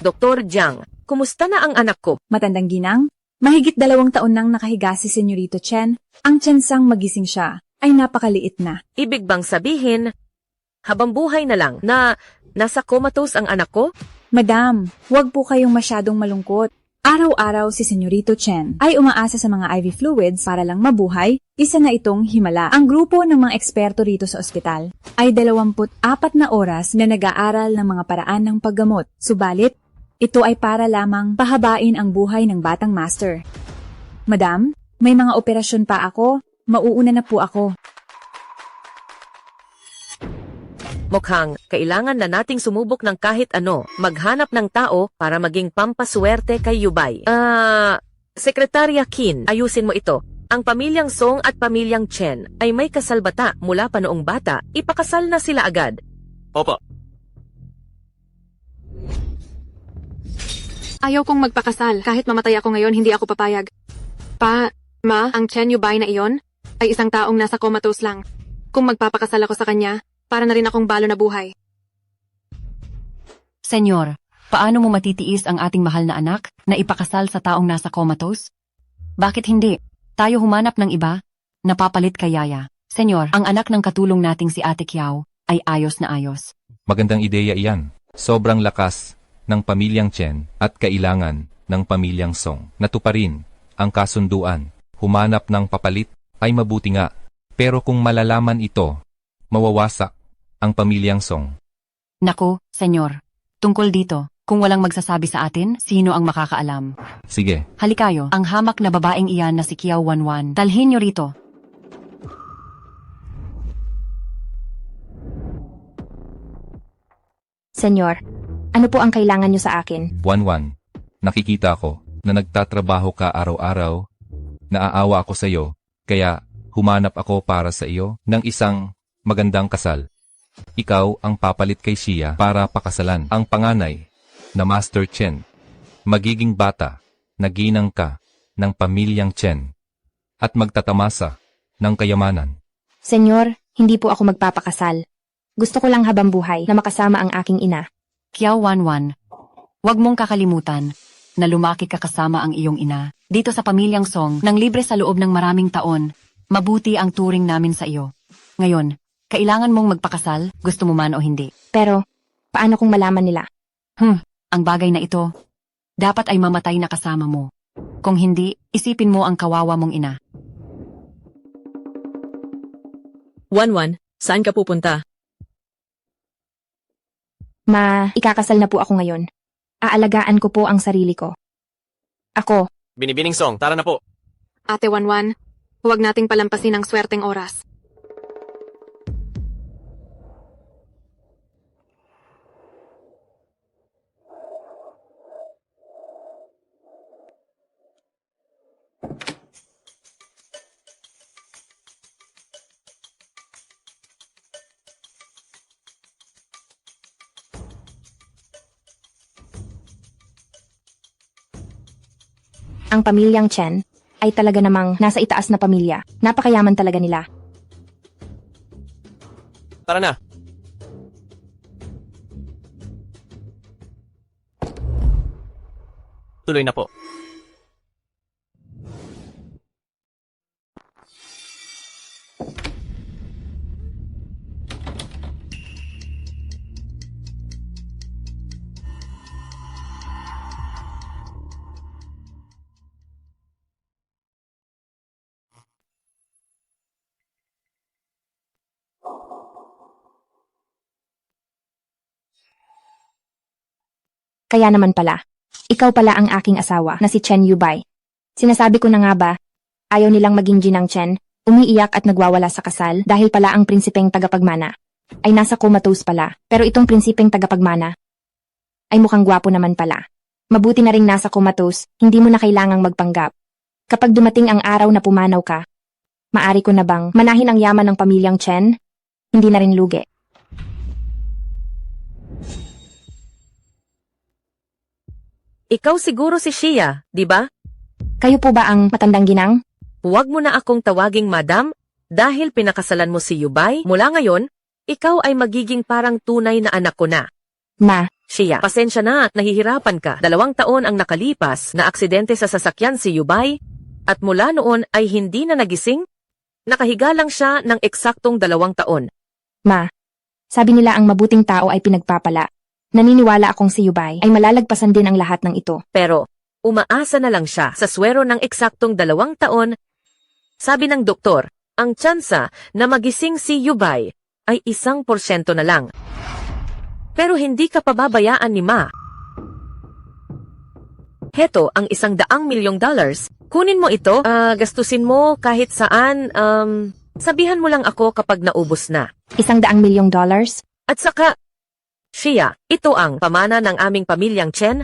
Dr. Jiang, kumusta na ang anak ko? Matandang ginang, mahigit 2 taon nang nakahiga si Senyorito Chen. Ang tsansang magising siya ay napakaliit na. Ibig bang sabihin, habang buhay na lang na nasa comatose ang anak ko? Madam, huwag po kayong masyadong malungkot. Araw-araw si Senyorito Chen ay umaasa sa mga IV fluids para lang mabuhay, isa na itong himala. Ang grupo ng mga eksperto rito sa ospital ay 24 na oras na nag-aaral ng mga paraan ng paggamot. Subalit, ito ay para lamang pahabain ang buhay ng batang master. Madam, may mga operasyon pa ako. Mauuna na po ako. Mukhang kailangan na nating sumubok ng kahit ano, maghanap ng tao para maging pampaswerte kay Yubay. Sekretarya Qin, ayusin mo ito. Ang pamilyang Song at pamilyang Chen ay may kasalbata mula pa noong bata, ipakasal na sila agad. Opo. Ayaw kong magpakasal. Kahit mamatay ako ngayon, hindi ako papayag. Ma, ang Chen Yubay na iyon ay isang taong nasa comatose lang. Kung magpapakasal ako sa kanya, para na rin akong balo na buhay. Senyor, paano mo matitiis ang ating mahal na anak na ipakasal sa taong nasa comatose? Bakit hindi? Tayo humanap ng iba? Napapalit kay Yaya. Senyor, ang anak ng katulong nating si Ate Kiao ay ayos na ayos. Magandang ideya iyan. Sobrang lakas ng pamilyang Chen at kailangan ng pamilyang Song. Natuparin ang kasunduan. Humanap ng papalit ay mabuti nga. Pero kung malalaman ito, mawawasak ang pamilyang Song. Naku, senyor. Tungkol dito, kung walang magsasabi sa atin, sino ang makakaalam? Sige. Halikayo, ang hamak na babaeng iyan na si Kiao Wanwan. Dalhin niyo rito. Senyor, ano po ang kailangan niyo sa akin? Wanwan, nakikita ko na nagtatrabaho ka araw-araw. Naaawa ako sa iyo, kaya humanap ako para sa iyo ng isang magandang kasal. Ikaw ang papalit kay Shia para pakasalan ang panganay na Master Chen. Magiging bata na ginang ka ng pamilyang Chen at magtatamasa ng kayamanan. Senyor, hindi po ako magpapakasal. Gusto ko lang habang buhay na makasama ang aking ina. Kiao Wanwan, huwag mong kakalimutan na lumaki ka kasama ang iyong ina. Dito sa pamilyang Song, nang libre sa loob ng maraming taon, mabuti ang turing namin sa iyo. Ngayon, kailangan mong magpakasal, gusto mo man o hindi. Pero, paano kung malaman nila? Ang bagay na ito, dapat ay mamatay na kasama mo. Kung hindi, isipin mo ang kawawa mong ina. Wanwan, saan ka pupunta? Ikakasal na po ako ngayon. Aalagaan ko po ang sarili ko. Ako. Binibining Song, tara na po. Ate Wanwan, huwag nating palampasin ang swerteng oras. Ang pamilyang Chen ay talaga namang nasa itaas na pamilya. Napakayaman talaga nila. Tara na. Tuloy na po. Kaya naman pala, ikaw pala ang aking asawa na si Chen Yubay. Sinasabi ko na nga ba, ayaw nilang maging ginang Chen, umiiyak at nagwawala sa kasal dahil pala ang prinsipeng tagapagmana ay nasa comatose pala. Pero itong prinsipeng tagapagmana ay mukhang gwapo naman pala. Mabuti na ring nasa comatose, hindi mo na kailangang magpanggap. Kapag dumating ang araw na pumanaw ka, maari ko na bang manahin ang yaman ng pamilyang Chen? Hindi na rin lugi. Ikaw siguro si Shia, di ba? Kayo po ba ang matandang ginang? Huwag mo na akong tawaging madam, dahil pinakasalan mo si Yubay. Mula ngayon, ikaw ay magiging parang tunay na anak ko na. Ma, Shia, pasensya na at nahihirapan ka. 2 taon ang nakalipas na aksidente sa sasakyan si Yubay at mula noon ay hindi na nagising. Nakahiga lang siya ng eksaktong 2 taon. Ma, sabi nila ang mabuting tao ay pinagpapala. Naniniwala akong si Yubay ay malalagpasan din ang lahat ng ito. Pero umaasa na lang siya sa swero ng eksaktong 2 taon. Sabi ng doktor, ang tsansa na magising si Yubay ay 1% na lang. Pero hindi ka pababayaan ni Ma. Heto ang $100 milyong. Kunin mo ito, gastusin mo kahit saan, sabihan mo lang ako kapag naubos na. $100 milyong? At saka, Shia, ito ang pamana ng aming pamilyang Chen.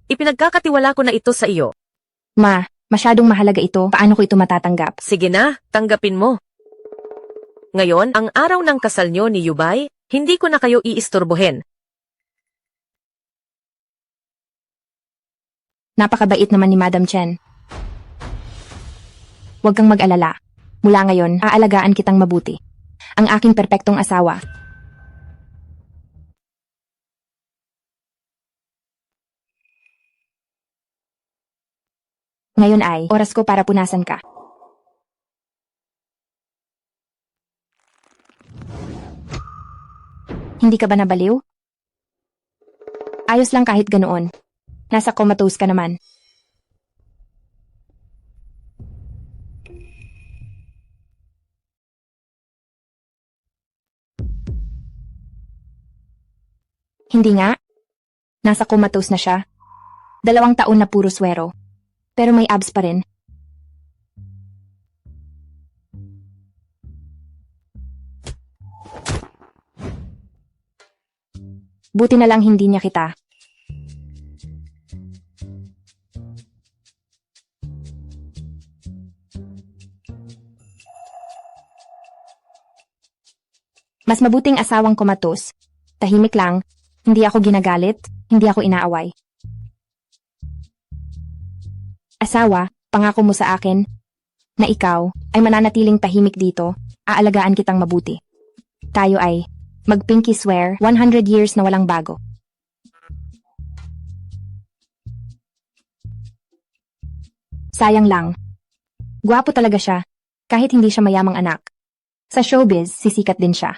Ipinagkakatiwala ko na ito sa iyo. Ma, masyadong mahalaga ito. Paano ko ito matatanggap? Sige na, tanggapin mo. Ngayon, ang araw ng kasal nyo ni Yubay, hindi ko na kayo iistorbohin. Napakabait naman ni Madam Chen. Huwag kang mag-alala. Mula ngayon, aalagaan kitang mabuti. Ang aking perpektong asawa. Ngayon ay, oras ko para punasan ka. Hindi ka ba nabaliw? Ayos lang kahit ganoon. Nasa comatose ka naman. Hindi nga. Nasa comatose na siya. 2 taon na puro swero. Pero may abs pa rin. Buti na lang hindi niya kita. Mas mabuting asawang kumatos. Tahimik lang, hindi ako ginagalit, hindi ako inaaway. Asawa, pangako mo sa akin na ikaw ay mananatiling tahimik dito, aalagaan kitang mabuti. Tayo ay mag-pinky swear 100 years na walang bago. Sayang lang. Gwapo talaga siya, kahit hindi siya mayamang anak. Sa showbiz, sisikat din siya.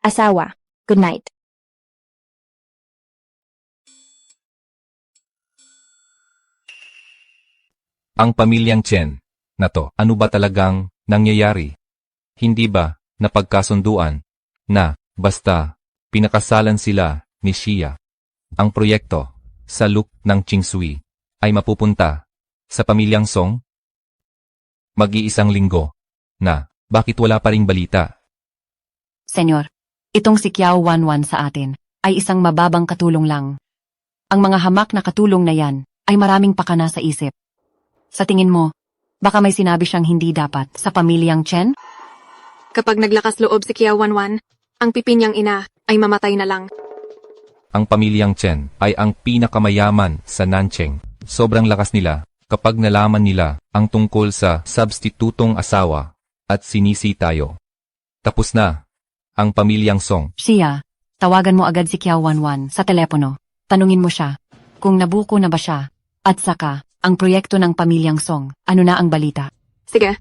Asawa, good night. Ang pamilyang Chen na to, ano ba talagang nangyayari? Hindi ba napagkasunduan na basta pinakasalan sila ni Shia? Ang proyekto sa look ng Qingsui ay mapupunta sa pamilyang Song? Mag-iisang linggo na bakit wala pa ring balita? Senyor, itong si Kiao Wanwan sa atin ay isang mababang katulong lang. Ang mga hamak na katulong na yan ay maraming pakana sa isip. Sa tingin mo, baka may sinabi siyang hindi dapat sa pamilyang Chen? Kapag naglakas loob si Kiao Wanwan, ang pipi niyang ina ay mamatay na lang. Ang pamilyang Chen ay ang pinakamayaman sa Nancheng. Sobrang lakas nila kapag nalaman nila ang tungkol sa substitutong asawa at sinisi tayo. Tapos na ang pamilyang Song. Siya, tawagan mo agad si Kiao Wanwan sa telepono. Tanungin mo siya kung nabuko na ba siya. At saka, ang proyekto ng pamilyang Song, ano na ang balita? Sige.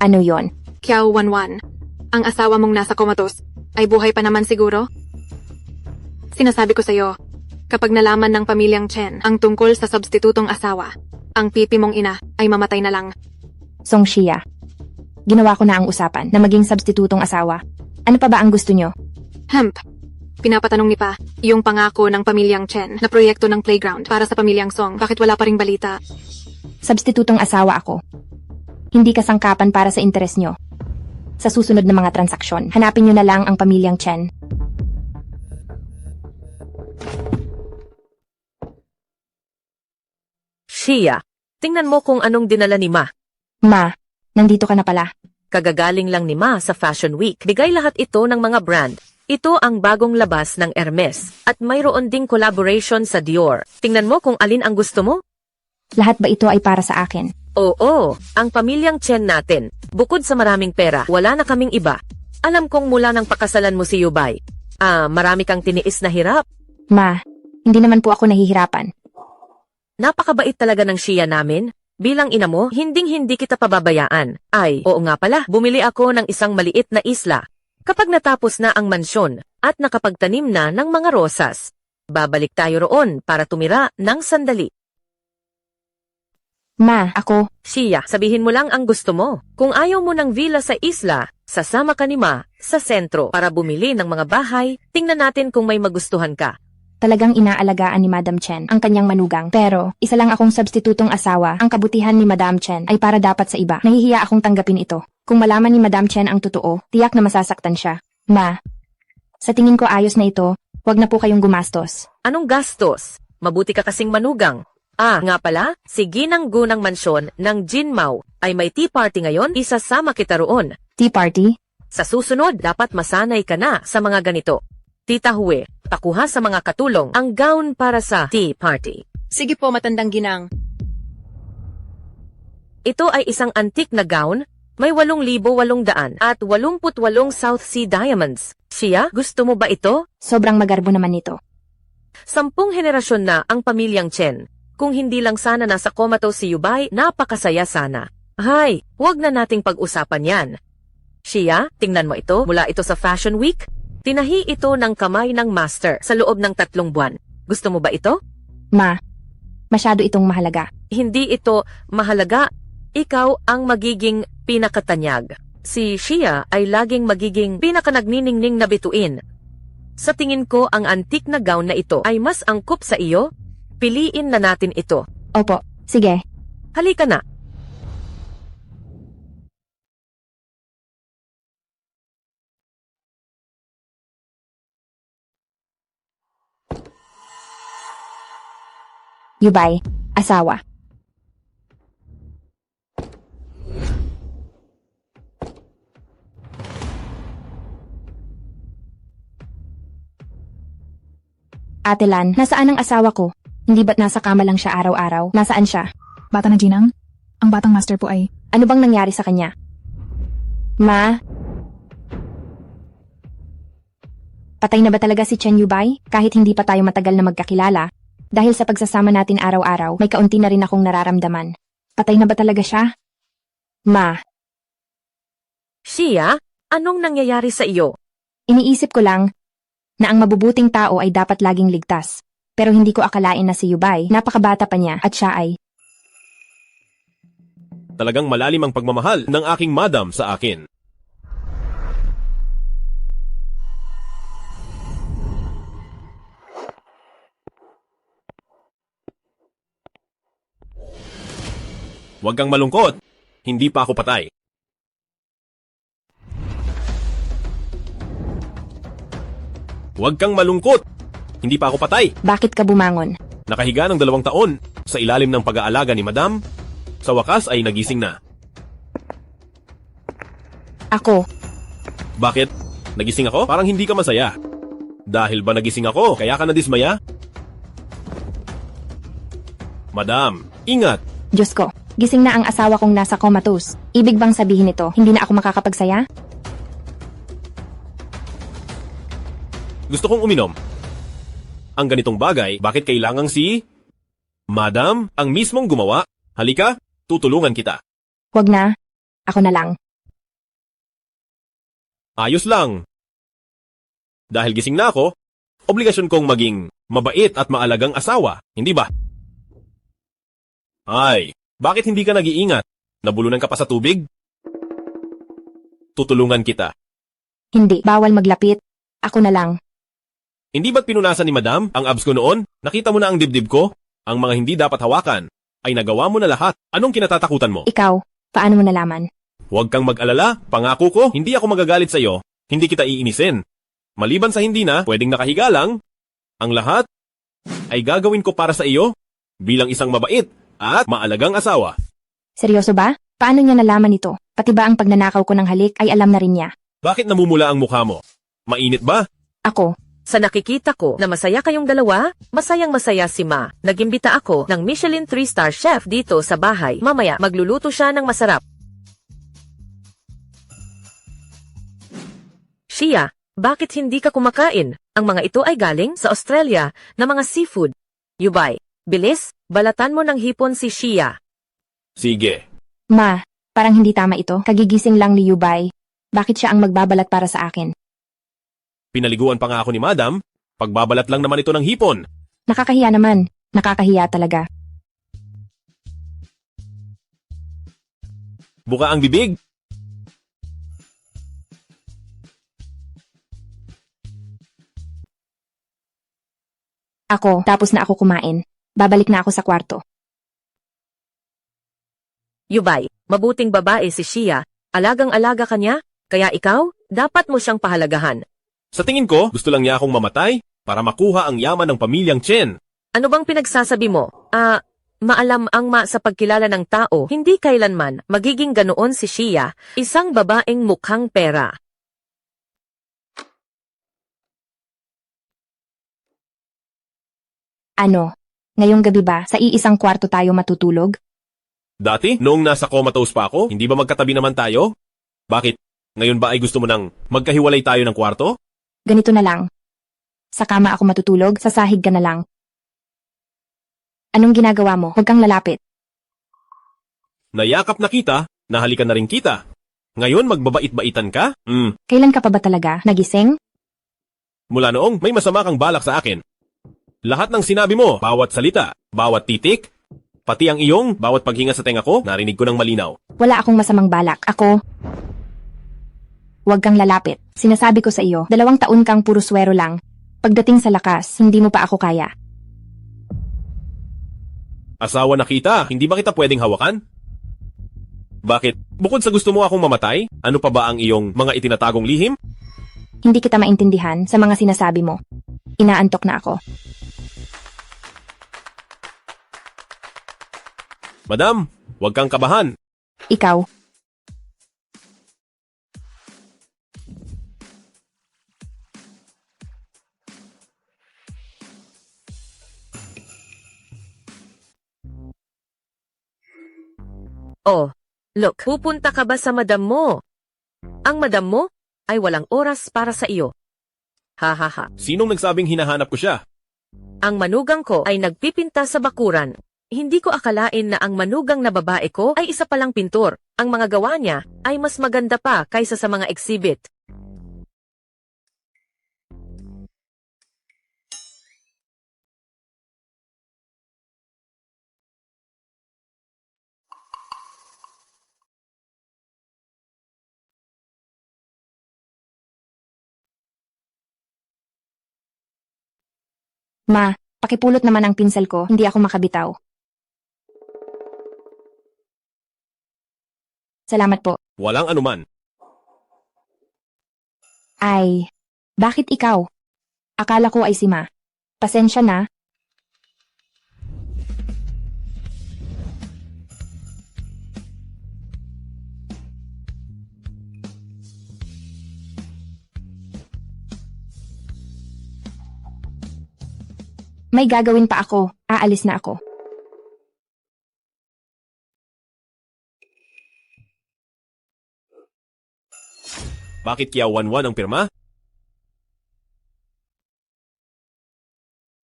Ano yon? Kiao Wanwan, ang asawa mong nasa comatose, ay buhay pa naman siguro? Sinasabi ko sa'yo, kapag nalaman ng pamilyang Chen ang tungkol sa substitutong asawa, ang pipi mong ina ay mamatay na lang. Song Shia. Ginawa ko na ang usapan na maging substitutong asawa. Ano pa ba ang gusto nyo? Hemp. Pinapatanong ni Pa, yung pangako ng pamilyang Chen na proyekto ng playground para sa pamilyang Song, bakit wala pa ring balita? Substitutong asawa ako. Hindi kasangkapan para sa interes nyo. Sa susunod na mga transaksyon, hanapin nyo na lang ang pamilyang Chen. Shia, tingnan mo kung anong dinala ni Ma. Ma, nandito ka na pala. Kagagaling lang ni Ma sa Fashion Week. Bigay lahat ito ng mga brand. Ito ang bagong labas ng Hermes. At mayroon ding collaboration sa Dior. Tingnan mo kung alin ang gusto mo. Lahat ba ito ay para sa akin? Oo, ang pamilyang Chen natin. Bukod sa maraming pera, wala na kaming iba. Alam kong mula ng pakasalan mo si Yubay. Marami kang tiniis na hirap. Ma, hindi naman po ako nahihirapan. Napakabait talaga ng Shia namin. Bilang ina mo, hinding-hindi kita pababayaan. Ay, oo nga pala, bumili ako ng isang maliit na isla. Kapag natapos na ang mansyon at nakapagtanim na ng mga rosas, babalik tayo roon para tumira ng sandali. Ma, ako, Shia, sabihin mo lang ang gusto mo. Kung ayaw mo ng villa sa isla, sasama ka ni Ma sa sentro para bumili ng mga bahay. Tingnan natin kung may magustuhan ka. talagang inaalagaan ni Madam Chen ang kanyang manugang. Pero, isa lang akong substitutong asawa. Ang kabutihan ni Madam Chen ay para dapat sa iba. Nahihiya akong tanggapin ito. Kung malaman ni Madam Chen ang totoo, tiyak na masasaktan siya. Ma, sa tingin ko ayos na ito, wag na po kayong gumastos. Anong gastos? Mabuti ka kasing manugang. Nga pala, si Ginang Gunang Mansyon ng Jinmao ay may tea party ngayon, isasama kita roon. Tea party? Sa susunod, dapat masanay ka na sa mga ganito. Tita Hue, pakuha sa mga katulong ang gown para sa tea party. Sige po, matandang ginang. Ito ay isang antique na gown, may 8,800 at 88 South Sea Diamonds. Siya, gusto mo ba ito? Sobrang magarbo naman nito. 10 henerasyon na ang pamilyang Chen. Kung hindi lang sana nasa comatose si Yubay, napakasaya sana. Hay, huwag na nating pag-usapan yan. Shia, tingnan mo ito, mula ito sa Fashion Week. Tinahi ito ng kamay ng master sa loob ng 3 buwan. Gusto mo ba ito? Ma, masyado itong mahalaga. Hindi ito mahalaga. Ikaw ang magiging pinakatanyag. Si Shia ay laging magiging pinakanagniningning na bituin. Sa tingin ko ang antique na gown na ito ay mas angkop sa iyo. Piliin na natin ito. Opo, sige. Halika na. Yubay, asawa. Ate Lan, nasaan ang asawa ko? Hindi ba't nasa kama lang siya araw-araw? Nasaan siya? Bata na Ginang? Ang batang master po ay... Ano bang nangyari sa kanya? Ma? Patay na ba talaga si Chen Yubay? Kahit hindi pa tayo matagal na magkakilala, dahil sa pagsasama natin araw-araw, may kaunti na rin akong nararamdaman. Patay na ba talaga siya? Ma, Shia, anong nangyayari sa iyo? iniisip ko lang na ang mabubuting tao ay dapat laging ligtas. Pero hindi ko akalain na si Yubay, napakabata pa niya at siya ay... Talagang malalim ang pagmamahal ng aking madam sa akin. Huwag kang malungkot. Hindi pa ako patay. Huwag kang malungkot. Hindi pa ako patay. Bakit ka bumangon? Nakahiga ng 2 taon sa ilalim ng pag-aalaga ni madam. Sa wakas ay nagising na. Ako, Bakit? Nagising ako? Parang hindi ka masaya. Dahil ba nagising ako, kaya ka nadismaya? Madam, ingat! Diyos ko, gising na ang asawa kong nasa comatose. Ibig bang sabihin nito, hindi na ako makakapagsaya? Gusto kong uminom. Ang ganitong bagay, bakit kailangang si... Madam, ang mismong gumawa. Halika, tutulungan kita. Wag na, ako na lang. Ayos lang. Dahil gising na ako, obligasyon kong maging mabait at maalagang asawa, hindi ba? Ay, bakit hindi ka nag-iingat? Nabulunan ka pa sa tubig? Tutulungan kita. Hindi, bawal maglapit. Ako na lang. Hindi ba't pinunasan ni madam ang abs ko noon? Nakita mo na ang dibdib ko? Ang mga hindi dapat hawakan ay nagawa mo na lahat. Anong kinatatakutan mo? Ikaw, paano mo nalaman? Huwag kang mag-alala. Pangako ko, hindi ako magagalit sa iyo. Hindi kita iinisin. Maliban sa hindi na, pwedeng nakahiga lang. Ang lahat ay gagawin ko para sa iyo bilang isang mabait at maalagang asawa. Seryoso ba? Paano niya nalaman ito? Pati ba ang pagnanakaw ko ng halik ay alam na rin niya. Bakit namumula ang mukha mo? Mainit ba? Ako, Sa nakikita ko na masaya kayong dalawa, masayang masaya si Ma. Nagimbita ako ng Michelin 3-star chef dito sa bahay. Mamaya, magluluto siya ng masarap. Shia, bakit hindi ka kumakain? Ang mga ito ay galing sa Australia na mga seafood. Yubay, bilis, balatan mo ng hipon si Shia. Sige. Ma, parang hindi tama ito. Kagigising lang ni Yubay. Bakit siya ang magbabalat para sa akin? Pinaliguan pa nga ako ni Madam. Pagbabalat lang naman ito ng hipon. Nakakahiya naman. Nakakahiya talaga. Buka ang bibig. Ako, tapos na ako kumain. Babalik na ako sa kwarto. Yubay, mabuting babae si Shia. Alagang-alaga ka niya, kaya ikaw, dapat mo siyang pahalagahan. Sa tingin ko, gusto lang niya akong mamatay para makuha ang yaman ng pamilyang Chen. Ano bang pinagsasabi mo? Maalam ang Ma sa pagkilala ng tao, hindi kailanman magiging ganoon si Shia, isang babaeng mukhang pera. Ano? Ngayong gabi ba, sa iisang kwarto tayo matutulog? Dati, noong nasa comatose pa ako, hindi ba magkatabi naman tayo? Bakit? Ngayon ba ay gusto mo nang magkahiwalay tayo ng kwarto? Ganito na lang. Sa kama ako matutulog, sa sahig ka na lang. Anong ginagawa mo? Huwag kang lalapit. Nayakap na kita, nahalikan na rin kita. Ngayon magbabait-baitan ka? Kailan ka pa ba talaga nagising? Mula noong may masama kang balak sa akin. Lahat ng sinabi mo, bawat salita, bawat titik, pati ang iyong bawat paghinga sa tenga ko, narinig ko ng malinaw. Wala akong masamang balak. Ako... Huwag kang lalapit. Sinasabi ko sa iyo, 2 taon kang puro swero lang. Pagdating sa lakas, hindi mo pa ako kaya. Asawa na kita, hindi ba kita pwedeng hawakan? Bakit? Bukod sa gusto mo akong mamatay, ano pa ba ang iyong mga itinatagong lihim? Hindi kita maintindihan sa mga sinasabi mo. Inaantok na ako. Madam, huwag kang kabahan. Ikaw, Oh, look, pupunta ka ba sa madam mo? Ang madam mo ay walang oras para sa iyo. Ha ha ha. Sinong nagsabing hinahanap ko siya? Ang manugang ko ay nagpipinta sa bakuran. Hindi ko akalain na ang manugang na babae ko ay isa palang pintor. Ang mga gawa niya ay mas maganda pa kaysa sa mga exhibit. ma, pakipulot naman ang pinsel ko, hindi ako makabitaw. Salamat po. Walang anuman. Ay, bakit ikaw? Akala ko ay si Ma. Pasensya na. May gagawin pa ako. Aalis na ako. Bakit Kiao Wanwan ang pirma?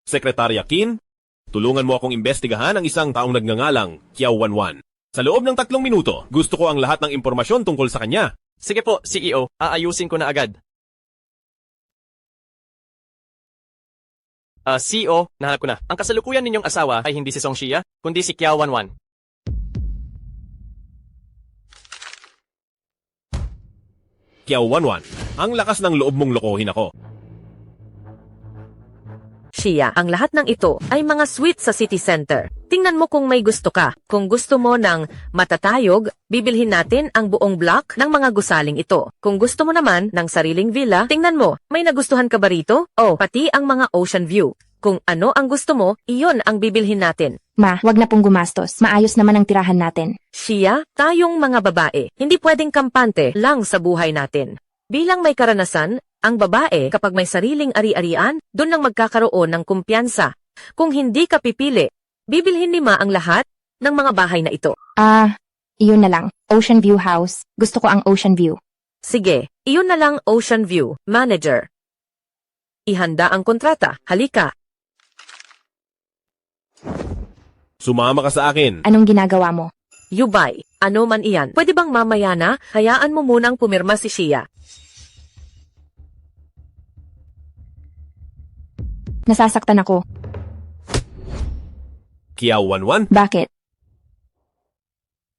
Sekretarya Qin, tulungan mo akong imbestigahan ang isang taong nagngangalang Kiao Wanwan. Sa loob ng 3 minuto, gusto ko ang lahat ng impormasyon tungkol sa kanya. Sige po, CEO, aayusin ko na agad. CEO, nahanap ko na. Ang kasalukuyan ninyong asawa ay hindi si Song Shia, kundi si Kiao Wanwan. Kiao Wanwan, ang lakas ng loob mong lokohin ako. Shia, ang lahat ng ito ay mga suite sa city center. Tingnan mo kung may gusto ka. Kung gusto mo ng matatayog, bibilhin natin ang buong block ng mga gusaling ito. Kung gusto mo naman ng sariling villa, tingnan mo, may nagustuhan ka ba rito? O, pati ang mga ocean view. Kung ano ang gusto mo, iyon ang bibilhin natin. Ma, wag na pong gumastos. Maayos naman ang tirahan natin. Siya, tayong mga babae, hindi pwedeng kampante lang sa buhay natin. Bilang may karanasan, ang babae kapag may sariling ari-arian, doon lang magkakaroon ng kumpiyansa. Kung hindi ka pipili, bibilhin ni Ma ang lahat ng mga bahay na ito. Iyon na lang. Ocean View House. Gusto ko ang Ocean View. Sige, iyon na lang Ocean View, Manager. Ihanda ang kontrata, halika. Sumama ka sa akin. Anong ginagawa mo? Yubay, ano man iyan. Pwede bang mamaya na, hayaan mo munang pumirma si Shia. Nasasaktan ako. Kiao Wanwan, Bakit?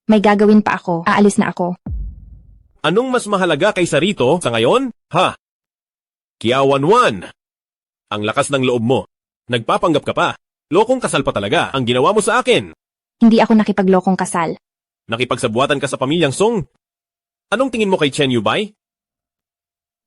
May gagawin pa ako. Aalis na ako. anong mas mahalaga kaysa rito sa ngayon? Ha? Kiao Wanwan, ang lakas ng loob mo. Nagpapanggap ka pa. Lokong kasal pa talaga ang ginawa mo sa akin. Hindi ako nakipaglokong kasal. Nakipagsabuatan ka sa pamilyang Song. Anong tingin mo kay Chen Yubay?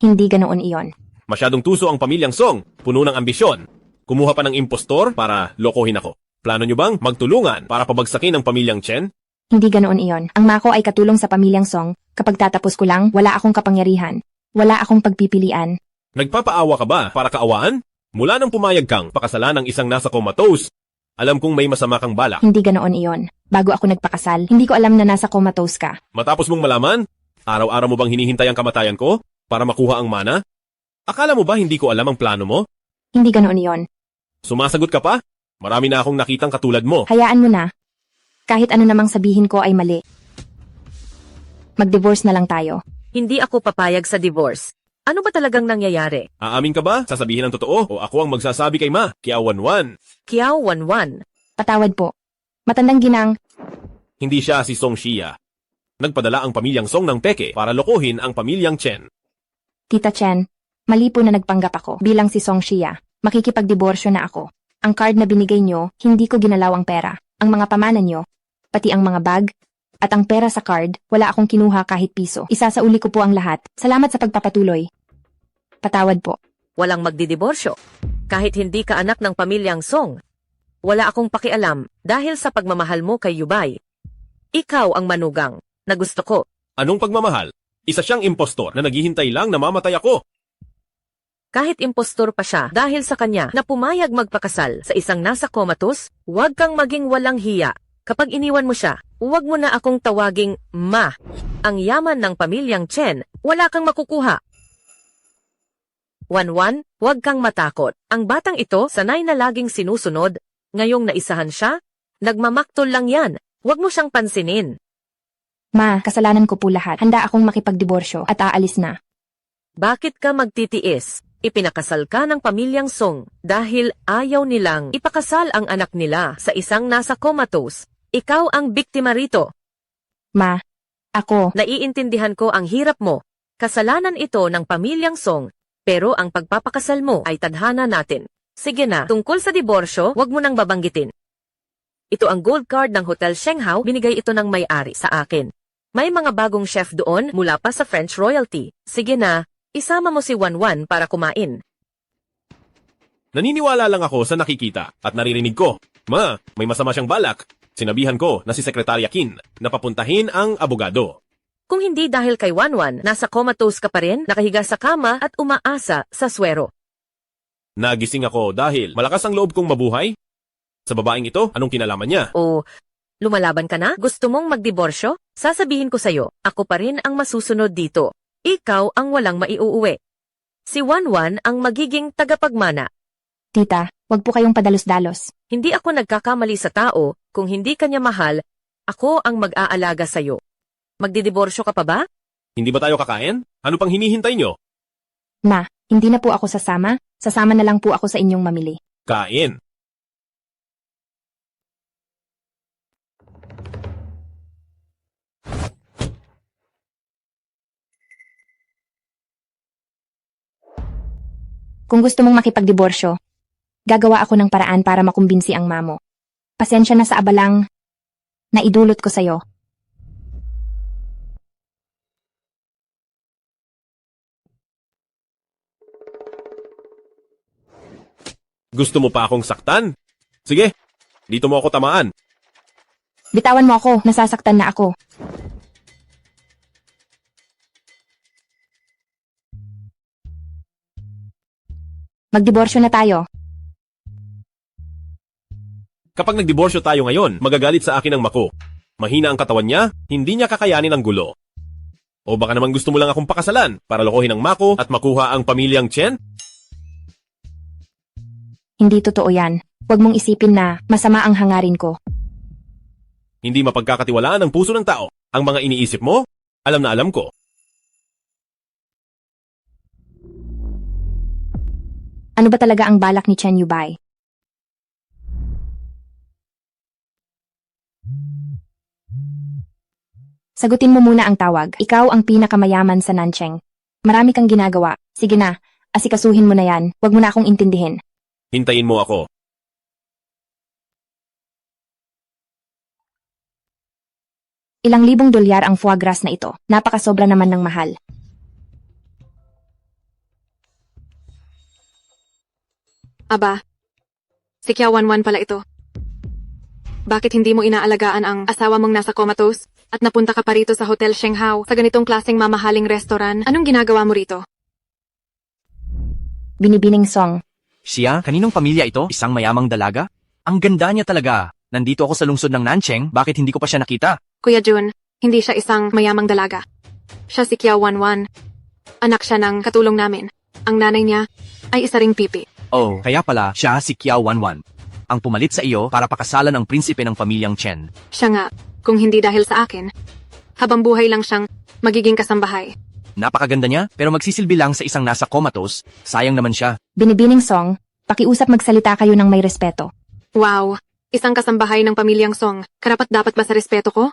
Hindi ganoon iyon. Masyadong tuso ang pamilyang Song, puno ng ambisyon. Kumuha pa ng impostor para lokohin ako. Plano nyo bang magtulungan para pabagsakin ang pamilyang Chen? Hindi ganoon iyon. Ang mako ay katulong sa pamilyang Song. Kapag tatapos ko lang, wala akong kapangyarihan. Wala akong pagpipilian. Nagpapaawa ka ba para kaawaan? Mula nang pumayag kang pakasalan ng isang nasa comatose, alam kong may masama kang balak. Hindi ganoon iyon. Bago ako nagpakasal, hindi ko alam na nasa comatose ka. Matapos mong malaman, araw-araw mo bang hinihintay ang kamatayan ko para makuha ang mana? Akala mo ba hindi ko alam ang plano mo? Hindi ganoon iyon. Sumasagot ka pa? Marami na akong nakitang katulad mo. Hayaan mo na. Kahit ano namang sabihin ko ay mali. Mag-divorce na lang tayo. Hindi ako papayag sa divorce. Ano ba talagang nangyayari? Aamin ka ba? Sasabihin ang totoo o ako ang magsasabi kay Ma? Kiao Wanwan. Kiao Wanwan. Patawad po. Matandang ginang, Hindi siya si Song Shia. Nagpadala ang pamilyang Song ng peke para lokohin ang pamilyang Chen. Tita Chen, mali po na nagpanggap ako bilang si Song Shia. Makikipagdiborsyo na ako. Ang card na binigay nyo, hindi ko ginalaw ang pera. Ang mga pamana nyo, pati ang mga bag, at ang pera sa card, wala akong kinuha kahit piso. Isasauli ko po ang lahat. Salamat sa pagpapatuloy. Patawad po. Walang magdidiborsyo. Kahit hindi ka anak ng pamilyang Song. Wala akong pakialam dahil sa pagmamahal mo kay Yubay. Ikaw ang manugang na gusto ko. Anong pagmamahal? Isa siyang impostor na naghihintay lang na mamatay ako. Kahit impostor pa siya dahil sa kanya na pumayag magpakasal sa isang nasa comatose, huwag kang maging walang hiya. Kapag iniwan mo siya, huwag mo na akong tawaging Ma. Ang yaman ng pamilyang Chen, wala kang makukuha. Wanwan, huwag kang matakot. Ang batang ito sanay na laging sinusunod. Ngayong naisahan siya, nagmamaktol lang yan. Huwag mo siyang pansinin. Ma, kasalanan ko po lahat. Handa akong makipagdiborsyo at aalis na. Bakit ka magtitiis? Ipinakasal ka ng pamilyang Song dahil ayaw nilang ipakasal ang anak nila sa isang nasa comatose. Ikaw ang biktima rito. Ma, ako, Naiintindihan ko ang hirap mo. Kasalanan ito ng pamilyang Song, pero ang pagpapakasal mo ay tadhana natin. Sige na, tungkol sa diborsyo, wag mo nang babanggitin. Ito ang gold card ng Hotel Shenghao, binigay ito ng may-ari sa akin. May mga bagong chef doon mula pa sa French royalty. Sige na, isama mo si Wanwan para kumain. Naniniwala lang ako sa nakikita at naririnig ko. Ma, may masama siyang balak. Sinabihan ko na si Sekretarya Qin na papuntahin ang abogado. Kung hindi dahil kay Wanwan, nasa comatose ka pa rin, nakahiga sa kama at umaasa sa swero. Nagising ako dahil malakas ang loob kong mabuhay. Sa babaeng ito, anong kinalaman niya? O, lumalaban ka na? Gusto mong magdiborsyo? Sasabihin ko sa'yo, ako pa rin ang masusunod dito. Ikaw ang walang maiuuwi. Si Wanwan ang magiging tagapagmana. tita, wag po kayong padalos-dalos. Hindi ako nagkakamali sa tao, kung hindi kanya mahal, ako ang mag-aalaga sa'yo. Magdidiborsyo ka pa ba? Hindi ba tayo kakain? Ano pang hinihintay nyo? Ma, hindi na po ako sasama. Sasama na lang po ako sa inyong mamili. Kain. Kung gusto mong makipagdiborsyo, gagawa ako ng paraan para makumbinsi ang mamo. Pasensya na sa abalang na idulot ko sa'yo. Gusto mo pa akong saktan? Sige, dito mo ako tamaan. Bitawan mo ako, nasasaktan na ako. Magdiborsyo na tayo. Kapag nagdiborsyo tayo ngayon, magagalit sa akin ang Mako. Mahina ang katawan niya, hindi niya kakayanin ang gulo. O baka naman gusto mo lang akong pakasalan para lokohin ang Mako at makuha ang pamilyang Chen? Hindi totoo yan. Huwag mong isipin na masama ang hangarin ko. Hindi mapagkakatiwalaan ang puso ng tao. Ang mga iniisip mo, alam na alam ko. Ano ba talaga ang balak ni Chen Yubay? Sagutin mo muna ang tawag. Ikaw ang pinakamayaman sa Nancheng. Marami kang ginagawa. Sige na, asikasuhin mo na yan. Huwag mo na akong intindihin. Hintayin mo ako. Ilang libong dolyar ang foie gras na ito. Napakasobra naman ng mahal. Aba, si Kiawanwan pala ito. Bakit hindi mo inaalagaan ang asawa mong nasa comatose at napunta ka pa rito sa Hotel Shenghao sa ganitong klaseng mamahaling restaurant? Anong ginagawa mo rito? Binibining Song. Siya? Kaninong pamilya ito? Isang mayamang dalaga? Ang ganda niya talaga. Nandito ako sa lungsod ng Nancheng, bakit hindi ko pa siya nakita? Kuya Jun, hindi siya isang mayamang dalaga. Siya si Kiawanwan. Anak siya ng katulong namin. Ang nanay niya ay isa ring pipi. Oh, kaya pala siya si Kiawanwan. Ang pumalit sa iyo para pakasalan ang prinsipe ng pamilyang Chen. Siya nga, kung hindi dahil sa akin, habang buhay lang siyang magiging kasambahay. Napakaganda niya, pero magsisilbi lang sa isang nasa comatose. Sayang naman siya. Binibining Song, pakiusap magsalita kayo ng may respeto. Wow, isang kasambahay ng pamilyang Song. Karapat dapat ba sa respeto ko?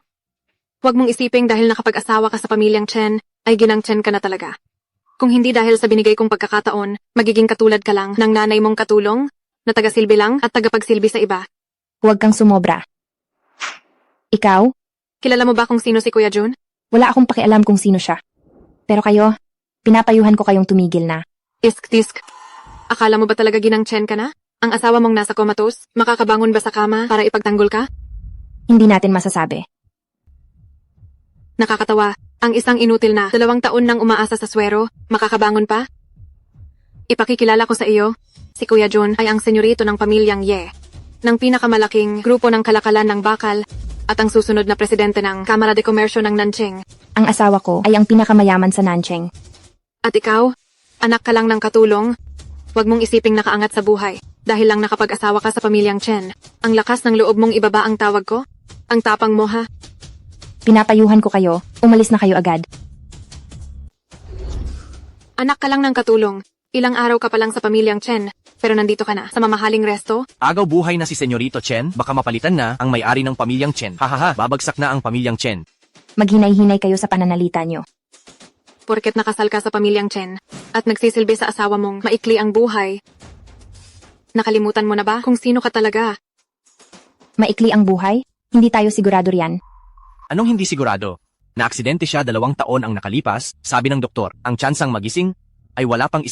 Huwag mong isiping dahil nakapag-asawa ka sa pamilyang Chen, ay ginang Chen ka na talaga. Kung hindi dahil sa binigay kong pagkakataon, magiging katulad ka lang ng nanay mong katulong, na tagasilbi lang at tagapagsilbi sa iba. Huwag kang sumobra. Ikaw? Kilala mo ba kung sino si Kuya Jun? Wala akong pakialam kung sino siya. Pero kayo, pinapayuhan ko kayong tumigil na. Tisk-tisk. Akala mo ba talaga ginang Chen ka na? Ang asawa mong nasa comatose, makakabangon ba sa kama para ipagtanggol ka? Hindi natin masasabi. Nakakatawa. Ang isang inutil na 2 taon nang umaasa sa swero, makakabangon pa? Ipakikilala ko sa iyo, si Kuya Jun ay ang senyorito ng pamilyang Ye, ng pinakamalaking grupo ng kalakalan ng bakal, at ang susunod na presidente ng Kamara de Komersyo ng Nancheng. Ang asawa ko ay ang pinakamayaman sa Nancheng. At ikaw, anak ka lang ng katulong, huwag mong isiping nakaangat sa buhay, dahil lang nakapag-asawa ka sa pamilyang Chen. Ang lakas ng loob mong ibaba ang tawag ko? Ang tapang mo ha? Pinapayuhan ko kayo, umalis na kayo agad. Anak ka lang ng katulong. Ilang araw ka pa lang sa pamilyang Chen, pero nandito ka na sa mamahaling resto? Agaw buhay na si Senyorito Chen, baka mapalitan na ang may-ari ng pamilyang Chen. Hahaha, babagsak na ang pamilyang Chen. Maghinay-hinay kayo sa pananalita nyo. Porket nakasal ka sa pamilyang Chen, at nagsisilbi sa asawa mong maikli ang buhay. Nakalimutan mo na ba kung sino ka talaga? Maikli ang buhay? Hindi tayo sigurado riyan. Anong hindi sigurado? Na-aksidente siya 2 taon ang nakalipas, sabi ng doktor, ang tsansang magising ay wala pang 1%.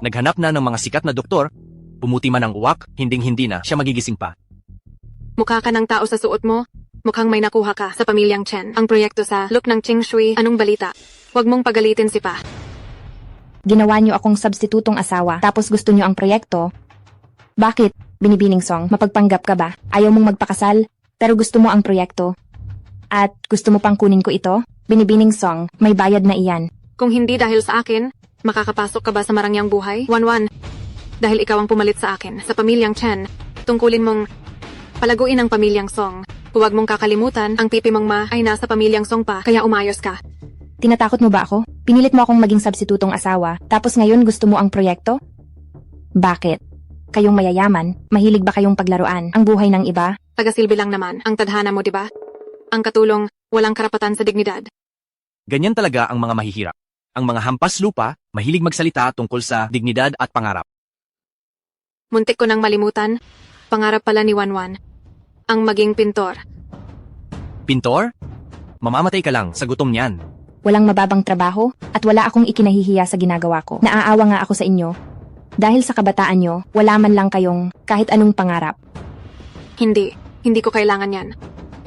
Naghanap na ng mga sikat na doktor, bumuti man ang uwak, hinding-hindi na siya magigising pa. Mukha ka ng tao sa suot mo, mukhang may nakuha ka sa pamilyang Chen. Ang proyekto sa Look ng Ching Shui, anong balita? Huwag mong pagalitin si Pa. Ginawa nyo akong substitutong asawa, tapos gusto nyo ang proyekto? Bakit, Binibining Song, mapagpanggap ka ba? Ayaw mong magpakasal, pero gusto mo ang proyekto? At gusto mo pang kunin ko ito? Binibining Song, may bayad na iyan. Kung hindi dahil sa akin, makakapasok ka ba sa marangyang buhay? Wanwan, dahil ikaw ang pumalit sa akin, sa pamilyang Chen, tungkulin mong palaguin ang pamilyang Song. Huwag mong kakalimutan, ang pipi mong ma ay nasa pamilyang Song pa, kaya umayos ka. Tinatakot mo ba ako? Pinilit mo akong maging substitutong asawa, tapos ngayon gusto mo ang proyekto? Bakit? Kayong mayayaman, mahilig ba kayong paglaruan ang buhay ng iba? Tagasilbi lang naman ang tadhana mo, di ba? Ang katulong, walang karapatan sa dignidad. Ganyan talaga ang mga mahihirap. Ang mga hampas lupa, mahilig magsalita tungkol sa dignidad at pangarap. Muntik ko nang malimutan, pangarap pala ni Wanwan, ang maging pintor. Pintor? Mamamatay ka lang sa gutom niyan. Walang mababang trabaho, at wala akong ikinahihiya sa ginagawa ko. Naaawa nga ako sa inyo. Dahil sa kabataan nyo, wala man lang kayong kahit anong pangarap. Hindi ko kailangan yan.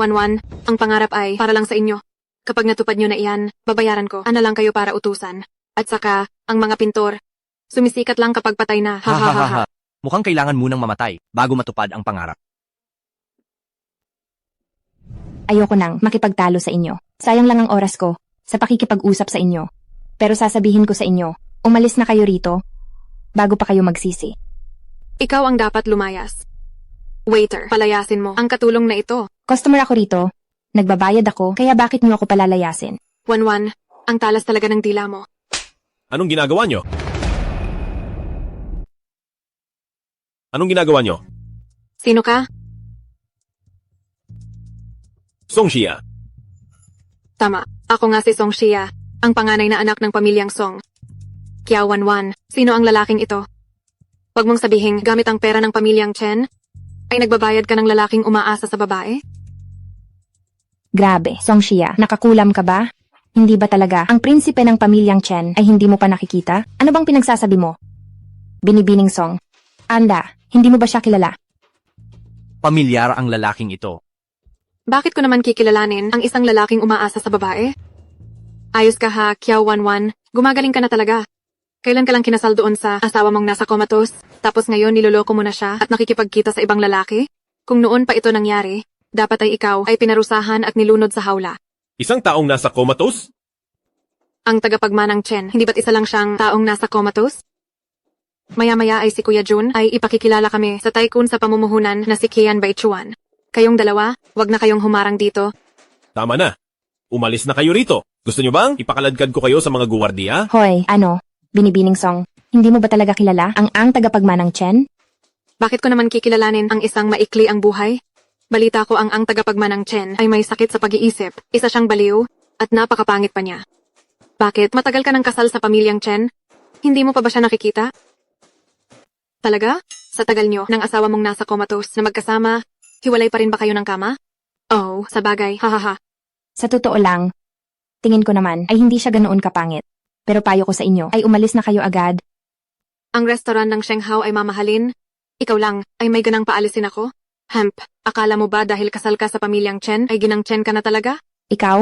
1-1, ang pangarap ay para lang sa inyo. Kapag natupad nyo na iyan, babayaran ko. Ano lang kayo para utusan. At saka, ang mga pintor, sumisikat lang kapag patay na. Ha ha ha ha. Mukhang kailangan munang mamatay bago matupad ang pangarap. Ayoko nang makipagtalo sa inyo. Sayang lang ang oras ko sa pakikipag-usap sa inyo. Pero sasabihin ko sa inyo, umalis na kayo rito bago pa kayo magsisi. Ikaw ang dapat lumayas. Waiter, palayasin mo ang katulong na ito. Customer ako rito. Nagbabayad ako, kaya bakit niyo ako palalayasin? 1-1, ang talas talaga ng dila mo. Anong ginagawa nyo? Anong ginagawa nyo? Sino ka? Song Shia. Tama, ako nga si Song Shia, ang panganay na anak ng pamilyang Song. Kaya 1-1, sino ang lalaking ito? Huwag mong sabihin gamit ang pera ng pamilyang Chen, ay nagbabayad ka ng lalaking umaasa sa babae? Grabe, Song Shia, nakakulam ka ba? Hindi ba talaga ang prinsipe ng pamilyang Chen ay hindi mo pa nakikita? Ano bang pinagsasabi mo? Binibining Song. Anda, hindi mo ba siya kilala? Pamilyar ang lalaking ito. Bakit ko naman kikilalanin ang isang lalaking umaasa sa babae? Ayos ka ha, Kiao 1-1, gumagaling ka na talaga. Kailan ka lang kinasal doon sa asawa mong nasa comatose, tapos ngayon niloloko mo na siya at nakikipagkita sa ibang lalaki? Kung noon pa ito nangyari, dapat ay ikaw ay pinarusahan at nilunod sa hawla. Isang taong nasa comatose? Ang tagapagmanang Chen, hindi ba't isa lang siyang taong nasa comatose? Maya-maya ay si Kuya Jun ay ipakikilala kami sa tycoon sa pamumuhunan na si Kian Baichuan. Kayong dalawa, wag na kayong humarang dito. Tama na. Umalis na kayo rito. Gusto nyo bang ipakaladkad ko kayo sa mga guwardiya? Hoy, ano? Binibining Song, hindi mo ba talaga kilala ang tagapagmanang Chen? Bakit ko naman kikilalanin ang isang maikli ang buhay? Balita ko ang tagapagmanang Chen ay may sakit sa pag-iisip, isa siyang baliw, at napakapangit pa niya. Bakit matagal ka ng kasal sa pamilyang Chen? Hindi mo pa ba siya nakikita? Talaga? Sa tagal nyo ng asawa mong nasa comatose na magkasama, hiwalay pa rin ba kayo ng kama? Oh, sa bagay, hahaha. Sa totoo lang, tingin ko naman ay hindi siya ganoon kapangit. Pero payo ko sa inyo ay umalis na kayo agad. Ang restaurant ng Shenghao ay mamahalin. Ikaw lang ay may ganang paalisin ako? Hemp, akala mo ba dahil kasal ka sa pamilyang Chen ay ginang Chen ka na talaga? Ikaw?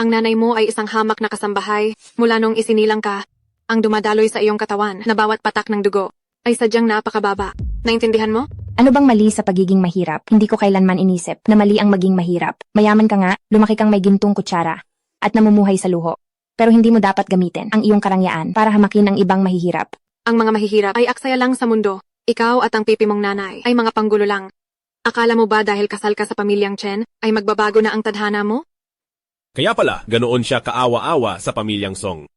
Ang nanay mo ay isang hamak na kasambahay mula nung isinilang ka. Ang dumadaloy sa iyong katawan na bawat patak ng dugo ay sadyang napakababa. Naintindihan mo? Ano bang mali sa pagiging mahirap? Hindi ko kailanman inisip na mali ang maging mahirap. Mayaman ka nga, lumaki kang may gintong kutsara at namumuhay sa luho. Pero hindi mo dapat gamitin ang iyong karangyaan para hamakin ang ibang mahihirap. Ang mga mahihirap ay aksaya lang sa mundo. Ikaw at ang pipi mong nanay ay mga panggulo lang. Akala mo ba dahil kasal ka sa pamilyang Chen ay magbabago na ang tadhana mo? Kaya pala, ganoon siya kaawa-awa sa pamilyang Song.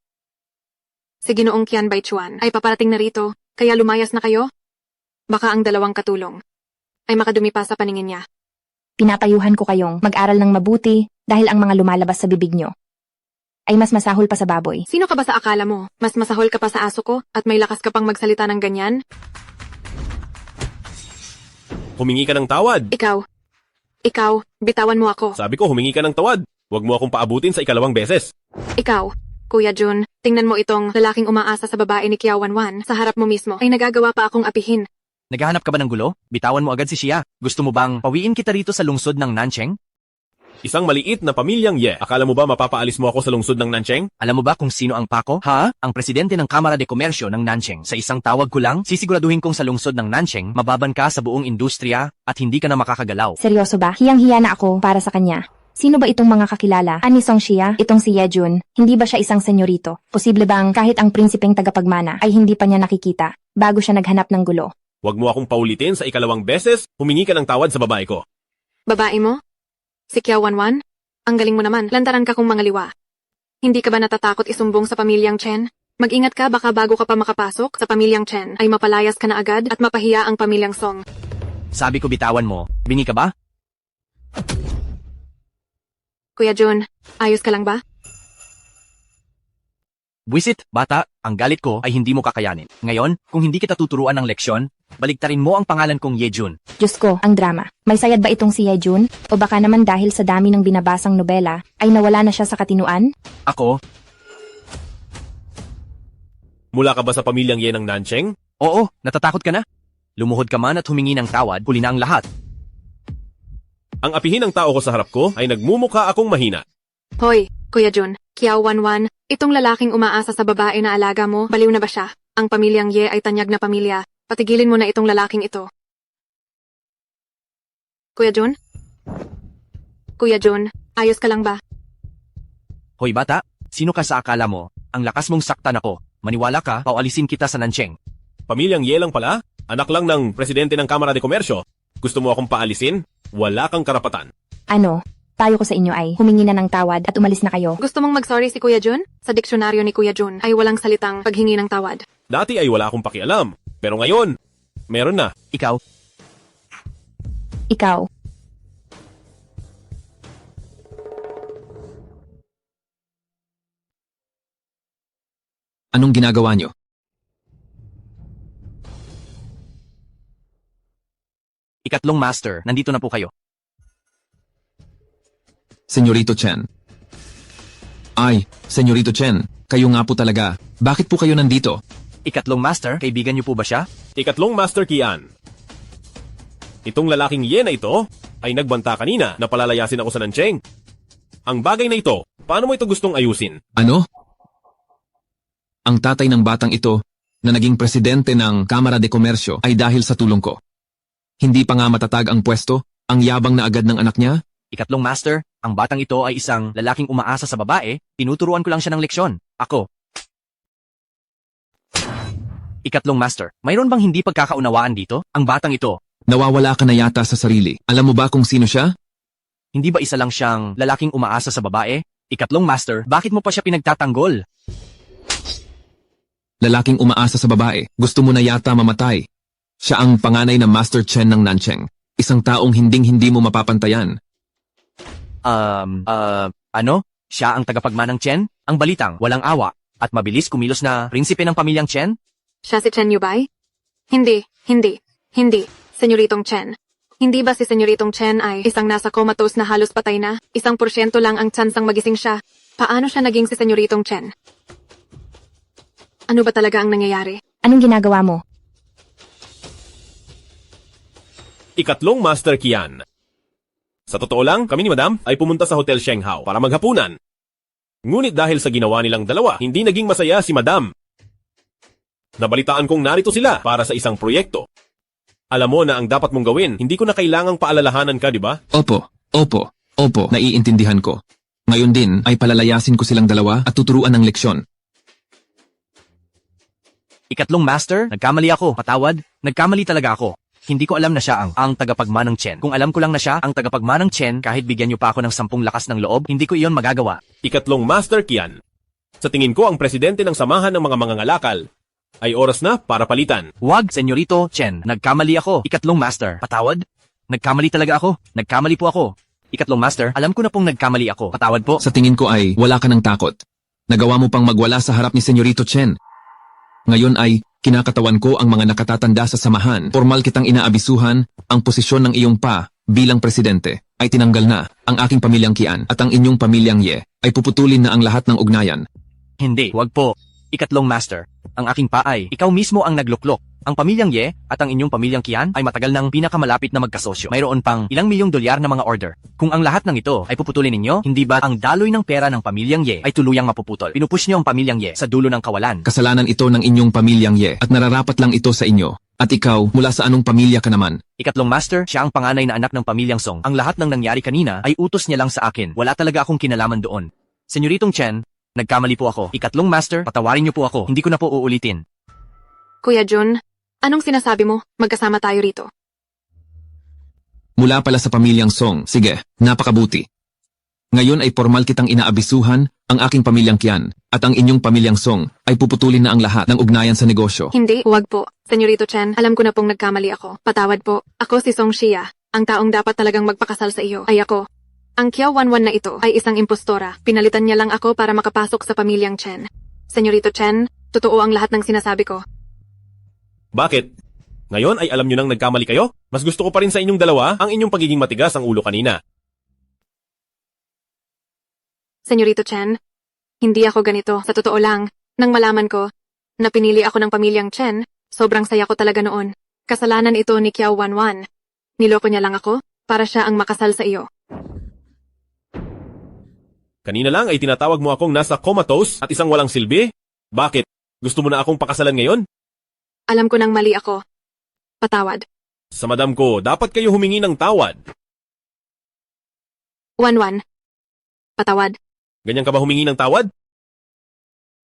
Si Ginoong Kian Baichuan ay paparating na rito, kaya lumayas na kayo? Baka ang dalawang katulong ay makadumi pa sa paningin niya. Pinapayuhan ko kayong mag-aral ng mabuti dahil ang mga lumalabas sa bibig nyo ay mas masahol pa sa baboy. Sino ka ba sa akala mo? Mas masahol ka pa sa aso ko at may lakas ka pang magsalita ng ganyan? Humingi ka ng tawad. Ikaw, bitawan mo ako. Sabi ko, humingi ka ng tawad. Huwag mo akong paabutin sa ikalawang beses. Ikaw, Kuya Jun, tingnan mo itong lalaking umaasa sa babae ni Kiao 1-1 sa harap mo mismo ay nagagawa pa akong apihin. Naghahanap ka ba ng gulo? Bitawan mo agad si Shia. Gusto mo bang pawiin kita rito sa lungsod ng Nancheng? Isang maliit na pamilyang Ye. Akala mo ba mapapaalis mo ako sa lungsod ng Nancheng? Alam mo ba kung sino ang Paco? Ha? Ang presidente ng Kamara de Komersyo ng Nancheng. Sa isang tawag ko lang, sisiguraduhin kong sa lungsod ng Nancheng, mababan ka sa buong industriya at hindi ka na makakagalaw. Seryoso ba? Hiyang-hiya na ako para sa kanya. Sino ba itong mga kakilala? Ani Song Shia? Itong si Yejun? Hindi ba siya isang senyorito? Posible bang kahit ang prinsipeng tagapagmana ay hindi pa niya nakikita bago siya naghanap ng gulo? Huwag mo akong paulitin sa ikalawang beses, humingi ka ng tawad sa babae ko. Babae mo? Si Kiao 1-1? Ang galing mo naman, lantaran ka kung mga liwa. Hindi ka ba natatakot isumbong sa pamilyang Chen? Mag-ingat ka baka bago ka pa makapasok sa pamilyang Chen ay mapalayas ka na agad at mapahiya ang pamilyang Song. Sabi ko bitawan mo. Bingi ka ba? Kuya Jun, ayos ka lang ba? Buisit, bata, ang galit ko ay hindi mo kakayanin. Ngayon, kung hindi kita tuturuan ng leksyon, baliktarin mo ang pangalan kong Yejun. Diyos ko, ang drama. May sayad ba itong si Yejun? O baka naman dahil sa dami ng binabasang nobela, ay nawala na siya sa katinuan? Ako? Mula ka ba sa pamilyang Ye ng Nancheng? Oo, natatakot ka na? Lumuhod ka man at humingi ng tawad, huli na ang lahat. Ang apihin ng tao ko sa harap ko ay nagmumukha akong mahina. Hoy, Kuya Jun, Kiao Wanwan, itong lalaking umaasa sa babae na alaga mo, baliw na ba siya? Ang pamilyang Ye ay tanyag na pamilya. Patigilin mo na itong lalaking ito. Kuya Jun? Kuya Jun, ayos ka lang ba? Hoy bata, sino ka sa akala mo? Ang lakas mong saktan ako. Maniwala ka, paualisin kita sa Nancheng. Pamilyang Ye lang pala? Anak lang ng presidente ng Kamara de Komersyo. Gusto mo akong paalisin? Wala kang karapatan. Ano? Tayo ko sa inyo ay humingi na ng tawad at umalis na kayo. Gusto mong mag-sorry si Kuya Jun? Sa diksyonaryo ni Kuya Jun ay walang salitang paghingi ng tawad. Dati ay wala akong pakialam. Pero ngayon, meron na. Ikaw, Ikaw. Anong ginagawa niyo? ikatlong master, nandito na po kayo. Senyorito Chen. Ay, Senyorito Chen, kayo nga po talaga. Bakit po kayo nandito? Ikatlong master, kaibigan niyo po ba siya? Ikatlong Master Kian. Itong lalaking Ye na ito ay nagbanta kanina na palalayasin ako sa Nancheng. Ang bagay na ito, paano mo ito gustong ayusin? Ano? Ang tatay ng batang ito na naging presidente ng Kamara de Komersyo ay dahil sa tulong ko. Hindi pa nga matatag ang pwesto, ang yabang na agad ng anak niya. Ikatlong master, ang batang ito ay isang lalaking umaasa sa babae, tinuturuan ko lang siya ng leksyon. Ako. Ikatlong master, mayroon bang hindi pagkakaunawaan dito? Ang batang ito, Nawawala ka na yata sa sarili. Alam mo ba kung sino siya? hindi ba isa lang siyang lalaking umaasa sa babae? Ikatlong master, bakit mo pa siya pinagtatanggol? Lalaking umaasa sa babae. Gusto mo na yata mamatay. Siya ang panganay na Master Chen ng Nancheng. Isang taong hinding-hindi mo mapapantayan. Ano? Siya ang tagapagmanang Chen? Ang balitang, walang awa, at mabilis kumilos na prinsipe ng pamilyang Chen? Siya si Chen Yubay? Hindi. Senyoritong Chen. Hindi ba si Senyoritong Chen ay isang nasa comatose na halos patay na? 1% lang ang tsansang magising siya. Paano siya naging si Senyoritong Chen? Ano ba talaga ang nangyayari? Anong ginagawa mo? Ikatlong Master Kian. Sa totoo lang, kami ni Madam ay pumunta sa Hotel Shenghao para maghapunan. Ngunit dahil sa ginawa nilang dalawa, hindi naging masaya si Madam. Nabalitaan kong narito sila para sa isang proyekto. Alam mo na ang dapat mong gawin, hindi ko na kailangang paalalahanan ka, di ba? Opo, naiintindihan ko. Ngayon din ay palalayasin ko silang dalawa at tuturuan ng leksyon. Ikatlong master, nagkamali ako. Patawad, nagkamali talaga ako. Hindi ko alam na siya ang tagapagmanang Chen. Kung alam ko lang na siya ang tagapagmanang Chen, kahit bigyan niyo pa ako ng 10 lakas ng loob, hindi ko iyon magagawa. Ikatlong Master Kian. Sa tingin ko ang presidente ng samahan ng mga mangangalakal ay oras na para palitan. Wag, Senyorito Chen, nagkamali ako. Ikatlong master, patawad? Nagkamali talaga ako. Nagkamali po ako. Ikatlong master, alam ko na pong nagkamali ako. Patawad po. Sa tingin ko ay wala ka ng takot. Nagawa mo pang magwala sa harap ni Senyorito Chen. Ngayon ay kinakatawan ko ang mga nakatatanda sa samahan. Formal kitang inaabisuhan, ang posisyon ng iyong pa bilang presidente ay tinanggal na. Ang aking pamilyang Kian at ang inyong pamilyang Ye ay puputulin na ang lahat ng ugnayan. Hindi, wag po. Ikatlong master, ang aking paay, ikaw mismo ang nagluklok. Ang pamilyang Ye at ang inyong pamilyang Kian ay matagal nang pinakamalapit na magkasosyo. Mayroon pang ilang milyong dolyar na mga order. Kung ang lahat ng ito ay puputulin ninyo, hindi ba ang daloy ng pera ng pamilyang Ye ay tuluyang mapuputol? Pinupush niyo ang pamilyang Ye sa dulo ng kawalan. Kasalanan ito ng inyong pamilyang Ye at nararapat lang ito sa inyo. At ikaw, mula sa anong pamilya ka naman? Ikatlong master, siya ang panganay na anak ng pamilyang Song. Ang lahat ng nangyari kanina ay utos niya lang sa akin. Wala talaga akong kinalaman doon. Senyoritong Chen, nagkamali po ako. Ikatlong master, patawarin niyo po ako. Hindi ko na po uulitin. Kuya Jun, anong sinasabi mo? Magkasama tayo rito. Mula pala sa pamilyang Song. Sige, napakabuti. Ngayon ay formal kitang inaabisuhan, ang aking pamilyang Kian at ang inyong pamilyang Song ay puputulin na ang lahat ng ugnayan sa negosyo. Hindi, huwag po. Senyorito Chen, alam ko na pong nagkamali ako. Patawad po. Ako si Song Xia. Ang taong dapat talagang magpakasal sa iyo ay ako. Ang Kiao Wanwan na ito ay isang impostora. Pinalitan niya lang ako para makapasok sa pamilyang Chen. Senyorito Chen, totoo ang lahat ng sinasabi ko. Bakit? Ngayon ay alam nyo nang nagkamali kayo? Mas gusto ko pa rin sa inyong dalawa ang inyong pagiging matigas ang ulo kanina. Senyorito Chen, hindi ako ganito. Sa totoo lang, nang malaman ko Napinili ako ng pamilyang Chen, sobrang saya ko talaga noon. Kasalanan ito ni Kiao Wanwan. Niloko niya lang ako para siya ang makasal sa iyo. Kanina lang ay tinatawag mo akong nasa comatose at isang walang silbi? Bakit? Gusto mo na akong pakasalan ngayon? Alam ko nang mali ako. Patawad. Sa madam ko, dapat kayo humingi ng tawad. Wanwan. Patawad. Ganyan ka ba humingi ng tawad?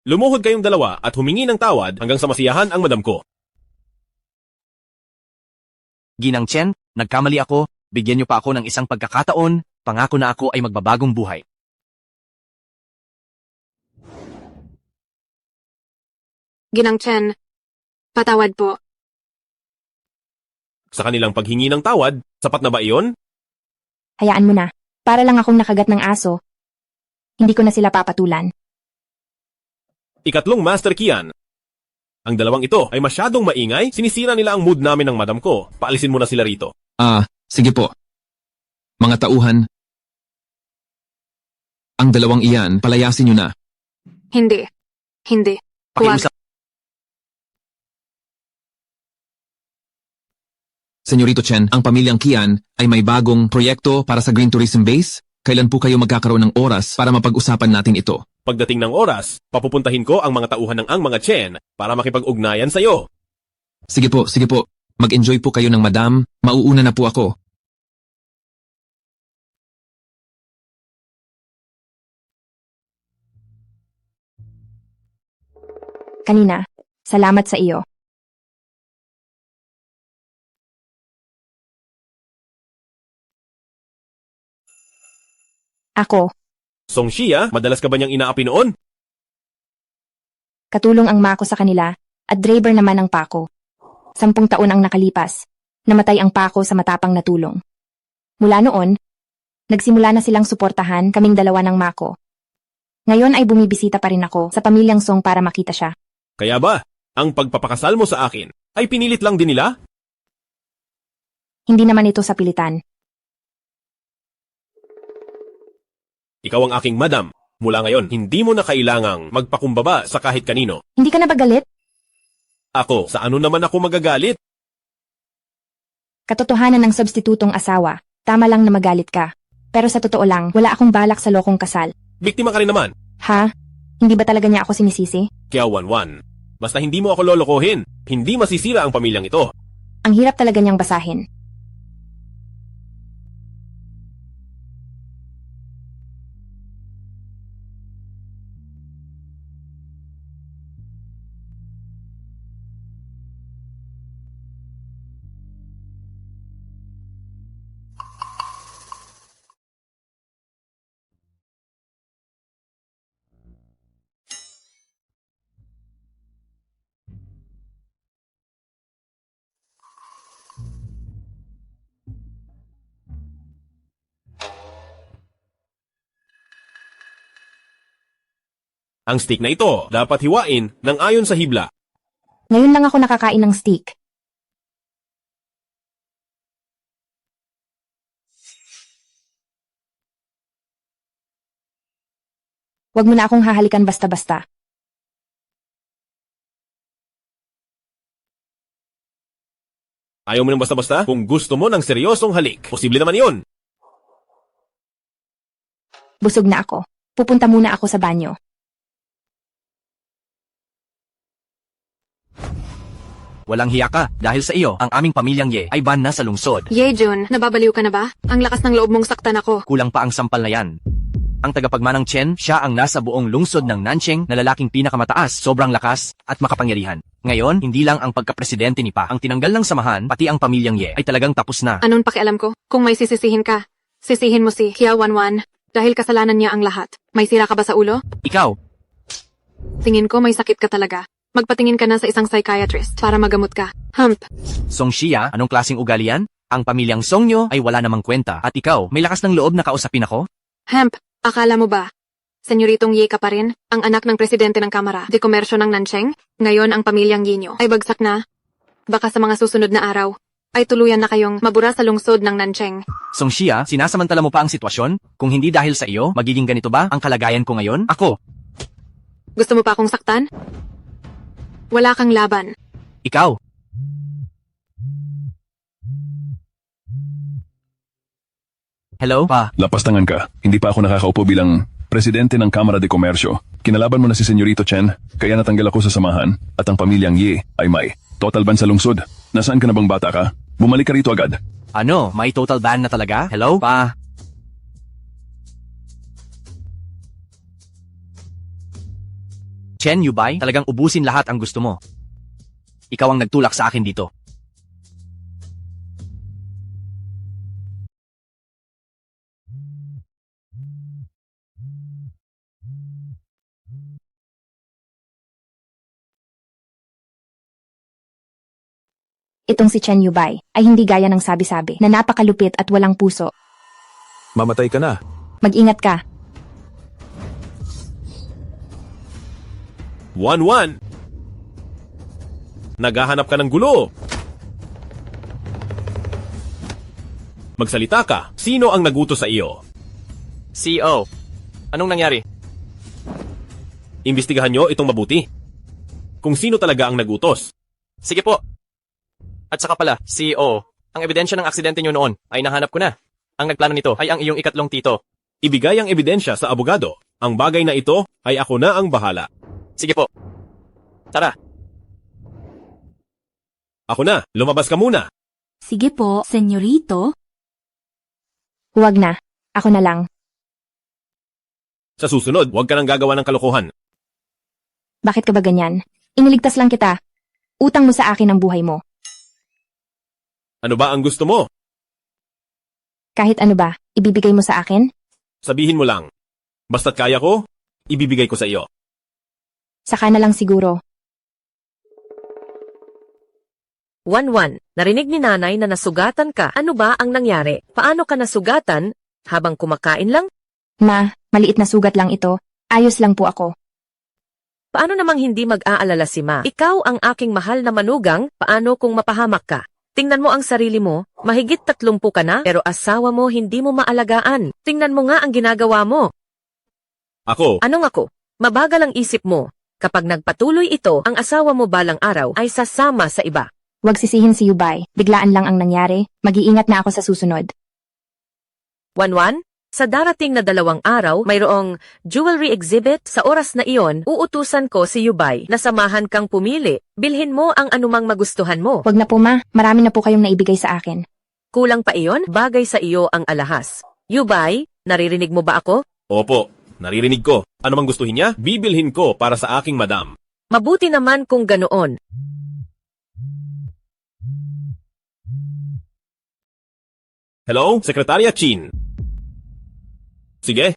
Lumuhod kayong dalawa at humingi ng tawad hanggang sa masiyahan ang madam ko. Ginang Chen, nagkamali ako, bigyan niyo pa ako ng isang pagkakataon, pangako na ako ay magbabagong buhay. Ginang Chen. Patawad po. Sa kanilang paghingi ng tawad, sapat na ba iyon? Hayaan mo na. Para lang akong nakagat ng aso. Hindi ko na sila papatulan. Ikatlong Master Kian. Ang dalawang ito ay masyadong maingay, sinisira nila ang mood namin ng madam ko. Paalisin mo na sila rito. Sige po. Mga tauhan, ang dalawang iyan, palayasin niyo na. Hindi. Hindi. Huwag. Pakiusap. Senyorito Chen, ang pamilyang Kian ay may bagong proyekto para sa Green Tourism Base. Kailan po kayo magkakaroon ng oras para mapag-usapan natin ito? Pagdating ng oras, papupuntahin ko ang mga tauhan ng mga Chen para makipag-ugnayan sa'yo. Sige po, sige po. Mag-enjoy po kayo ng madam. Mauuna na po ako. Kanina, salamat sa iyo. Ako, Song Shia, madalas ka ba niyang inaapi noon? katulong ang mako sa kanila, at driver naman ang pako. 10 taon ang nakalipas, namatay ang pako sa matapang na tulong. Mula noon, nagsimula na silang suportahan kaming dalawa ng mako. Ngayon ay bumibisita pa rin ako sa pamilyang Song para makita siya. Kaya ba, ang pagpapakasal mo sa akin ay pinilit lang din nila? Hindi naman ito sa pilitan. Ikaw ang aking madam. Mula ngayon, hindi mo na kailangang magpakumbaba sa kahit kanino. Hindi ka na ba galit? Ako, sa ano naman ako magagalit? Katotohanan ng substitutong asawa, tama lang na magalit ka. Pero sa totoo lang, wala akong balak sa lokong kasal. Biktima ka rin naman. Ha? Hindi ba talaga niya ako sinisisi? Kaya Wanwan, basta hindi mo ako lolokohin, hindi masisira ang pamilyang ito. Ang hirap talaga niyang basahin. Ang stick na ito dapat hiwain ng ayon sa hibla. Ngayon lang ako nakakain ng steak. Huwag mo na akong hahalikan basta-basta. Ayaw mo ng basta-basta? Kung gusto mo ng seryosong halik, posible naman iyon. Busog na ako. Pupunta muna ako sa banyo. Walang hiya ka, dahil sa iyo, ang aming pamilyang Ye ay ban na sa lungsod. Yejun, nababaliw ka na ba? Ang lakas ng loob mong saktan ako. Kulang pa ang sampal na yan. Ang tagapagmanang Chen, siya ang nasa buong lungsod ng Nancheng na lalaking pinakamataas, sobrang lakas, at makapangyarihan. Ngayon, hindi lang ang pagkapresidente ni Pa ang tinanggal ng samahan, pati ang pamilyang Ye ay talagang tapos na. Anong pakialam ko? Kung may sisisihin ka, sisihin mo si Kiao Wanwan dahil kasalanan niya ang lahat. May sira ka ba sa ulo? Ikaw, Tingin ko may sakit ka talaga. Magpatingin ka na sa isang psychiatrist para magamot ka. Hump. Song Shia, anong klaseng ugali yan? Ang pamilyang Song nyo ay wala namang kwenta, at ikaw, may lakas ng loob na kausapin ako? Hemp, akala mo ba? Senyoritong Ye ka pa rin, ang anak ng presidente ng Kamara de Komersyo ng Nancheng, ngayon ang pamilyang Yinyo ay bagsak na. Baka sa mga susunod na araw, ay tuluyan na kayong mabura sa lungsod ng Nancheng. Song Shia, sinasamantala mo pa ang sitwasyon? Kung hindi dahil sa iyo, magiging ganito ba ang kalagayan ko ngayon? Ako, Gusto mo pa akong saktan? Wala kang laban. Ikaw. Hello? Pa, Lapastangan ka. Hindi pa ako nakakaupo bilang presidente ng Kamara de Komersyo. Kinalaban mo na si Senyorito Chen, kaya natanggal ako sa samahan, at ang pamilyang Ye ay may total ban sa lungsod. Nasaan ka na bang bata ka? Bumalik ka rito agad. ano, may total ban na talaga? Hello? Pa, Chen Yubay, talagang ubusin lahat ang gusto mo. Ikaw ang nagtulak sa akin dito. Itong si Chen Yubay ay hindi gaya ng sabi-sabi na napakalupit at walang puso. Mamatay ka na. Mag-ingat ka. 1-1. Naghahanap ka ng gulo. Magsalita ka. Sino ang nagutos sa iyo? CEO, anong nangyari? Imbestigahan nyo itong mabuti. Kung sino talaga ang nagutos. Sige po. At saka pala, CEO, ang ebidensya ng aksidente nyo noon ay nahanap ko na. Ang nagplano nito ay ang iyong ikatlong tito. Ibigay ang ebidensya sa abogado. Ang bagay na ito ay ako na ang bahala. Sige po. Tara. Ako na. Lumabas ka muna. Sige po, senyorito. Huwag na. Ako na lang. Sa susunod, huwag ka nang gagawa ng kalokohan. Bakit ka ba ganyan? Iniligtas lang kita. Utang mo sa akin ang buhay mo. Ano ba ang gusto mo? Kahit ano ba, ibibigay mo sa akin? Sabihin mo lang. Basta't kaya ko, ibibigay ko sa iyo. Saka na lang siguro. 1-1. Narinig ni nanay na nasugatan ka. Ano ba ang nangyari? Paano ka nasugatan? Habang kumakain lang? Ma, maliit na sugat lang ito. Ayos lang po ako. Paano namang hindi mag-aalala si Ma? Ikaw ang aking mahal na manugang, paano kung mapahamak ka? Tingnan mo ang sarili mo, mahigit 30 ka na, pero asawa mo hindi mo maalagaan. Tingnan mo nga ang ginagawa mo. Ako, Anong ako? Mabagal ang isip mo. Kapag nagpatuloy ito, ang asawa mo balang araw ay sasama sa iba. Huwag sisihin si Yubay. Biglaan lang ang nangyari. Mag-iingat na ako sa susunod. 1-1? Sa darating na 2 araw, mayroong jewelry exhibit. Sa oras na iyon, uutusan ko si Yubay na samahan kang pumili. Bilhin mo ang anumang magustuhan mo. Huwag na po ma, marami na po kayong naibigay sa akin. Kulang pa iyon, bagay sa iyo ang alahas. Yubay, naririnig mo ba ako? opo, naririnig ko. Ano mang gustuhin niya, bibilhin ko para sa aking madam. Mabuti naman kung ganoon. Hello, Sekretarya Chin. Sige.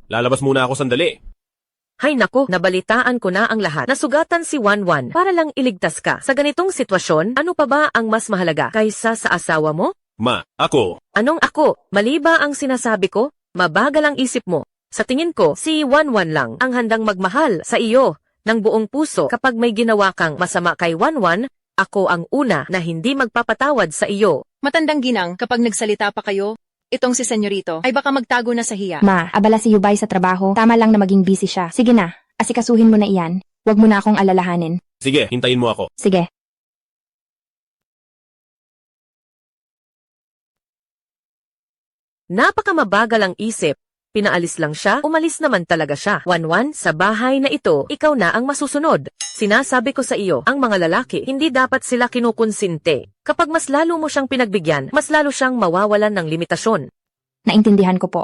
Lalabas muna ako sandali. Hay nako, nabalitaan ko na ang lahat. Nasugatan si 1-1 para lang iligtas ka. Sa ganitong sitwasyon, ano pa ba ang mas mahalaga kaysa sa asawa mo? Ma, ako. Anong ako? Mali ba ang sinasabi ko? Mabagal ang isip mo. Sa tingin ko, si 1-1 lang ang handang magmahal sa iyo ng buong puso. Kapag may ginawa kang masama kay 1-1, ako ang una na hindi magpapatawad sa iyo. Matandang ginang, kapag nagsalita pa kayo, itong si senyorito ay baka magtago na sa hiya. Ma, abala si Yubay sa trabaho. Tama lang na maging busy siya. Sige na, asikasuhin mo na iyan. Huwag mo na akong alalahanin. Sige, hintayin mo ako. Sige. Napakamabagal ang isip. Pinaalis lang siya, umalis naman talaga siya. 1-1, sa bahay na ito, ikaw na ang masusunod. Sinasabi ko sa iyo, ang mga lalaki, hindi dapat sila kinukonsinte. Kapag mas lalo mo siyang pinagbigyan, mas lalo siyang mawawalan ng limitasyon. Naintindihan ko po.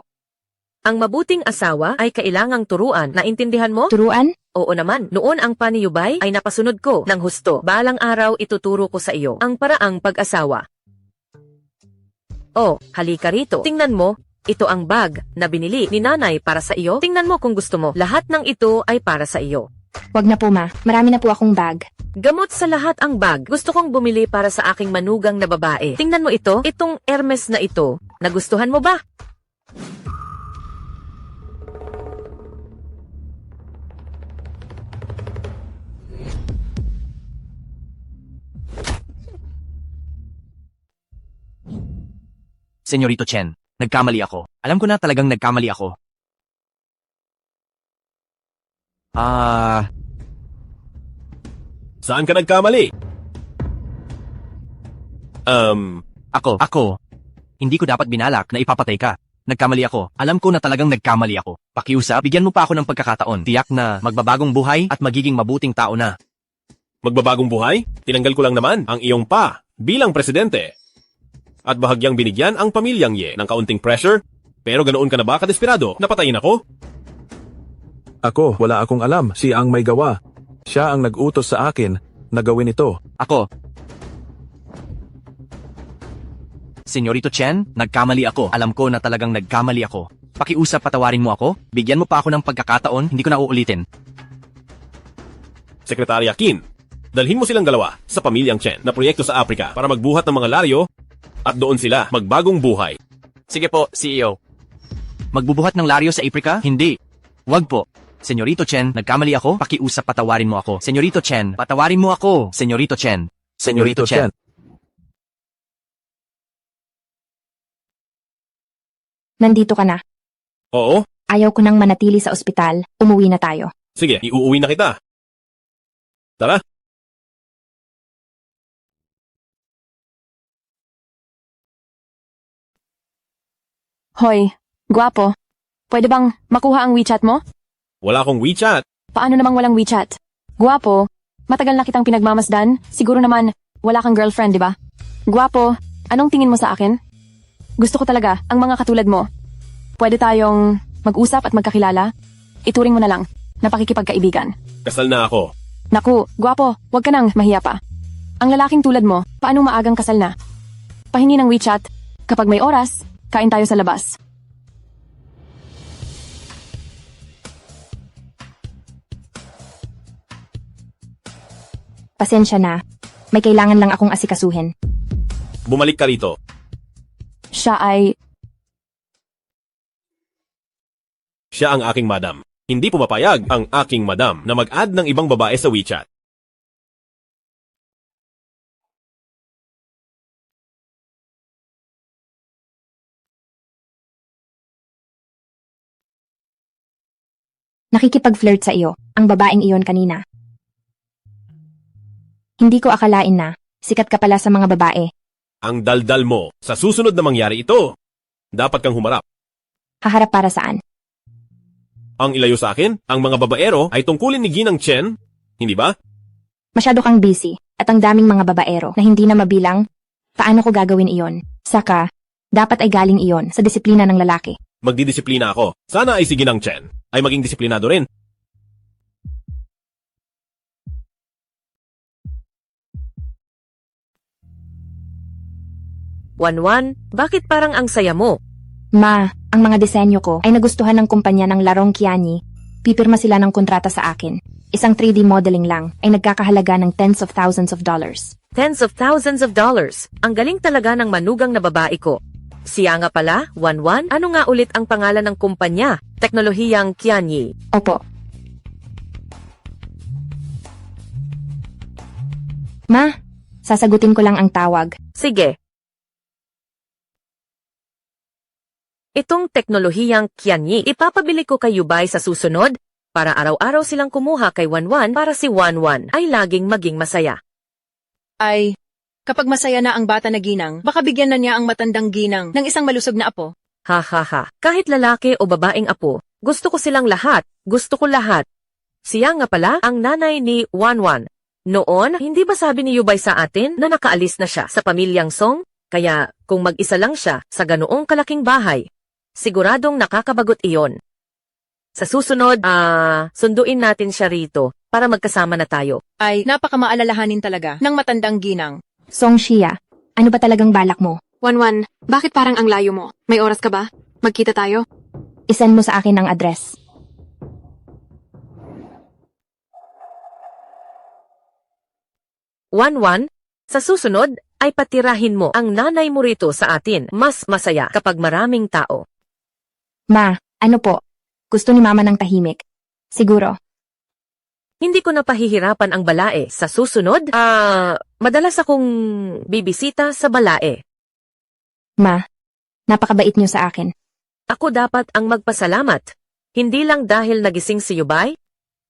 Ang mabuting asawa ay kailangang turuan. Naintindihan mo? Turuan? Oo naman. Noon ang paniyubay ay napasunod ko ng husto. Balang araw ituturo ko sa iyo ang paraang pag-asawa. Oh, halika rito. Tingnan mo. Ito ang bag na binili ni nanay para sa iyo. Tingnan mo kung gusto mo. Lahat ng ito ay para sa iyo. Wag na po ma, marami na po akong bag. Gamot sa lahat ang bag. Gusto kong bumili para sa aking manugang na babae. Tingnan mo ito, itong Hermes na ito. Nagustuhan mo ba? Senyorito Chen, nagkamali ako. Alam ko na talagang nagkamali ako. Saan ka nagkamali? Ako. Hindi ko dapat binalak na ipapatay ka. Nagkamali ako. Alam ko na talagang nagkamali ako. Pakiusap, bigyan mo pa ako ng pagkakataon. Tiyak na magbabagong buhay at magiging mabuting tao na. Magbabagong buhay? Tinanggal ko lang naman ang iyong pa bilang presidente. At bahagyang binigyan ang pamilyang Ye ng kaunting pressure. Pero ganoon ka na ba kadesperado na patayin ako? Ako, wala akong alam. Siya ang may gawa. Siya ang nag-utos sa akin na gawin ito. Ako. Senyorito Chen, nagkamali ako. Alam ko na talagang nagkamali ako. Pakiusap, patawarin mo ako. Bigyan mo pa ako ng pagkakataon, hindi ko na uulitin. Sekretarya Qin, dalhin mo silang dalawa sa pamilyang Chen na proyekto sa Afrika para magbuhat ng mga laryo at doon sila magbagong buhay. Sige po, CEO. Magbubuhat ng laryo sa Afrika? Hindi. Wag po. Senyorito Chen, nagkamali ako. Pakiusap, patawarin mo ako. Senyorito Chen, patawarin mo ako. Senyorito Chen. Senyorito Chen. Nandito ka na. Oo? Ayaw ko nang manatili sa ospital. Umuwi na tayo. Sige, iuuwi na kita. Tara. Hoy, guwapo. Pwede bang makuha ang WeChat mo? Wala akong WeChat. Paano namang walang WeChat? Guwapo, matagal na kitang pinagmamasdan. Siguro naman, wala kang girlfriend, di ba? Guwapo, anong tingin mo sa akin? Gusto ko talaga ang mga katulad mo. Pwede tayong mag-usap at magkakilala? Ituring mo na lang na pakikipagkaibigan. Kasal na ako. Naku, guwapo, wag ka nang mahiya pa. Ang lalaking tulad mo, paano maagang kasal na? Pahingi ng WeChat. Kapag may oras, kain tayo sa labas. Pasensya na. May kailangan lang akong asikasuhin. Bumalik ka rito. Siya ang aking madam. Hindi pumapayag ang aking madam na mag-add ng ibang babae sa WeChat. Nakikipag-flirt sa iyo, ang babaeng iyon kanina. Hindi ko akalain na, sikat ka pala sa mga babae. Ang daldal mo. Sa susunod na mangyari ito, dapat kang humarap. Haharap para saan? Ang ilayo sa akin, ang mga babaero ay tungkulin ni Ginang Chen, hindi ba? Masyado kang busy, at ang daming mga babaero na hindi na mabilang. Paano ko gagawin iyon? Saka, dapat ay galing iyon sa disiplina ng lalaki. Magdidisiplina ako. Sana ay si Ginang Chen ay maging disiplinado rin. Wanwan, bakit parang ang saya mo? Ma, ang mga disenyo ko ay nagustuhan ng kumpanya ng Larong Kiani. Pipirma sila ng kontrata sa akin. Isang 3D modeling lang ay nagkakahalaga ng tens of thousands of dollars. Tens of thousands of dollars. Ang galing talaga ng manugang na babae ko. Siya nga pala, Wanwan, ano nga ulit ang pangalan ng kumpanya? Teknolohiyang Kianyi. Opo. Ma, sasagutin ko lang ang tawag. Sige. Itong teknolohiyang Kianyi, ipapabili ko kay Yubay sa susunod para araw-araw silang kumuha kay Wanwan para si Wanwan ay laging maging masaya. Ay, kapag masaya na ang bata na ginang, baka bigyan na niya ang matandang ginang ng isang malusog na apo. Ha ha ha. Kahit lalaki o babaeng apo, gusto ko silang lahat. Gusto ko lahat. Siya nga pala ang nanay ni Wanwan. Noon, hindi ba sabi ni Yubay sa atin na nakaalis na siya sa pamilyang Song? Kaya kung mag-isa lang siya sa ganoong kalaking bahay, siguradong nakakabagot iyon. Sa susunod, sunduin natin siya rito para magkasama na tayo. Ay, napakamaalalahanin talaga ng matandang ginang. Song Shia, ano ba talagang balak mo? Wanwan, bakit parang ang layo mo? May oras ka ba? Magkita tayo? Isend mo sa akin ang address. Wanwan, sa susunod ay patirahin mo ang nanay mo rito sa atin. Mas masaya kapag maraming tao. Ma, ano po? Gusto ni Mama ng tahimik. Siguro. Hindi ko na pahihirapan ang balae. Sa susunod, madalas akong bibisita sa balae. Ma, napakabait niyo sa akin. Ako dapat ang magpasalamat. Hindi lang dahil nagising si Yubay,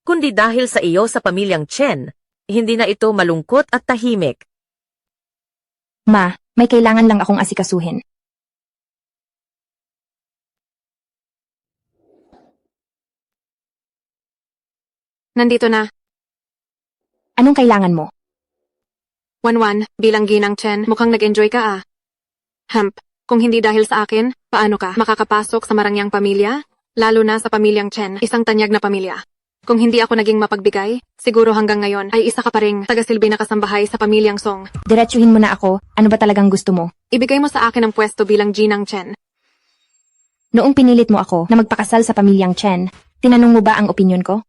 kundi dahil sa iyo sa pamilyang Chen. hindi na ito malungkot at tahimik. Ma, may kailangan lang akong asikasuhin. Nandito na. Anong kailangan mo? Wanwan, bilang ginang Chen, mukhang nag-enjoy ka ah. Hemp, kung hindi dahil sa akin, paano ka makakapasok sa marangyang pamilya? Lalo na sa pamilyang Chen, isang tanyag na pamilya. Kung hindi ako naging mapagbigay, siguro hanggang ngayon ay isa ka pa ring tagasilbi na kasambahay sa pamilyang Song. Diretsuhin mo na ako, ano ba talagang gusto mo? Ibigay mo sa akin ang pwesto bilang ginang Chen. Noong pinilit mo ako na magpakasal sa pamilyang Chen, tinanong mo ba ang opinyon ko?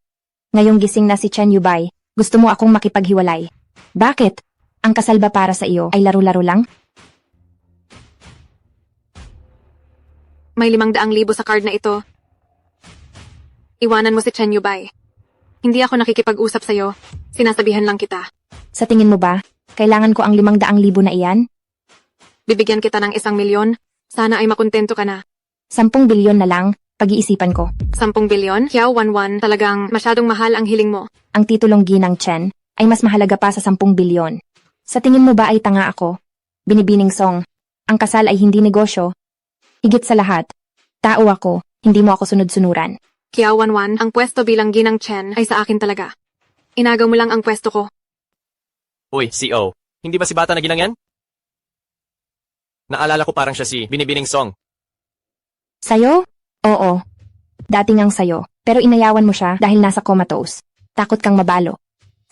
Ngayong gising na si Chen Yubay, gusto mo akong makipaghiwalay. Bakit? Ang kasal ba para sa iyo ay laro-laro lang? May 500,000 sa card na ito. Iwanan mo si Chen Yubay. Hindi ako nakikipag-usap sa'yo. Sinasabihan lang kita. Sa tingin mo ba, kailangan ko ang 500,000 na iyan? Bibigyan kita ng 1,000,000. Sana ay makontento ka na. 10 bilyon na lang, pag-iisipan ko. 10 bilyon? Xiao Wanwan, talagang masyadong mahal ang hiling mo. Ang titulong ginang Chen ay mas mahalaga pa sa 10 bilyon. Sa tingin mo ba ay tanga ako? Binibining Song, ang kasal ay hindi negosyo. Higit sa lahat, tao ako, hindi mo ako sunod-sunuran. Xiao Wanwan, ang pwesto bilang ginang Chen ay sa akin talaga. Inagaw mo lang ang pwesto ko. Uy, CO. Hindi ba si bata na ginang yan? Naalala ko parang siya si Binibining Song. Sayo? Oo. Dati ngang sayo, pero inayawan mo siya dahil nasa comatose. Takot kang mabalo.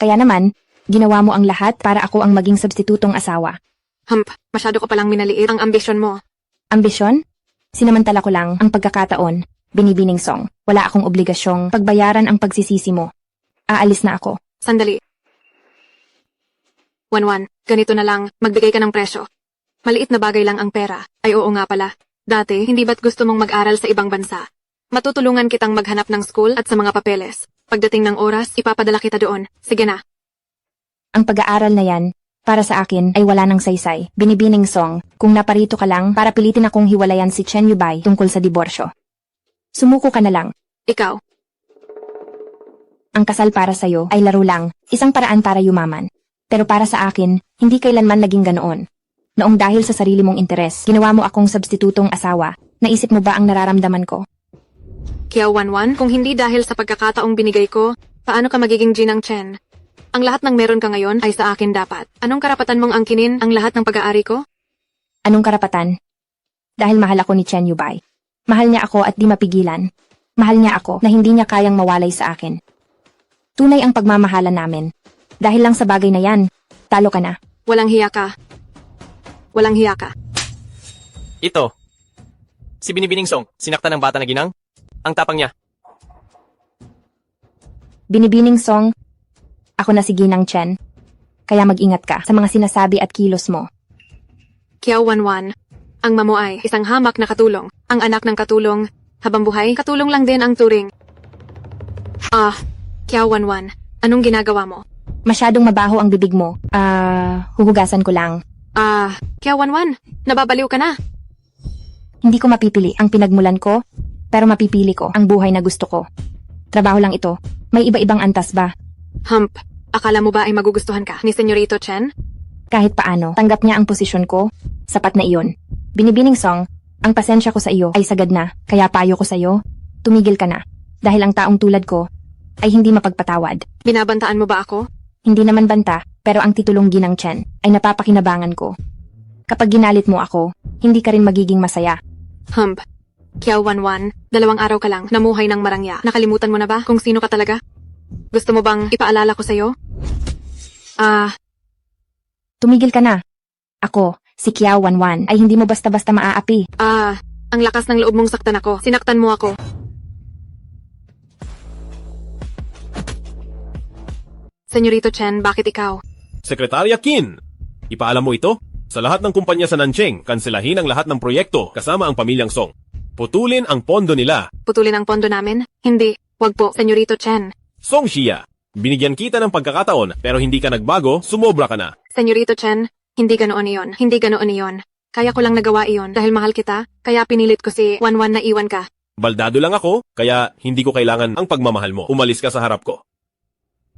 Kaya naman, ginawa mo ang lahat para ako ang maging substitutong asawa. Hump, masyado ko palang minaliit ang ambisyon mo. Ambisyon? Sinamantala ko lang ang pagkakataon. Binibining Song, wala akong obligasyong pagbayaran ang pagsisisi mo. Aalis na ako. Sandali. Wanwan, ganito na lang, magbigay ka ng presyo. Maliit na bagay lang ang pera. Ay oo nga pala. Dati, hindi ba't gusto mong mag-aral sa ibang bansa? Matutulungan kitang maghanap ng school at sa mga papeles. Pagdating ng oras, ipapadala kita doon. Sige na. Ang pag-aaral na yan, para sa akin ay wala ng saysay. Binibining Song, kung naparito ka lang para pilitin akong hiwalayan si Chen Yubay tungkol sa diborsyo. Sumuko ka na lang. Ikaw. Ang kasal para sa'yo ay laro lang, isang paraan para yumaman. Pero para sa akin, hindi kailanman naging ganoon. Noong dahil sa sarili mong interes, ginawa mo akong substitutong asawa. Naisip mo ba ang nararamdaman ko? Xiao Wanwan, kung hindi dahil sa pagkakataong binigay ko, paano ka magiging ginang Chen? Ang lahat ng meron ka ngayon ay sa akin dapat. Anong karapatan mong angkinin ang lahat ng pag-aari ko? Anong karapatan? Dahil mahal ako ni Chen Yubay. Mahal niya ako at di mapigilan. Mahal niya ako na hindi niya kayang mawalay sa akin. Tunay ang pagmamahalan namin. Dahil lang sa bagay na yan, talo ka na. Walang hiya ka. Walang hiya ka. Ito. Si Binibining Song, sinaktan ng bata na ginang? Ang tapang niya. Binibining Song, ako na si Ginang Chen. Kaya mag-ingat ka sa mga sinasabi at kilos mo. Xiao Wanwan, ang mamo ay isang hamak na katulong. Ang anak ng katulong, habang buhay, katulong lang din ang turing. Xiao Wanwan, anong ginagawa mo? Masyadong mabaho ang bibig mo. Huhugasan ko lang. Xiao Wanwan, nababaliw ka na. Hindi ko mapipili ang pinagmulan ko, pero mapipili ko ang buhay na gusto ko. Trabaho lang ito. May iba-ibang antas ba? Hump, akala mo ba ay magugustuhan ka ni Senyorito Chen? Kahit paano, tanggap niya ang posisyon ko. Sapat na iyon. Binibining Song, ang pasensya ko sa iyo ay sagad na, kaya payo ko sa iyo, tumigil ka na. Dahil ang taong tulad ko ay hindi mapagpatawad. Binabantaan mo ba ako? Hindi naman banta, pero ang titulong Ginang Chen ay napapakinabangan ko. Kapag ginalit mo ako, hindi ka rin magiging masaya. Hump, Xiao Wanwan, 2 araw ka lang namuhay ng marangya. Nakalimutan mo na ba kung sino ka talaga? Gusto mo bang ipaalala ko sa'yo? Tumigil ka na. Ako, si Xiao Wanwan, ay hindi mo basta-basta maaapi. Ang lakas ng loob mong saktan ako. Sinaktan mo ako. Senyorito Chen, bakit ikaw? Sekretarya Qin, ipaalam mo ito? Sa lahat ng kumpanya sa Nancheng, kanselahin ang lahat ng proyekto kasama ang pamilyang Song. Putulin ang pondo nila. Putulin ang pondo namin? Hindi. Wag po, Senyorito Chen. Song Xia, binigyan kita ng pagkakataon pero hindi ka nagbago, sumobra ka na. Senyorito Chen, hindi ganoon iyon. Hindi ganoon iyon. Kaya ko lang nagawa iyon dahil mahal kita, kaya pinilit ko si Wanwan na iwan ka. Baldado lang ako, kaya hindi ko kailangan ang pagmamahal mo. Umalis ka sa harap ko.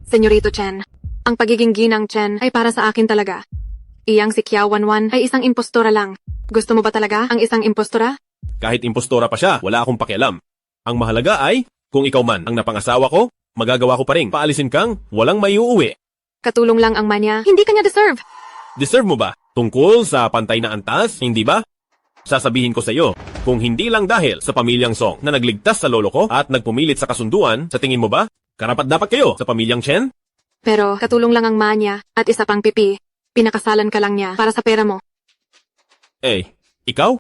Senyorito Chen, Ang pagiging ginang Chen ay para sa akin talaga. Iyang si Kiao Wanwan ay isang impostora lang. Gusto mo ba talaga ang isang impostora? Kahit impostora pa siya, wala akong pakialam. Ang mahalaga ay, kung ikaw man ang napangasawa ko, magagawa ko pa rin paalisin kang walang maiuuwi. Katulong lang ang manya, hindi kanya deserve. Deserve mo ba? Tungkol sa pantay na antas, hindi ba? Sasabihin ko sa iyo, kung hindi lang dahil sa pamilyang Song na nagligtas sa lolo ko at nagpumilit sa kasunduan, sa tingin mo ba, karapat dapat kayo sa pamilyang Chen? Pero katulong lang ang manya at isa pang pipi. Pinakasalan ka lang niya para sa pera mo. Eh, ikaw?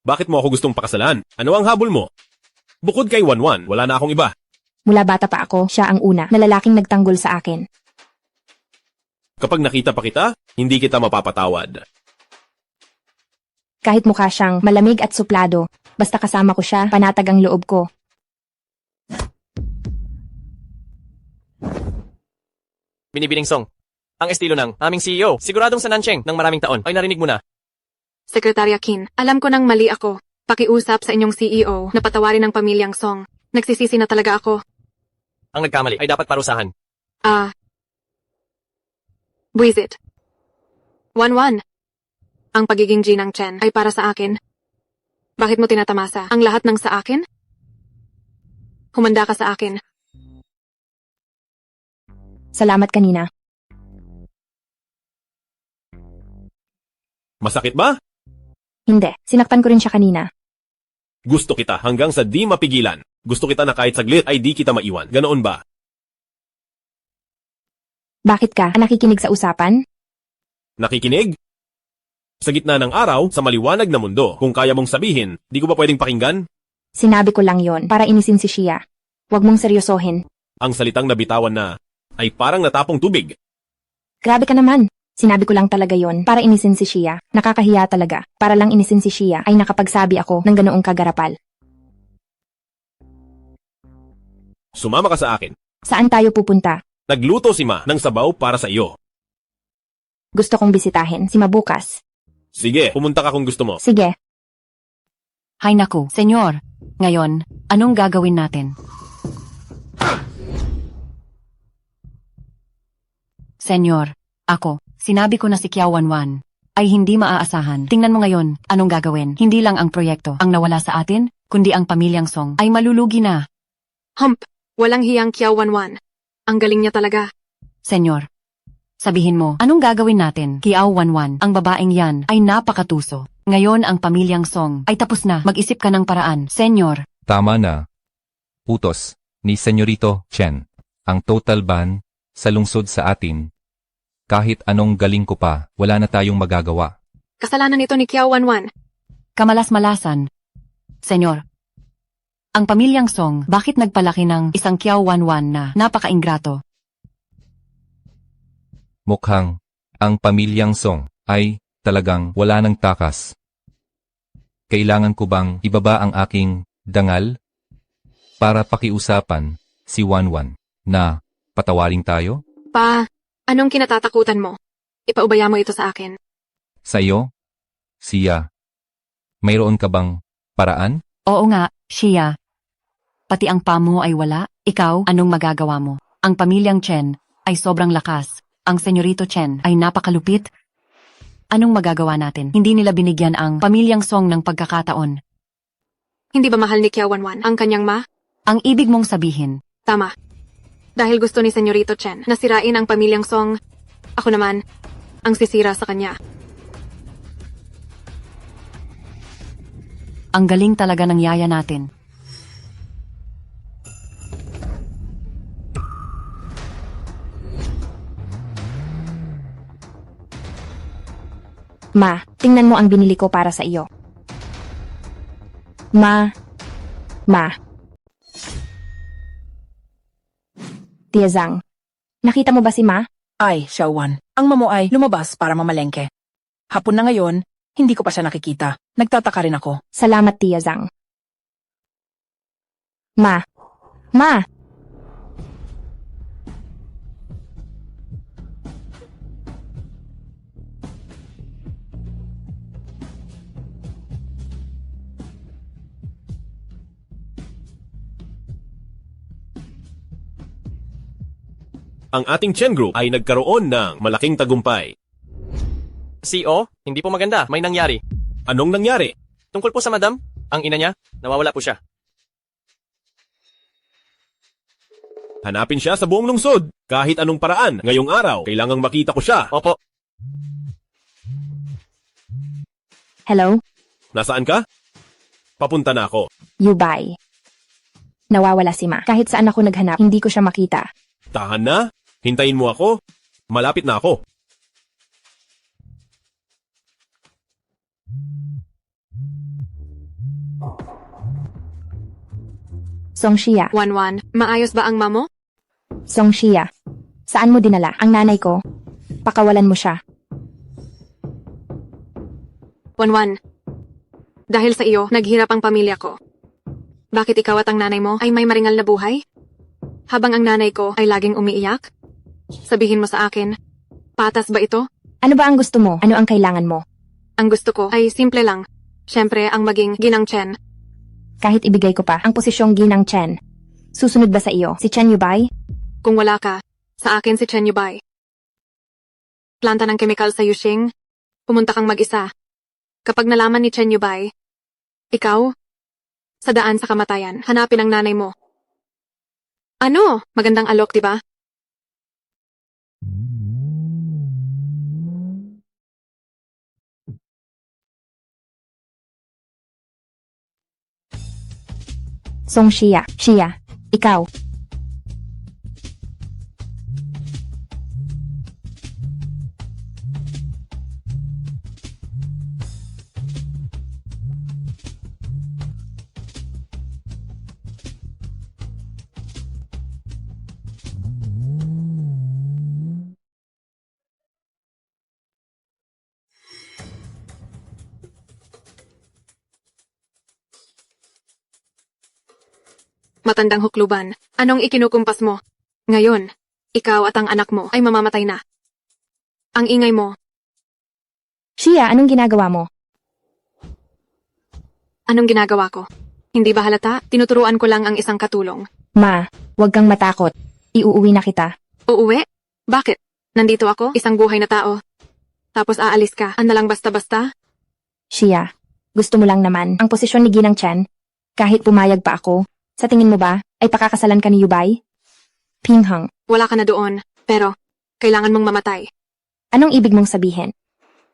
Bakit mo ako gustong pakasalan? Ano ang habol mo? Bukod kay Wanwan, wala na akong iba. Mula bata pa ako, siya ang una na lalaking nagtanggol sa akin. Kapag nakita pa kita, hindi kita mapapatawad. Kahit mukha siyang malamig at suplado, basta kasama ko siya, panatag ang loob ko. Binibining Song, ang estilo ng aming CEO, siguradong sa Nancheng ng maraming taon ay narinig mo na. Sekretarya Qin, alam ko nang mali ako. Pakiusap sa inyong CEO na patawarin ang pamilyang Song. Nagsisisi na talaga ako. Ang nagkamali ay dapat parusahan. Buisit. Wanwan. Ang pagiging ginang Chen ay para sa akin. Bakit mo tinatamasa ang lahat ng sa akin? Humanda ka sa akin. Salamat kanina. Masakit ba? Hindi, sinaktan ko rin siya kanina. Gusto kita hanggang sa di mapigilan. Gusto kita na kahit saglit ay di kita maiwan. Ganoon ba? Bakit ka nakikinig sa usapan? Nakikinig? Sa gitna ng araw, sa maliwanag na mundo, kung kaya mong sabihin, di ko ba pwedeng pakinggan? Sinabi ko lang yon para inisin si Shia. Huwag mong seryosohin. Ang salitang nabitawan na ay parang natapong tubig. Grabe ka naman. Sinabi ko lang talaga yon para inisin si Shia. Nakakahiya talaga. Para lang inisin si Shia ay nakapagsabi ako ng ganoong kagarapal. Sumama ka sa akin. Saan tayo pupunta? Nagluto si Ma ng sabaw para sa iyo. Gusto kong bisitahin si Ma bukas. Sige, pumunta ka kung gusto mo. Sige. Hay naku, senyor. Ngayon, anong gagawin natin? Senyor, ako, sinabi ko na si Kiao Wanwan ay hindi maaasahan. Tingnan mo ngayon, anong gagawin? Hindi lang ang proyekto ang nawala sa atin, kundi ang pamilyang Song ay malulugi na. Hump, walang hiyang Kiao Wanwan. Ang galing niya talaga. Senyor, sabihin mo, anong gagawin natin? Kiao Wanwan, ang babaeng yan ay napakatuso. Ngayon ang pamilyang Song ay tapos na. Mag-isip ka ng paraan, senyor. Tama na. Utos ni Senyorito Chen. Ang total ban sa lungsod sa atin. Kahit anong galing ko pa, wala na tayong magagawa. Kasalanan ito ni Kiao Wanwan. Kamalas-malasan. Senyor, ang pamilyang Song, bakit nagpalaki ng isang Kiao Wanwan na napaka-ingrato? Mukhang ang pamilyang Song ay talagang wala ng takas. Kailangan ko bang ibaba ang aking dangal para pakiusapan si Wanwan na patawarin tayo? Pa, anong kinatatakutan mo? Ipaubaya mo ito sa akin. Sa iyo? Siya. Mayroon ka bang paraan? Oo nga, Shia. Pati ang pa mo ay wala. Ikaw, anong magagawa mo? Ang pamilyang Chen ay sobrang lakas. Ang senyorito Chen ay napakalupit. Anong magagawa natin? Hindi nila binigyan ang pamilyang Song ng pagkakataon. Hindi ba mahal ni Kiao Wanwan ang kanyang ma? Ang ibig mong sabihin. Tama. Dahil gusto ni Senyorito Chen na sirain ang pamilyang Song, ako naman ang sisira sa kanya. Ang galing talaga ng yaya natin. Ma, tingnan mo ang binili ko para sa iyo. Ma. Tia Zhang, nakita mo ba si Ma? Ay, Xiaowan, ang mamo ay lumabas para mamalengke. Hapon na ngayon, hindi ko pa siya nakikita. Nagtataka rin ako. Salamat, Tia Zhang. Ma. ang ating Chen Group ay nagkaroon ng malaking tagumpay. CO, hindi po maganda. May nangyari. Anong nangyari? Tungkol po sa madam, ang ina niya, nawawala po siya. Hanapin siya sa buong lungsod. Kahit anong paraan, ngayong araw, kailangang makita ko siya. Opo. Hello? Nasaan ka? Papunta na ako. Yubay. Nawawala si Ma. Kahit saan ako naghanap, hindi ko siya makita. Tahan na. Hintayin mo ako. Malapit na ako. Songshia. Wanwan, maayos ba ang mamo? Songshia. Saan mo dinala ang nanay ko? Pakawalan mo siya. Wanwan, dahil sa iyo, naghirap ang pamilya ko. Bakit ikaw at ang nanay mo ay may maringal na buhay? Habang ang nanay ko ay laging umiiyak? Sabihin mo sa akin, patas ba ito? Ano ba ang gusto mo? Ano ang kailangan mo? Ang gusto ko ay simple lang. Siyempre, ang maging ginang Chen. Kahit ibigay ko pa ang posisyong ginang Chen. Susunod ba sa iyo si Chen Yubay? Kung wala ka, sa akin si Chen Yubay. Planta ng kemikal sa Yushing, pumunta kang mag-isa. Kapag nalaman ni Chen Yubay, ikaw, sa daan sa kamatayan, hanapin ang nanay mo. Ano? Magandang alok, di ba? Songshia. Shia. Ikaw. Matandang hukluban, anong ikinukumpas mo? Ngayon, ikaw at ang anak mo ay mamamatay na. Ang ingay mo. Shia, anong ginagawa mo? Anong ginagawa ko? Hindi ba halata? Tinuturuan ko lang ang isang katulong. Ma, huwag kang matakot. Iuuwi na kita. Uuwi? Bakit? Nandito ako, isang buhay na tao. Tapos aalis ka, na lang basta-basta? Shia, gusto mo lang naman ang posisyon ni Ginang Chen? Kahit pumayag pa ako, sa tingin mo ba, ay pakakasalan ka ni Yubay? Pinghang. Wala ka na doon, pero kailangan mong mamatay. Anong ibig mong sabihin?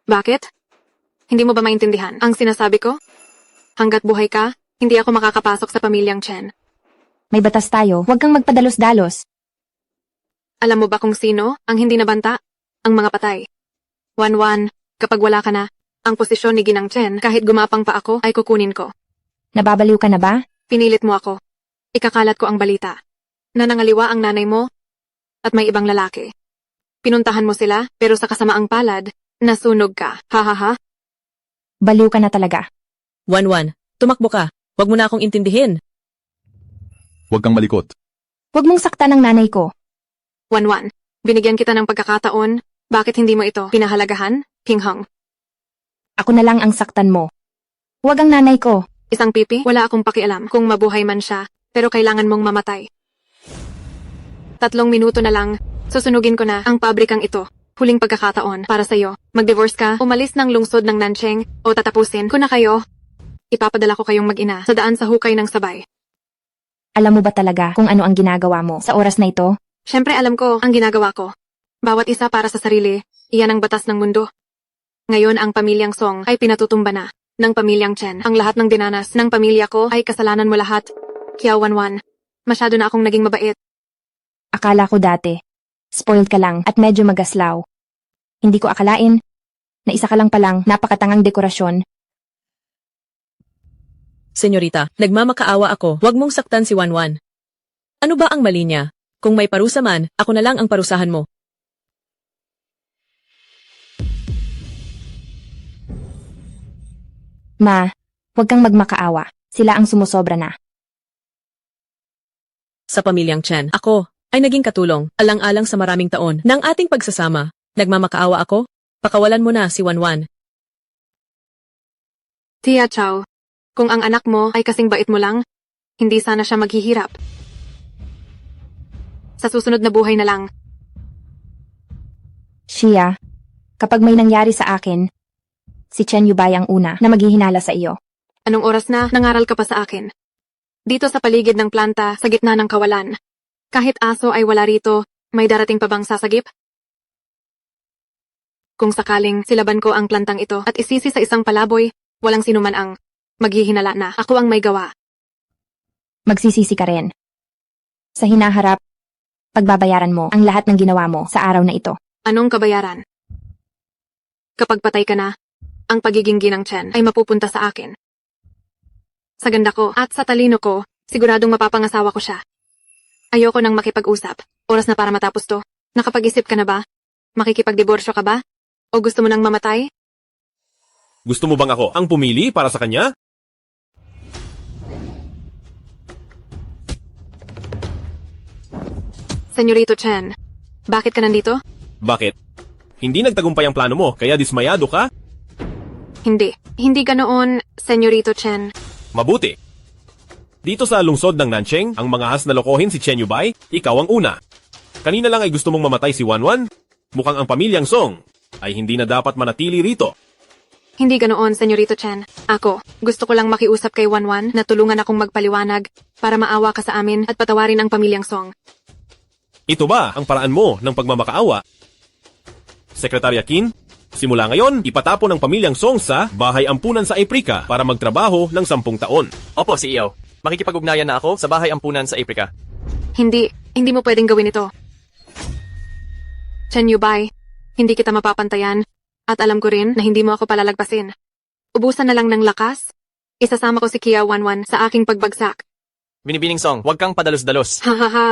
Bakit? Hindi mo ba maintindihan ang sinasabi ko? Hanggat buhay ka, hindi ako makakapasok sa pamilyang Chen. May batas tayo, huwag kang magpadalos-dalos. Alam mo ba kung sino ang hindi nabanta? Ang mga patay. Wanwan, kapag wala ka na, ang posisyon ni Ginang Chen kahit gumapang pa ako ay kukunin ko. Nababaliw ka na ba? Pinilit mo ako. Ikakalat ko ang balita. Nanangaliwa ang nanay mo at may ibang lalaki. Pinuntahan mo sila pero sa kasamaang palad, nasunog ka. Hahaha. Baliw ka na talaga. Wanwan, tumakbo ka. Huwag mo na akong intindihin. Huwag kang malikot. Huwag mong saktan ang nanay ko. Wanwan, binigyan kita ng pagkakataon. Bakit hindi mo ito pinahalagahan? Pinghang. Ako na lang ang saktan mo. Huwag ang nanay ko. Isang pipi, wala akong pakialam kung mabuhay man siya, pero kailangan mong mamatay. 3 minuto na lang, susunugin ko na ang pabrikang ito. Huling pagkakataon para sa'yo. Mag-divorce ka, umalis ng lungsod ng Nancheng, o tatapusin ko na kayo. Ipapadala ko kayong mag-ina sa daan sa hukay ng sabay. Alam mo ba talaga kung ano ang ginagawa mo sa oras na ito? Siyempre alam ko ang ginagawa ko. Bawat isa para sa sarili, iyan ang batas ng mundo. Ngayon ang pamilyang Song ay pinatutumba na ng pamilyang Chen. Ang lahat ng dinanas ng pamilya ko ay kasalanan mo lahat. Kiao Wanwan, masyado na akong naging mabait. Akala ko dati, spoiled ka lang at medyo magaslaw. Hindi ko akalain na isa ka lang palang napakatangang dekorasyon. Senyorita, nagmamakaawa ako. Huwag mong saktan si Wanwan. Ano ba ang mali niya? Kung may parusa man, ako na lang ang parusahan mo. Ma, huwag kang magmakaawa. Sila ang sumusobra na. Sa pamilyang Chen, ako ay naging katulong, alang-alang sa maraming taon ng ating pagsasama. Nagmamakaawa ako? Pakawalan mo na si Wanwan. Tia Chow, kung ang anak mo ay kasing bait mo lang, hindi sana siya maghihirap. Sa susunod na buhay na lang, Shia, kapag may nangyari sa akin, si Chen Yubay ang una na maghihinala sa iyo. Anong oras na nangaral ka pa sa akin? Dito sa paligid ng planta, sa gitna ng kawalan. Kahit aso ay wala rito, may darating pa bang sasagip? Kung sakaling silaban ko ang plantang ito at isisi sa isang palaboy, walang sinuman ang maghihinala na ako ang may gawa. Magsisisi ka rin. Sa hinaharap, pagbabayaran mo ang lahat ng ginawa mo sa araw na ito. Anong kabayaran? Kapag patay ka na, ang pagiging ginang Chen ay mapupunta sa akin. Sa ganda ko at sa talino ko, siguradong mapapangasawa ko siya. Ayoko nang makipag-usap. Oras na para matapos to. Nakapag-isip ka na ba? Makikipagdiborsyo ka ba? O gusto mo nang mamatay? Gusto mo bang ako ang pumili para sa kanya? Senyorito Chen, bakit ka nandito? Bakit? Hindi nagtagumpay ang plano mo, kaya dismayado ka? Hindi. Hindi ganoon, Senyorito Chen. Mabuti. Dito sa lungsod ng Nancheng, ang mga has na lokohin si Chen Yubay, ikaw ang una. Kanina lang ay gusto mong mamatay si Wanwan. Mukhang ang pamilyang Song ay hindi na dapat manatili rito. Hindi ganoon, Senyorito Chen. Ako, gusto ko lang makiusap kay Wanwan na tulungan akong magpaliwanag para maawa ka sa amin at patawarin ang pamilyang Song. Ito ba ang paraan mo ng pagmamakaawa? Sekretarya Qin, simula ngayon, ipatapon ang pamilyang Song sa bahay ampunan sa Aprika para magtrabaho ng 10 taon. Opo, CEO. Makikipag-ugnayan na ako sa bahay ampunan sa Aprika. Hindi mo pwedeng gawin ito. Chen Yubay, hindi kita mapapantayan at alam ko rin na hindi mo ako palalagpasin. Ubusan na lang ng lakas. Isasama ko si Kia Wanwan sa aking pagbagsak. Binibining Song, huwag kang padalos-dalos. Ha ha ha.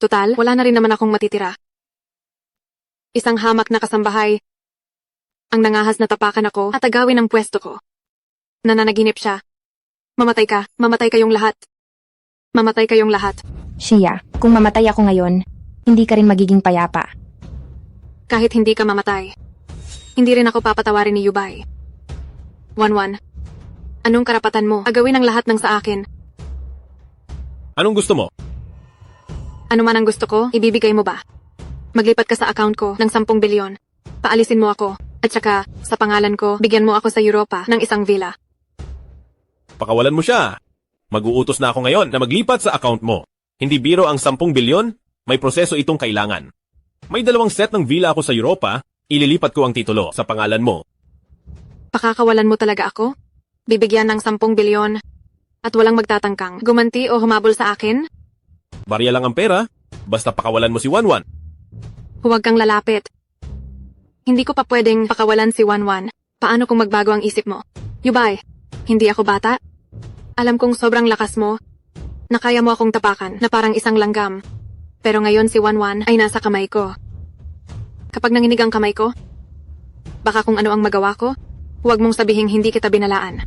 Total, wala na rin naman akong matitira. Isang hamak na kasambahay. Ang nangahas na tapakan ako at agawin ang pwesto ko. Nananaginip siya. Mamatay ka. Mamatay kayong lahat. Mamatay kayong lahat. Shia, kung mamatay ako ngayon, hindi ka rin magiging payapa. Kahit hindi ka mamatay, hindi rin ako papatawarin ni Yubay. Wanwan, anong karapatan mo? Agawin ang lahat ng sa akin. Anong gusto mo? Ano man ang gusto ko, ibibigay mo ba? Maglipat ka sa account ko ng 10 bilyon. Paalisin mo ako. At saka, sa pangalan ko, bigyan mo ako sa Europa ng isang villa. Pakawalan mo siya. Mag-uutos na ako ngayon na maglipat sa account mo. Hindi biro ang 10 bilyon, may proseso itong kailangan. May 2 set ng villa ako sa Europa, ililipat ko ang titulo sa pangalan mo. Pakakawalan mo talaga ako? Bibigyan ng 10 bilyon at walang magtatangkang gumanti o humabol sa akin? Barya lang ang pera, basta pakawalan mo si Wanwan. Huwag kang lalapit. Hindi ko pa pwedeng pakawalan si Wanwan. Paano kung magbago ang isip mo? Yubay, hindi ako bata. Alam kong sobrang lakas mo, na kaya mo akong tapakan na parang isang langgam. Pero ngayon si Wanwan ay nasa kamay ko. Kapag nanginig ang kamay ko, baka kung ano ang magawa ko, huwag mong sabihing hindi kita binalaan.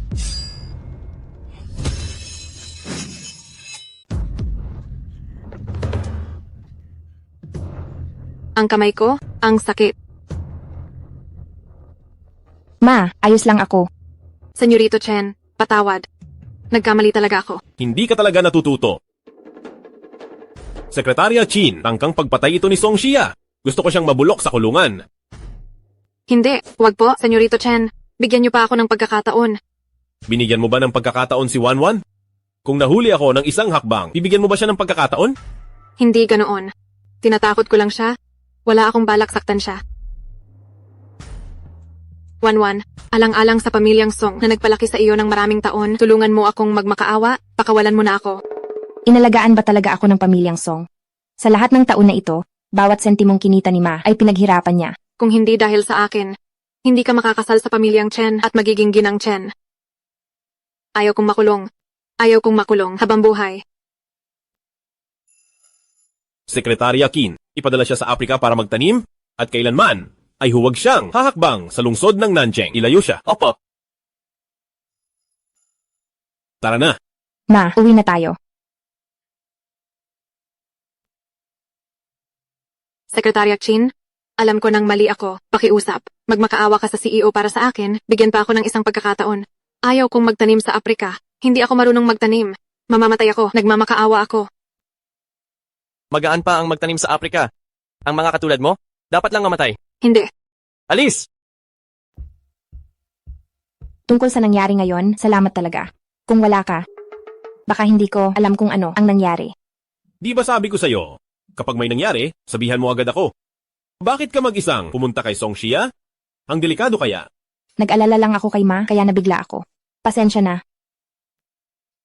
Ang kamay ko, ang sakit. Ma, ayos lang ako. Senyorito Chen, patawad. Nagkamali talaga ako. Hindi ka talaga natututo. Sekretarya Qin, tangkang pagpatay ito ni Song Shia. Gusto ko siyang mabulok sa kulungan. Hindi, wag po, Senyorito Chen. Bigyan niyo pa ako ng pagkakataon. Binigyan mo ba ng pagkakataon si Wanwan? Kung nahuli ako ng isang hakbang, bibigyan mo ba siya ng pagkakataon? Hindi ganoon. Tinatakot ko lang siya. Wala akong balak saktan siya. Wanwan, alang-alang sa pamilyang Song na nagpalaki sa iyo ng maraming taon, tulungan mo akong magmakaawa, pakawalan mo na ako. Inalagaan ba talaga ako ng pamilyang Song? Sa lahat ng taon na ito, bawat sentimong kinita ni Ma ay pinaghirapan niya. Kung hindi dahil sa akin, hindi ka makakasal sa pamilyang Chen at magiging ginang Chen. Ayaw kong makulong. Ayaw kong makulong habang buhay. Sekretarya Qin, ipadala siya sa Aprika para magtanim, at kailanman ay huwag siyang hahakbang sa lungsod ng Nancheng. Ilayo siya. Opo. Tara na. Ma, uwi na tayo. Sekretarya Qin, alam ko nang mali ako. Pakiusap. Magmakaawa ka sa CEO para sa akin, bigyan pa ako ng isang pagkakataon. Ayaw kong magtanim sa Aprika. Hindi ako marunong magtanim. Mamamatay ako. Nagmamakaawa ako. Magaan pa ang magtanim sa Aprika. Ang mga katulad mo, Dapat lang mamatay. Hindi. Alis! Tungkol sa nangyari ngayon, salamat talaga. Kung wala ka, baka hindi ko alam kung ano ang nangyari. Di ba sabi ko sa'yo, kapag may nangyari, sabihan mo agad ako. Bakit ka mag-isang pumunta kay Song Shia? Ang delikado kaya. Nag-alala lang ako kay Ma, kaya nabigla ako. Pasensya na.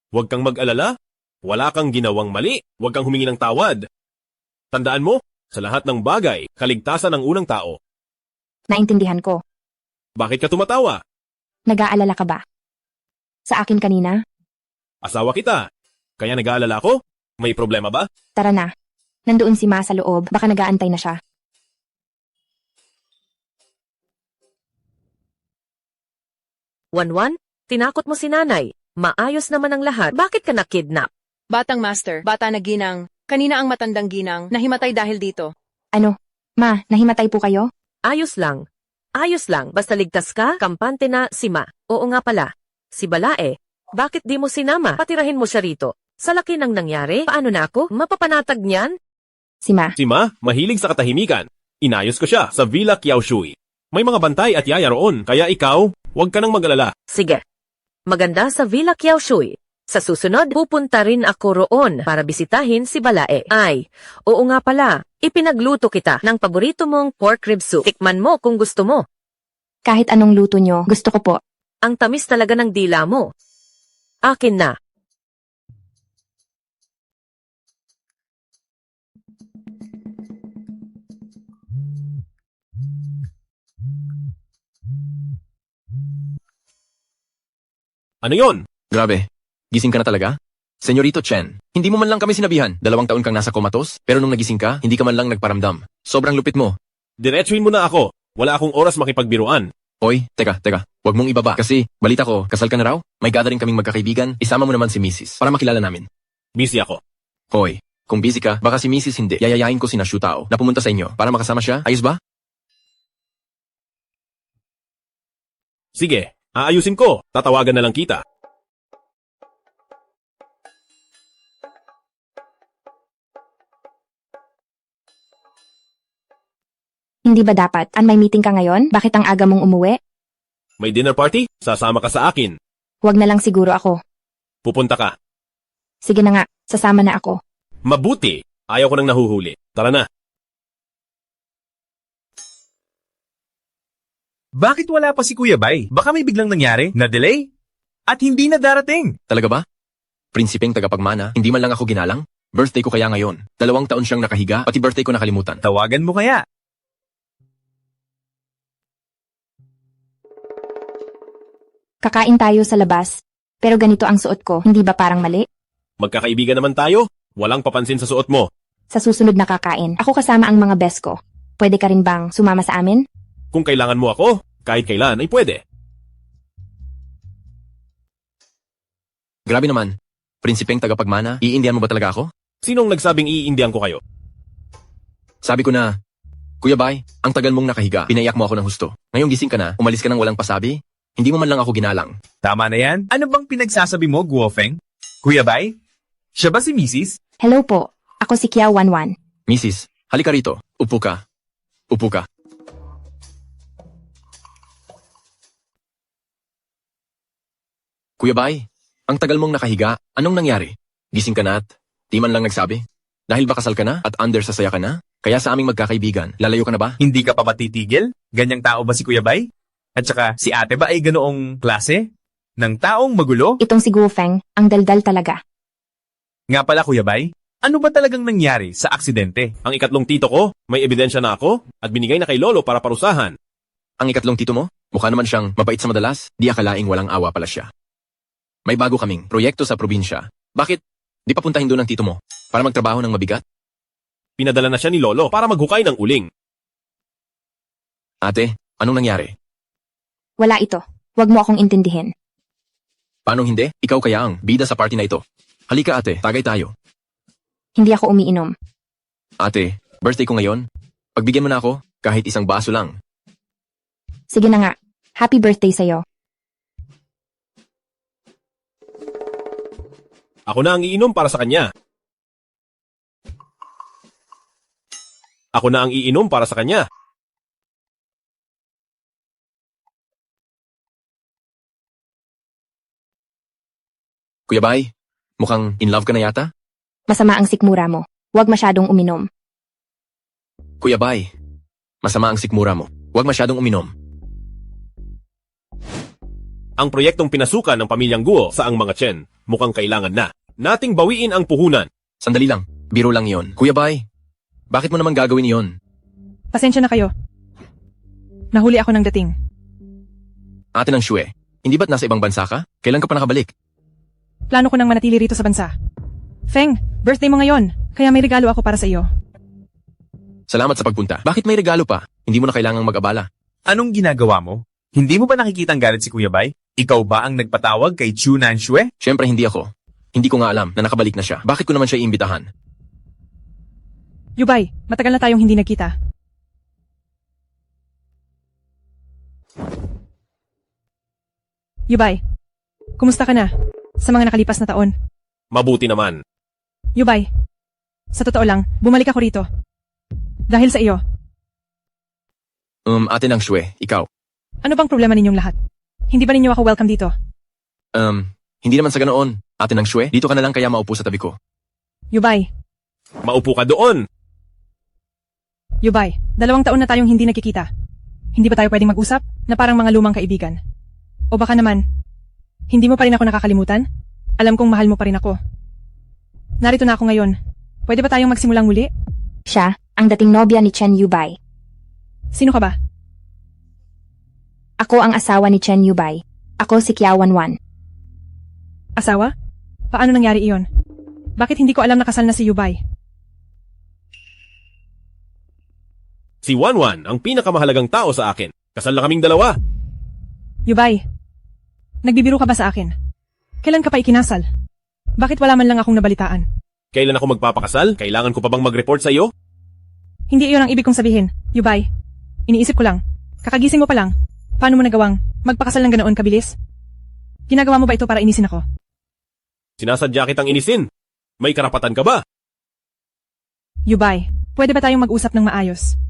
Huwag kang mag-alala. Wala kang ginawang mali. Huwag kang humingi ng tawad. Tandaan mo, sa lahat ng bagay, kaligtasan ng unang tao. Naintindihan ko. Bakit ka tumatawa? Nag-aalala ka ba? Sa akin kanina? Asawa kita. Kaya nag-aalala ako? May problema ba? Tara na. Nandoon si Ma sa loob, baka nag-aantay na siya. Wanwan, tinakot mo si nanay. Maayos naman ang lahat. Bakit ka nakidnap? Batang master, bata na ginang. Kanina ang matandang ginang, nahimatay dahil dito. Ano? Ma, nahimatay po kayo? Ayos lang. Ayos lang. Basta ligtas ka, kampante na si Ma. Oo nga pala. Si Balae. Bakit di mo sinama? Patirahin mo siya rito. Sa laki ng nangyari, paano na ako? Mapapanatag niyan? Si Ma. Si Ma, mahilig sa katahimikan. Inayos ko siya sa Villa Kiaoshui. May mga bantay at yaya roon, kaya ikaw, huwag ka nang mag-alala. Sige. Maganda sa Villa Kiaoshui. Sa susunod, pupunta rin ako roon para bisitahin si Balae. Ay, oo nga pala. Ipinagluto kita ng paborito mong pork rib soup. Tikman mo kung gusto mo. Kahit anong luto nyo, gusto ko po. Ang tamis talaga ng dila mo. Akin na. Ano yon? Grabe. Gising ka na talaga? Senyorito Chen, hindi mo man lang kami sinabihan. 2 taon kang nasa comatose, pero nung nagising ka, hindi ka man lang nagparamdam. Sobrang lupit mo. Diretsuhin mo na ako. Wala akong oras makipagbiruan. Oy, teka. Huwag mong ibaba. Kasi, balita ko, kasal ka na raw? May gathering kaming magkakaibigan. Isama mo naman si Mrs. para makilala namin. Busy ako. Hoy, kung busy ka, baka si Mrs. hindi. Yayayain ko si Shu Tao na pumunta sa inyo para makasama siya. Ayos ba? Sige, aayusin ko. Tatawagan na lang kita. Hindi ba dapat? May meeting ka ngayon? Bakit ang aga mong umuwi? May dinner party? Sasama ka sa akin. Huwag na lang siguro ako. Pupunta ka. Sige na nga, sasama na ako. Mabuti. Ayaw ko nang nahuhuli. Tara na. Bakit wala pa si Kuya Bay? Baka may biglang nangyari, na-delay, at hindi na darating. Talaga ba? Prinsipeng tagapagmana, hindi man lang ako ginalang? Birthday ko kaya ngayon. 2 taon siyang nakahiga, pati birthday ko nakalimutan. Tawagan mo kaya. Kakain tayo sa labas. Pero ganito ang suot ko, hindi ba parang mali? Magkakaibigan naman tayo. Walang papansin sa suot mo. Sa susunod na kakain, ako kasama ang mga best ko. Pwede ka rin bang sumama sa amin? Kung kailangan mo ako, kahit kailan ay pwede. Grabe naman. Prinsipeng tagapagmana, iindihan mo ba talaga ako? Sinong nagsabing iindihan ko kayo? Sabi ko na, Kuya Bay, ang tagal mong nakahiga, pinaiyak mo ako ng husto. Ngayong gising ka na, umalis ka nang walang pasabi? Hindi mo man lang ako ginalang. Tama na yan. Ano bang pinagsasabi mo, Guofeng? Kuya Bay? Siya ba si Mrs.? Hello po, ako si Kia Wanwan. Mrs., halika rito. Upo ka. Upo ka. Kuya Bay, ang tagal mong nakahiga, anong nangyari? Gising ka na at di man lang nagsabi? Dahil ba kasal ka na at under sasaya ka na? Kaya sa aming magkakaibigan, lalayo ka na ba? Hindi ka pa ba titigil? Ganyang tao ba si Kuya Bay? At saka, si ate ba ay ganoong klase? Ng taong magulo? Itong si Guofeng, ang daldal talaga. Nga pala Kuya Bay, ano ba talagang nangyari sa aksidente? Ang ikatlong tito ko, may ebidensya na ako at binigay na kay Lolo para parusahan. Ang ikatlong tito mo? Mukha naman siyang mabait sa madalas, di akalaing walang awa pala siya. May bago kaming proyekto sa probinsya. Bakit? Di pa puntahin doon ng tito mo para magtrabaho ng mabigat? Pinadala na siya ni Lolo para maghukay ng uling. Ate, anong nangyari? Wala ito. Huwag mo akong intindihin. Paano hindi? Ikaw kaya ang bida sa party na ito. Halika ate, tagay tayo. Hindi ako umiinom. Ate, birthday ko ngayon. Pagbigyan mo na ako, kahit isang baso lang. Sige na nga. Happy birthday sa'yo. Ako na ang iinom para sa kanya. Ako na ang iinom para sa kanya. Kuya Bay, mukhang in love ka na yata? Masama ang sikmura mo. Huwag masyadong uminom. Kuya Bay, masama ang sikmura mo. Huwag masyadong uminom. Ang proyektong pinasukan ng pamilyang Guo sa ang mga Chen, mukhang kailangan na. Nating bawiin ang puhunan. Sandali lang, biro lang yon. Kuya Bay, bakit mo naman gagawin yon? Pasensya na kayo. Nahuli ako ng dating. Ate ng Shue, hindi ba't nasa ibang bansa ka? Kailan ka pa nakabalik? Plano ko nang manatili rito sa bansa. Feng, birthday mo ngayon, kaya may regalo ako para sa iyo. Salamat sa pagpunta. Bakit may regalo pa? Hindi mo na kailangang mag-abala. Anong ginagawa mo? Hindi mo ba nakikita ang galit si Kuya Bay? Ikaw ba ang nagpatawag kay Chu Nanshue? Siyempre hindi ako. Hindi ko nga alam na nakabalik na siya. Bakit ko naman siya iimbitahan? Yubay, matagal na tayong hindi nagkita. Yubay, kumusta ka na sa mga nakalipas na taon? Mabuti naman. Yubay, sa totoo lang, bumalik ako rito. Dahil sa iyo. Ate ng Shue, ikaw. Ano bang problema ninyong lahat? Hindi ba ninyo ako welcome dito? Hindi naman sa ganoon. Ate ng Shue, dito ka na lang kaya maupo sa tabi ko. Yubay, Maupo ka doon. Yubay, 2 taon na tayong hindi nagkikita. Hindi ba tayo pwedeng mag-usap na parang mga lumang kaibigan? O baka naman, hindi mo pa rin ako nakakalimutan? Alam kong mahal mo pa rin ako. Narito na ako ngayon. Pwede ba tayong magsimulang muli? Siya, ang dating nobya ni Chen Yubay. Sino ka ba? Ako ang asawa ni Chen Yubay. Ako si Kiawanwan. Asawa? Paano nangyari iyon? Bakit hindi ko alam na kasal na si Yubay? Si Wanwan ang pinakamahalagang tao sa akin. Kasal na kaming dalawa. Yubay, nagbibiro ka ba sa akin? Kailan ka pa ikinasal? Bakit wala man lang akong nabalitaan? Kailan ako magpapakasal? Kailangan ko pa bang mag-report sa iyo? Hindi iyon ang ibig kong sabihin, Yubay. Iniisip ko lang. Kakagising mo pa lang. Paano mo nagawang magpakasal ng ganoon kabilis? Ginagawa mo ba ito para inisin ako? Sinasadya kitang inisin. May karapatan ka ba? Yubay, pwede ba tayong mag-usap ng maayos?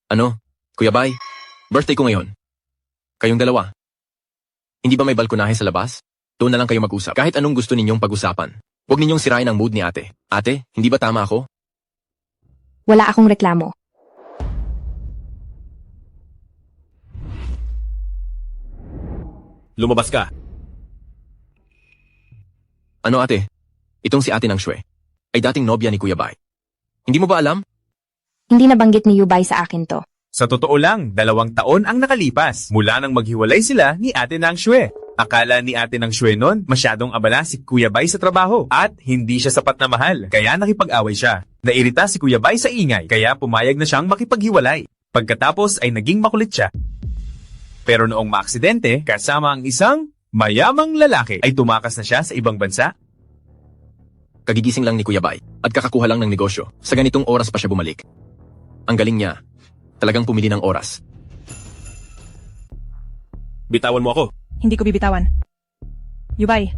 Ano? Kuya Bay, birthday ko ngayon. Kayong dalawa. Hindi ba may balkonahe sa labas? Doon na lang kayo mag-usap. Kahit anong gusto ninyong pag-usapan. Huwag ninyong sirain ang mood ni ate. Ate, hindi ba tama ako? Wala akong reklamo. Lumabas ka. Ano ate? Itong si ate ng Shue ay dating nobya ni Kuya Bay. Hindi mo ba alam? Hindi nabanggit ni Yubay sa akin to. Sa totoo lang, 2 taon ang nakalipas mula nang maghiwalay sila ni Ate Nang Shue. Akala ni Ate Nang Shue noon masyadong abala si Kuya Bay sa trabaho at hindi siya sapat na mahal kaya nakipag-away siya. Nairita si Kuya Bay sa ingay kaya pumayag na siyang makipaghiwalay. Pagkatapos ay naging makulit siya. Pero noong maaksidente kasama ang isang mayamang lalaki ay tumakas na siya sa ibang bansa. Kagigising lang ni Kuya Bay at kakakuha lang ng negosyo. Sa ganitong oras pa siya bumalik. Ang galing niya. Talagang pumili ng oras. Bitawan mo ako. Hindi ko bibitawan. Yubay,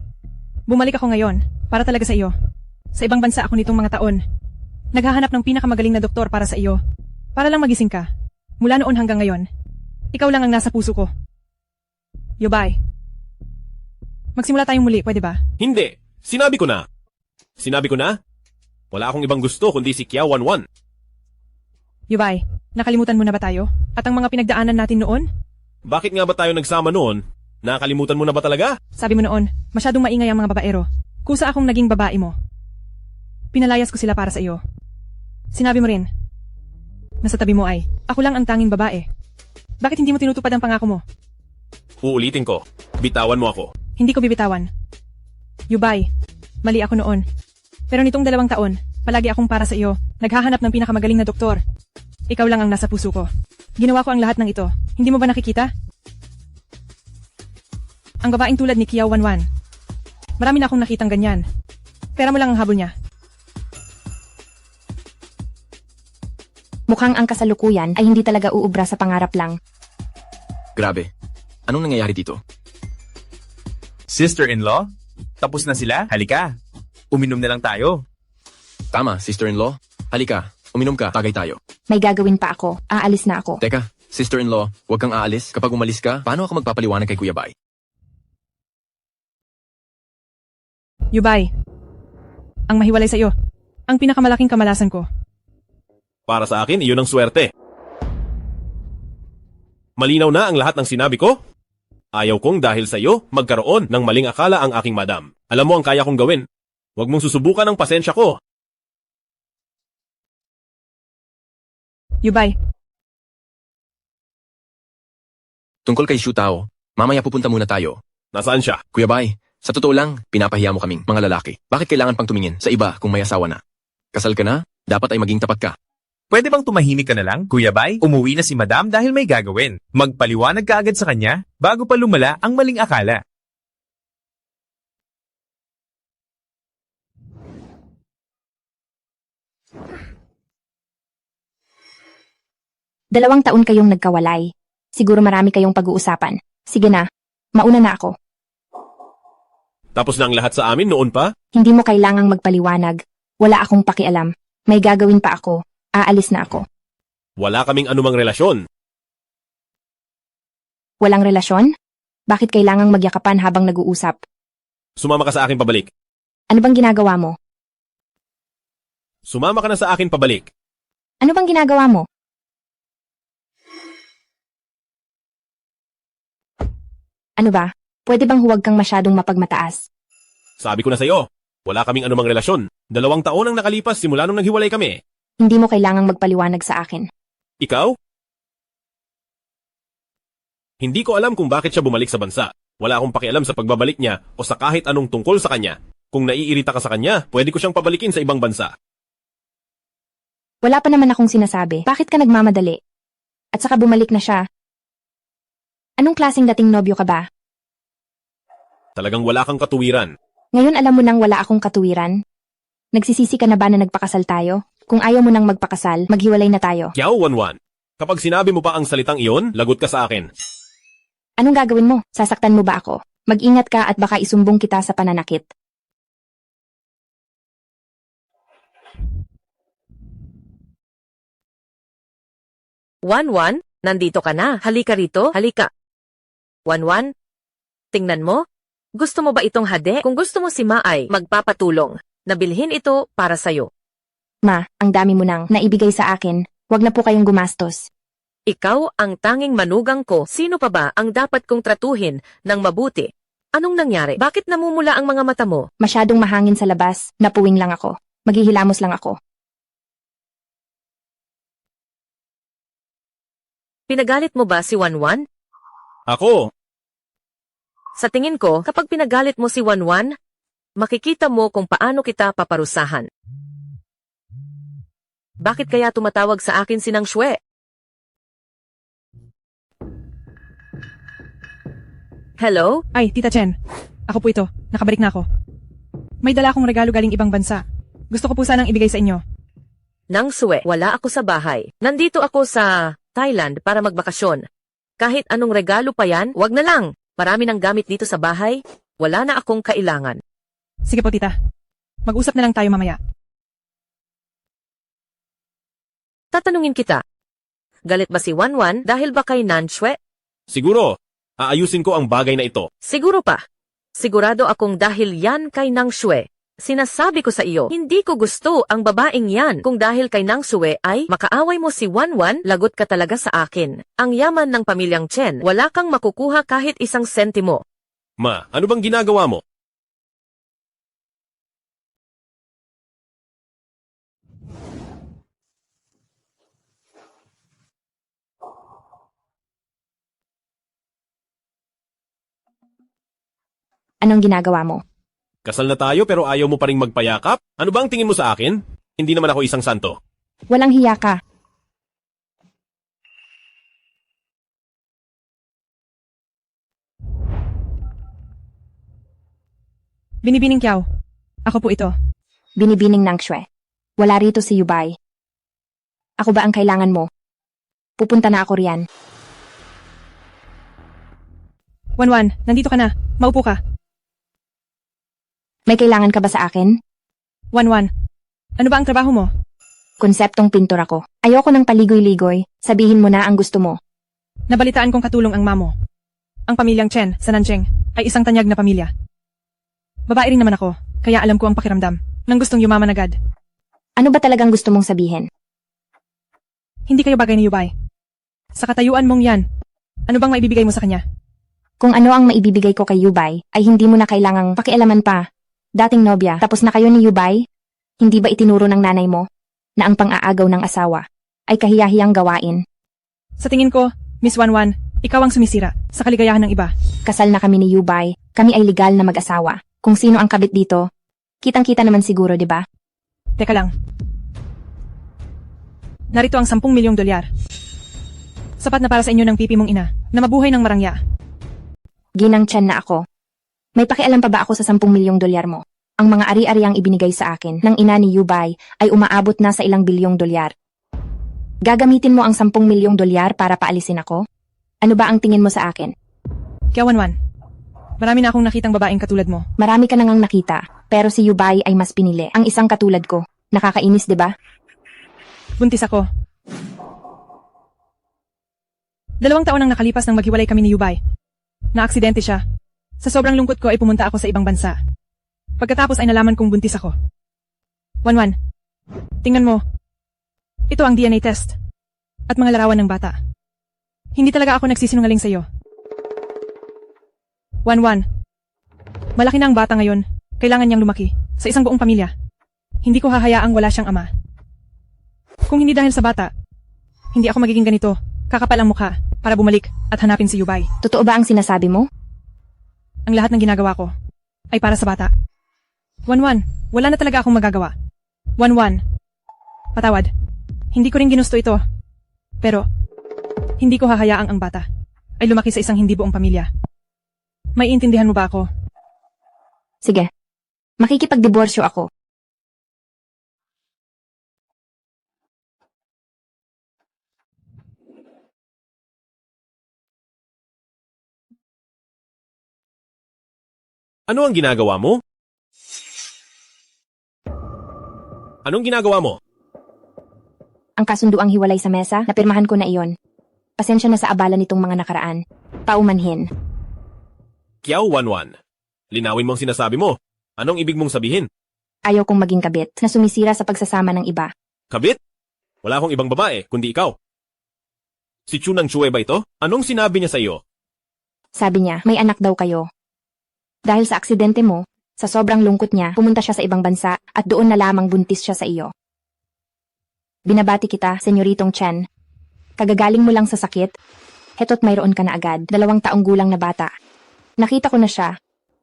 bumalik ako ngayon para talaga sa iyo. Sa ibang bansa ako nitong mga taon. Naghahanap ng pinakamagaling na doktor para sa iyo. Para lang magising ka. Mula noon hanggang ngayon. Ikaw lang ang nasa puso ko. Yubay, magsimula tayong muli, pwede ba? Hindi. Sinabi ko na. Sinabi ko na? Wala akong ibang gusto kundi si Kiawanwan. Yubay, nakalimutan mo na ba tayo? At ang mga pinagdaanan natin noon? Bakit nga ba tayo nagsama noon? Nakalimutan mo na ba talaga? Sabi mo noon, masyadong maingay ang mga babaero. Kusa akong naging babae mo. Pinalayas ko sila para sa iyo. Sinabi mo rin, na sa tabi mo ay, ako lang ang tanging babae. Bakit hindi mo tinutupad ang pangako mo? Uulitin ko. Bitawan mo ako. Hindi ko bibitawan. Yubay, mali ako noon. Pero nitong 2 taon, palagi akong para sa iyo, naghahanap ng pinakamagaling na doktor. Ikaw lang ang nasa puso ko. Ginawa ko ang lahat ng ito. Hindi mo ba nakikita? Ang babaeng tulad ni Kiawanwan. Marami na akong nakitang ganyan. Pera mo lang ang habol niya. Mukhang ang kasalukuyan ay hindi talaga uubra sa pangarap lang. Grabe. Anong nangyayari dito? Sister-in-law? Tapos na sila? Halika. Uminom na lang tayo. Tama, sister-in-law. Halika, uminom ka, tagay tayo. May gagawin pa ako. Aalis na ako. Teka, sister-in-law, huwag kang aalis. Kapag umalis ka, paano ako magpapaliwanag kay Kuya Bay? Yubay, ang mahiwalay sa iyo. Ang pinakamalaking kamalasan ko. Para sa akin, iyon ang swerte. Malinaw na ang lahat ng sinabi ko? Ayaw kong dahil sa iyo, magkaroon ng maling akala ang aking madam. Alam mo ang kaya kong gawin. Huwag mong susubukan ang pasensya ko. Yubay, Tungkol kay Shu Tao, mamaya pupunta muna tayo. Nasaan siya? Kuya Bay, sa totoo lang, pinapahiya mo kaming mga lalaki. Bakit kailangan pang tumingin sa iba kung may asawa na? Kasal ka na, dapat ay maging tapat ka. Pwede bang tumahimik ka na lang, Kuya Bay? Umuwi na si Madam dahil may gagawin. Magpaliwanag ka agad sa kanya bago pa lumala ang maling akala. Dalawang taon kayong nagkawalay. Siguro marami kayong pag-uusapan. Sige na, mauna na ako. Tapos na ang lahat sa amin noon pa? Hindi mo kailangang magpaliwanag. Wala akong pakialam. May gagawin pa ako. Aalis na ako. Wala kaming anumang relasyon. Walang relasyon? Bakit kailangang magyakapan habang nag-uusap? Sumama ka sa akin pabalik. Ano bang ginagawa mo? Sumama ka na sa akin pabalik. Ano bang ginagawa mo? Ano ba? Pwede bang huwag kang masyadong mapagmataas? Sabi ko na sa'yo, wala kaming anumang relasyon. 2 taon ang nakalipas simula nung naghiwalay kami. Hindi mo kailangang magpaliwanag sa akin. Ikaw? Hindi ko alam kung bakit siya bumalik sa bansa. Wala akong pakialam sa pagbabalik niya o sa kahit anong tungkol sa kanya. Kung naiirita ka sa kanya, pwede ko siyang pabalikin sa ibang bansa. Wala pa naman akong sinasabi. Bakit ka nagmamadali? At saka bumalik na siya. Anong klaseng dating nobyo ka ba? Talagang wala kang katuwiran. Ngayon alam mo nang wala akong katuwiran? Nagsisisi ka na ba na nagpakasal tayo? Kung ayaw mo nang magpakasal, maghiwalay na tayo. Kiao Wanwan, kapag sinabi mo pa ang salitang iyon, lagot ka sa akin. Anong gagawin mo? Sasaktan mo ba ako? Mag-ingat ka at baka isumbong kita sa pananakit. Wanwan, nandito ka na. Halika rito, halika. Wanwan, tingnan mo. Gusto mo ba itong hade? Kung gusto mo si Ma ay magpapatulong. Nabilhin ito para sa'yo. Ma, ang dami mo nang naibigay sa akin. Huwag na po kayong gumastos. Ikaw ang tanging manugang ko. Sino pa ba ang dapat kong tratuhin ng mabuti? Anong nangyari? Bakit namumula ang mga mata mo? Masyadong mahangin sa labas. Napuwing lang ako. Maghihilamos lang ako. Pinagalit mo ba si Wanwan? Ako? Sa tingin ko, kapag pinagalit mo si Wanwan, makikita mo kung paano kita paparusahan. Bakit kaya tumatawag sa akin si Nang Shue? Hello? Ay, Tita Chen. Ako po ito. Nakabalik na ako. May dala akong regalo galing ibang bansa. Gusto ko po sanang ibigay sa inyo. Nang Shue, wala ako sa bahay. Nandito ako sa Thailand para magbakasyon. Kahit anong regalo pa yan, wag na lang. Marami ng gamit dito sa bahay. Wala na akong kailangan. Sige po, Tita. Mag-usap na lang tayo mamaya. Tatanungin kita. Galit ba si Wanwan dahil ba kay Nan Shue? Siguro, aayusin ko ang bagay na ito. Siguro pa. Sigurado akong dahil yan kay Nang Shue. Sinasabi ko sa iyo, hindi ko gusto ang babaeng yan. Kung dahil kay Nang Shue ay makaaway mo si Wanwan, lagot ka talaga sa akin. Ang yaman ng pamilyang Chen, wala kang makukuha kahit 1 sentimo. Ma, ano bang ginagawa mo? Anong ginagawa mo? Kasal na tayo pero ayaw mo pa ring magpayakap? Ano ba ang tingin mo sa akin? Hindi naman ako isang santo. Walang hiya ka. Binibining Kiao. Ako po ito. Binibining Nang Shue. Wala rito si Yubay. Ako ba ang kailangan mo? Pupunta na ako riyan. Wanwan, nandito ka na. Maupo ka. May kailangan ka ba sa akin? Wanwan, ano ba ang trabaho mo? Konseptong pintor ako. Ayoko ng paligoy-ligoy. Sabihin mo na ang gusto mo. Nabalitaan kong katulong ang mamo. Ang pamilyang Chen sa Nancheng ay isang tanyag na pamilya. Babae rin naman ako, kaya alam ko ang pakiramdam ng gustong yumaman agad. Ano ba talagang gusto mong sabihin? Hindi kayo bagay ni Yubay. Sa katayuan mong yan, ano bang maibibigay mo sa kanya? Kung ano ang maibibigay ko kay Yubay, ay hindi mo na kailangang pakialaman pa. Dating nobya, tapos na kayo ni Yubay? Hindi ba itinuro ng nanay mo na ang pang-aagaw ng asawa ay kahiyahiyang gawain? Sa tingin ko, Miss Wanwan, ikaw ang sumisira sa kaligayahan ng iba. Kasal na kami ni Yubay, kami ay legal na mag-asawa. Kung sino ang kabit dito, kitang-kita naman siguro, di ba? Teka lang. Narito ang 10 milyong dolyar. Sapat na para sa inyo ng pipi mong ina na mabuhay ng marangya. Ginang Chen na ako. May pakialam pa ba ako sa 10 milyong dolyar mo? Ang mga ari-ariang ibinigay sa akin ng ina ni Yubay ay umaabot na sa ilang bilyong dolyar. Gagamitin mo ang 10 milyong dolyar para paalisin ako? Ano ba ang tingin mo sa akin? Kaya Wanwan, marami na akong nakitang babaeng katulad mo. Marami ka nang nakita, pero si Yubay ay mas pinili. Ang isang katulad ko. Nakakainis, di ba? Buntis ako. 2 taon ang nakalipas nang maghiwalay kami ni Yubay. Naaksidente siya. Sa sobrang lungkot ko ay pumunta ako sa ibang bansa. Pagkatapos ay nalaman kong buntis ako. Wanwan, tingnan mo. Ito ang DNA test. At mga larawan ng bata. Hindi talaga ako nagsisinungaling sa'yo. Wanwan, malaki na ang bata ngayon. Kailangan niyang lumaki sa isang buong pamilya. Hindi ko hahayaang wala siyang ama. Kung hindi dahil sa bata, hindi ako magiging ganito, kakapal ang mukha, para bumalik at hanapin si Yubay. Totoo ba ang sinasabi mo? Ang lahat ng ginagawa ko ay para sa bata. Wanwan, wala na talaga akong magagawa. Wanwan, patawad. Hindi ko rin ginusto ito. Pero, hindi ko hahayaang ang bata ay lumaki sa isang hindi buong pamilya. May intindihan mo ba ako? Sige. Makikipagdiborsyo ako. Ano ang ginagawa mo? Anong ginagawa mo? Ang kasunduang hiwalay sa mesa, napirmahan ko na iyon. Pasensya na sa abala nitong mga nakaraan. Paumanhin. Kiao Wanwan, linawin mo ang sinasabi mo. Anong ibig mong sabihin? Ayaw kong maging kabit na sumisira sa pagsasama ng iba. Kabit? Wala akong ibang babae, kundi ikaw. Si Chunang Chue ba ito? Anong sinabi niya sa iyo? Sabi niya, may anak daw kayo. Dahil sa aksidente mo, sa sobrang lungkot niya, pumunta siya sa ibang bansa at doon na lamang buntis siya sa iyo. Binabati kita, Senyoritong Chen. Kagagaling mo lang sa sakit, heto't mayroon ka na agad, 2 taong gulang na bata. Nakita ko na siya,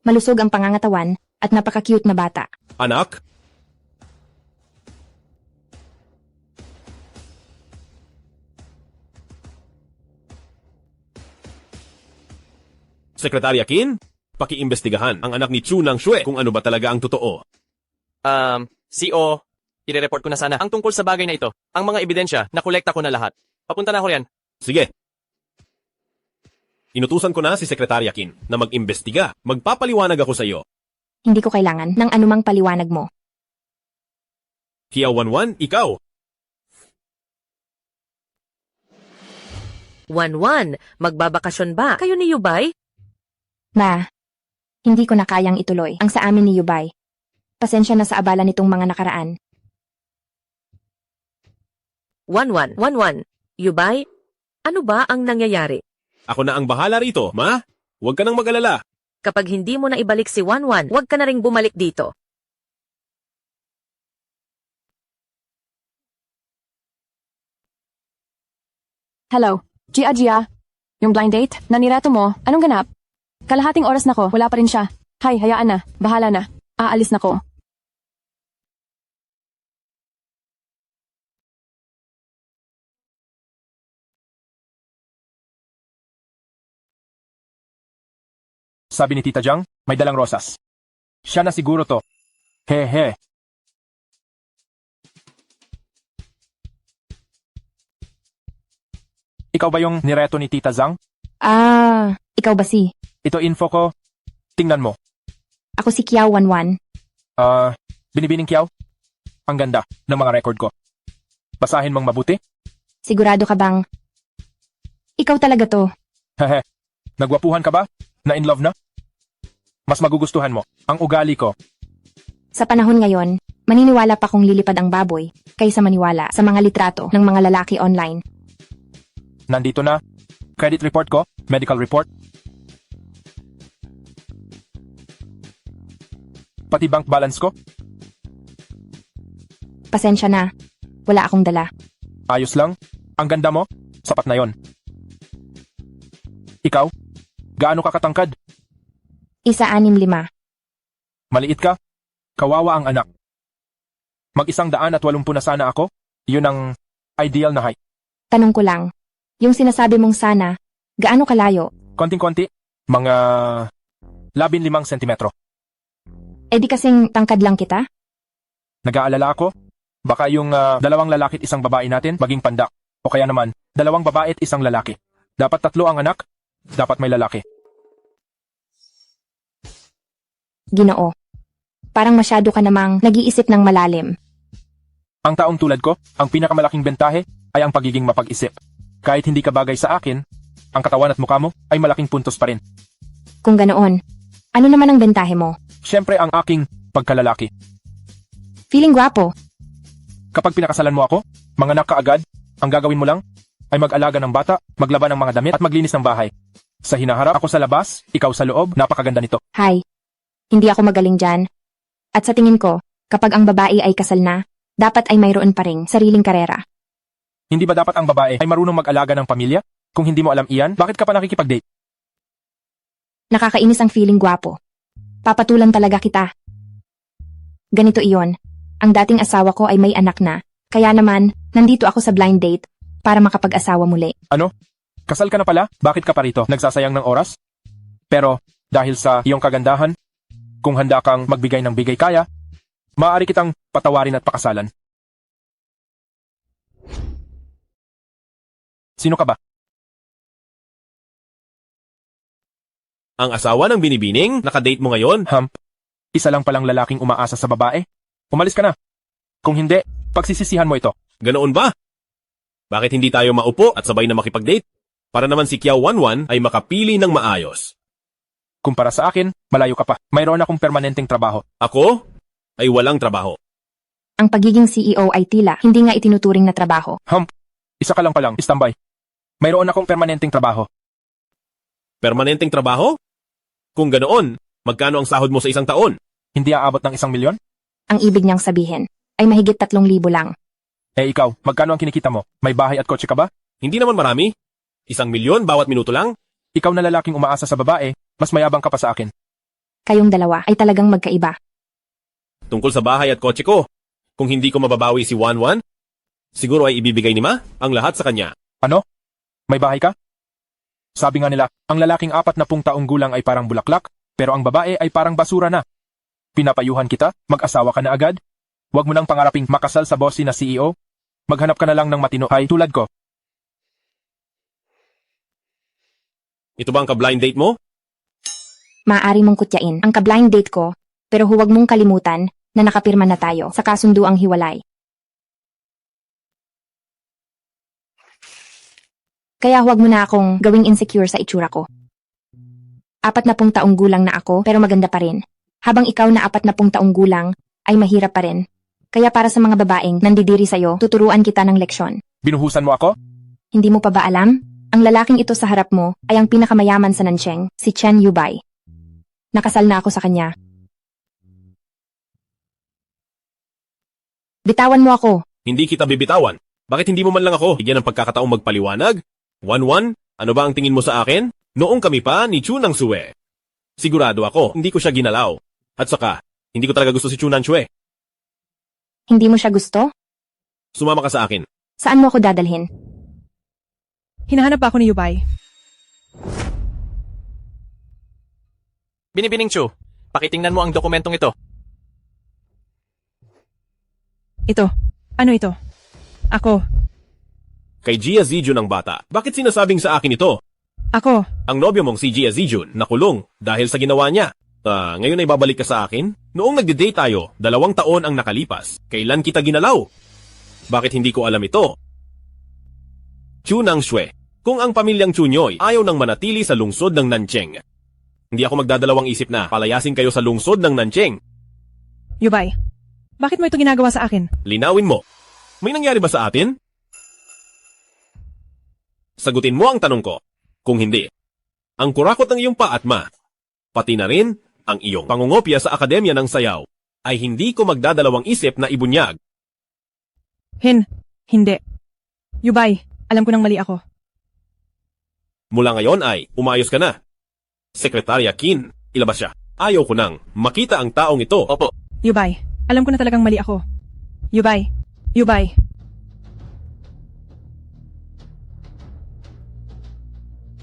malusog ang pangangatawan at napaka-cute na bata. Anak? Sekretarya Qin, pakiimbestigahan ang anak ni Chunang Shue kung ano ba talaga ang totoo. CO, ire-report ko na sana ang tungkol sa bagay na ito. Ang mga ebidensya, nakolekta ko na lahat. Papunta na ako riyan. Sige. Inutusan ko na si Sekretarya Qin na mag-imbestiga. Magpapaliwanag ako sa iyo. Hindi ko kailangan ng anumang paliwanag mo. Hiao Wanwan, ikaw. Wanwan, magbabakasyon ba kayo ni Yubay? Ma, hindi ko na kayang ituloy ang sa amin ni Yubay. Pasensya na sa abala nitong mga nakaraan. Wanwan, Yubay, ano ba ang nangyayari? Ako na ang bahala rito, ma. Huwag ka nang mag-alala. Kapag hindi mo na ibalik si Wanwan, huwag ka na ring bumalik dito. Hello, Gia. Yung blind date, nanirato mo, anong ganap? Kalahating oras na ko, wala pa rin siya. Hay, hayaan na, bahala na. Aalis na ko. Sabi ni Tita Jiang, may dalang rosas. Siya na siguro to. He. Ikaw ba yung nireto ni Tita Zhang? Ikaw ba si? Ito info ko. Tingnan mo. Ako si Kiao Wanwan. Binibining Kiao? Ang ganda ng mga record ko. Basahin mong mabuti? Sigurado ka bang ikaw talaga to? Hehe. Nagwapuhan ka ba? Na in love na? Mas magugustuhan mo ang ugali ko. Sa panahon ngayon, maniniwala pa kung lilipad ang baboy kaysa maniwala sa mga litrato ng mga lalaki online. Nandito na. Credit report ko, medical report. Pati bank balance ko, Pasensya na. Wala akong dala. ayos lang. Ang ganda mo, sapat na yon. Ikaw, gaano ka katangkad? 1.65. Maliit ka? Kawawa ang anak. Mag-180 na sana ako? Yun ang ideal na height. Tanong ko lang, yung sinasabi mong sana, gaano kalayo? Konting-konti, mga 15 sentimetro. Eh di kasing tangkad lang kita? Nag-aalala ako, baka yung 2 lalaki at 1 babae natin maging pandak. O kaya naman, 2 babae at 1 lalaki. Dapat 3 ang anak, dapat may lalaki. Ginoo. Parang masyado ka namang nag-iisip ng malalim. Ang taong tulad ko, ang pinakamalaking bentahe ay ang pagiging mapag-isip. Kahit hindi ka bagay sa akin, ang katawan at mukha mo ay malaking puntos pa rin. Kung ganoon, ano naman ang bentahe mo? Siyempre ang aking pagkalalaki. Feeling gwapo. Kapag pinakasalan mo ako, manganak ka agad, ang gagawin mo lang ay mag-alaga ng bata, maglaba ng mga damit at maglinis ng bahay. Sa hinaharap, ako sa labas, ikaw sa loob, napakaganda nito. Hi. Hindi ako magaling dyan. At sa tingin ko, kapag ang babae ay kasal na, dapat ay mayroon pa ring sariling karera. Hindi ba dapat ang babae ay marunong mag-alaga ng pamilya? Kung hindi mo alam iyan, bakit ka pa nakikipag-date? Nakakainis ang feeling gwapo. Papatulan talaga kita. Ganito iyon. Ang dating asawa ko ay may anak na. Kaya naman, nandito ako sa blind date para makapag-asawa muli. Ano? Kasal ka na pala? Bakit ka pa rito? Nagsasayang ng oras? Pero, dahil sa iyong kagandahan, kung handa kang magbigay ng bigay kaya, maaari kitang patawarin at pakasalan. Sino ka ba? Ang asawa ng binibining, nakadate mo ngayon? Isa lang palang lalaking umaasa sa babae. Umalis ka na. Kung hindi, pagsisisihan mo ito. Ganoon ba? Bakit hindi tayo maupo at sabay na makipag-date? Para naman si Kiao Wanwan ay makapili ng maayos. Kumpara sa akin, malayo ka pa. Mayroon akong permanenteng trabaho. Ako ay walang trabaho. Ang pagiging CEO ay tila hindi nga itinuturing na trabaho. Isa ka lang palang, standby. Mayroon akong permanenteng trabaho. Permanenteng trabaho? Kung ganoon, magkano ang sahod mo sa 1 taon? Hindi aabot ng 1 milyon? Ang ibig niyang sabihin ay mahigit 3,000 lang. Eh ikaw, magkano ang kinikita mo? May bahay at kotse ka ba? Hindi naman marami. 1 milyon bawat minuto lang. Ikaw na lalaking umaasa sa babae, mas mayabang ka pa sa akin. Kayong dalawa ay talagang magkaiba. Tungkol sa bahay at kotse ko, kung hindi ko mababawi si Wanwan, siguro ay ibibigay ni Ma ang lahat sa kanya. Ano? May bahay ka? Sabi nga nila, ang lalaking 40 taong gulang ay parang bulaklak, pero ang babae ay parang basura na. Pinapayuhan kita, mag-asawa ka na agad. Huwag mo nang pangaraping makasal sa bossy na CEO. Maghanap ka na lang ng matinohay tulad ko. Ito ba ang ka-blind date mo? Maaari mong kutyain ang ka-blind date ko, pero huwag mong kalimutan na nakapirma na tayo sa kasunduang hiwalay. Kaya huwag mo na akong gawing insecure sa itsura ko. 40 taong gulang na ako pero maganda pa rin. Habang ikaw na 40 taong gulang ay mahirap pa rin. Kaya para sa mga babaeng nandidiri sa'yo, tuturuan kita ng leksyon. Binuhusan mo ako? Hindi mo pa ba alam? Ang lalaking ito sa harap mo ay ang pinakamayaman sa Nancheng, si Chen Yubay. Nakasal na ako sa kanya. Bitawan mo ako. Hindi kita bibitawan. Bakit hindi mo man lang ako bigyan ng pagkakataong magpaliwanag? Wanwan, ano ba ang tingin mo sa akin? Noong kami pa ni Chunang Sue. Sigurado ako, hindi ko siya ginalaw. At saka, hindi ko talaga gusto si Chunan Sue. Hindi mo siya gusto? Sumama ka sa akin. Saan mo ako dadalhin? Hinahanap ako ni Yubay. Binibining Chu, pakitingnan mo ang dokumentong ito. Ito. Ano ito? Ako. Kay Jia Zijun ang bata. Bakit sinasabing sa akin ito? Ako. Ang nobyo mong si Jia Zijun nakulong dahil sa ginawa niya. Ngayon ay babalik ka sa akin? Noong nagde-date tayo, 2 taon ang nakalipas. Kailan kita ginalaw? Bakit hindi ko alam ito? Chu Nang Xue, kung ang pamilyang Chunyoy ayaw nang manatili sa lungsod ng Nancheng, hindi ako magdadalawang isip na palayasin kayo sa lungsod ng Nancheng. Yubay, bakit mo ito ginagawa sa akin? Linawin mo. May nangyari ba sa atin? Sagutin mo ang tanong ko. Kung hindi, ang kurakot ng iyong pa at ma, pati na rin ang iyong pangungopya sa Akademya ng Sayaw, ay hindi ko magdadalawang isip na ibunyag. Hindi. Yubay, alam ko nang mali ako. Mula ngayon ay umayos ka na. Sekretarya Qin, ilabas siya. Ayaw ko nang makita ang taong ito. Opo. Yubay, alam ko na talagang mali ako. Yubay.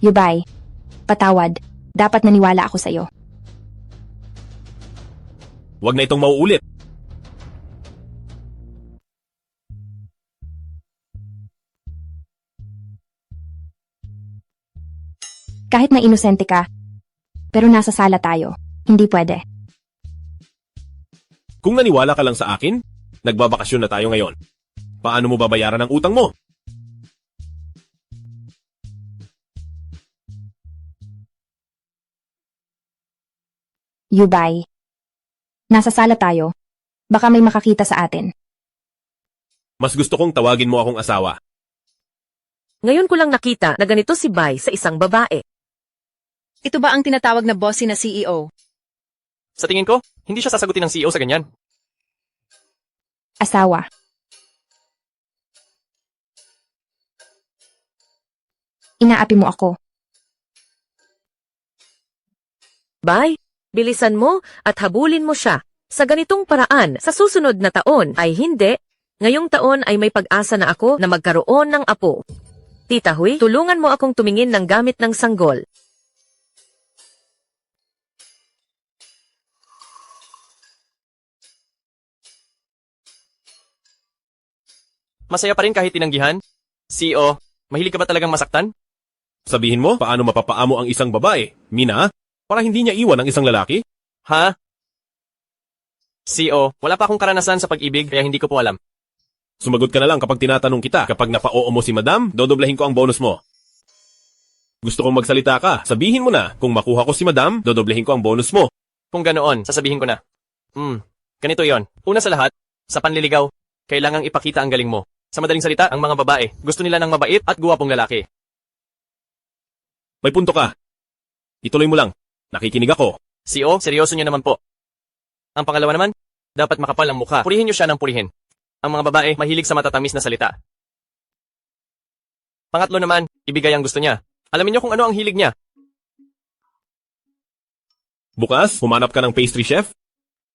Yubay, patawad. Dapat naniwala ako sa'yo. Huwag na itong mauulit. Kahit na inosente ka, pero nasa sala tayo. Hindi pwede. Kung naniwala ka lang sa akin, nagbabakasyon na tayo ngayon. Paano mo babayaran ang utang mo? Yubay, nasa sala tayo. Baka may makakita sa atin. Mas gusto kong tawagin mo akong asawa. Ngayon ko lang nakita na ganito si Bai sa isang babae. Ito ba ang tinatawag na bossy na CEO? Sa tingin ko, hindi siya sasagutin ng CEO sa ganyan. Asawa. Inaapi mo ako. Bai, bilisan mo at habulin mo siya. Sa ganitong paraan, sa susunod na taon ay hindi. Ngayong taon ay may pag-asa na ako na magkaroon ng apo. Tita Hui, tulungan mo akong tumingin ng gamit ng sanggol. Masaya pa rin kahit tinanggihan? CEO, mahilig ka ba talagang masaktan? Sabihin mo, paano mapapaamo ang isang babae? Mina, para hindi niya iwan ang isang lalaki? Ha? CEO, wala pa akong karanasan sa pag-ibig kaya hindi ko po alam. Sumagot ka na lang kapag tinatanong kita. Kapag napa-oo mo si madam, dodoblahin ko ang bonus mo. Gusto kong magsalita ka. Sabihin mo na, kung makuha ko si madam, dodoblahin ko ang bonus mo. Kung ganoon, sasabihin ko na. Ganito yon. Una sa lahat, sa panliligaw, kailangang ipakita ang galing mo. Sa madaling salita, ang mga babae, gusto nila ng mabait at guwapong lalaki. May punto ka. Ituloy mo lang. Nakikinig ako. CEO, seryoso niyo naman po. Ang pangalawa naman, dapat makapal ang mukha. Purihin niyo siya ng purihin. Ang mga babae, mahilig sa matatamis na salita. Pangatlo naman, ibigay ang gusto niya. Alamin niyo kung ano ang hilig niya. Bukas, humanap ka ng pastry chef.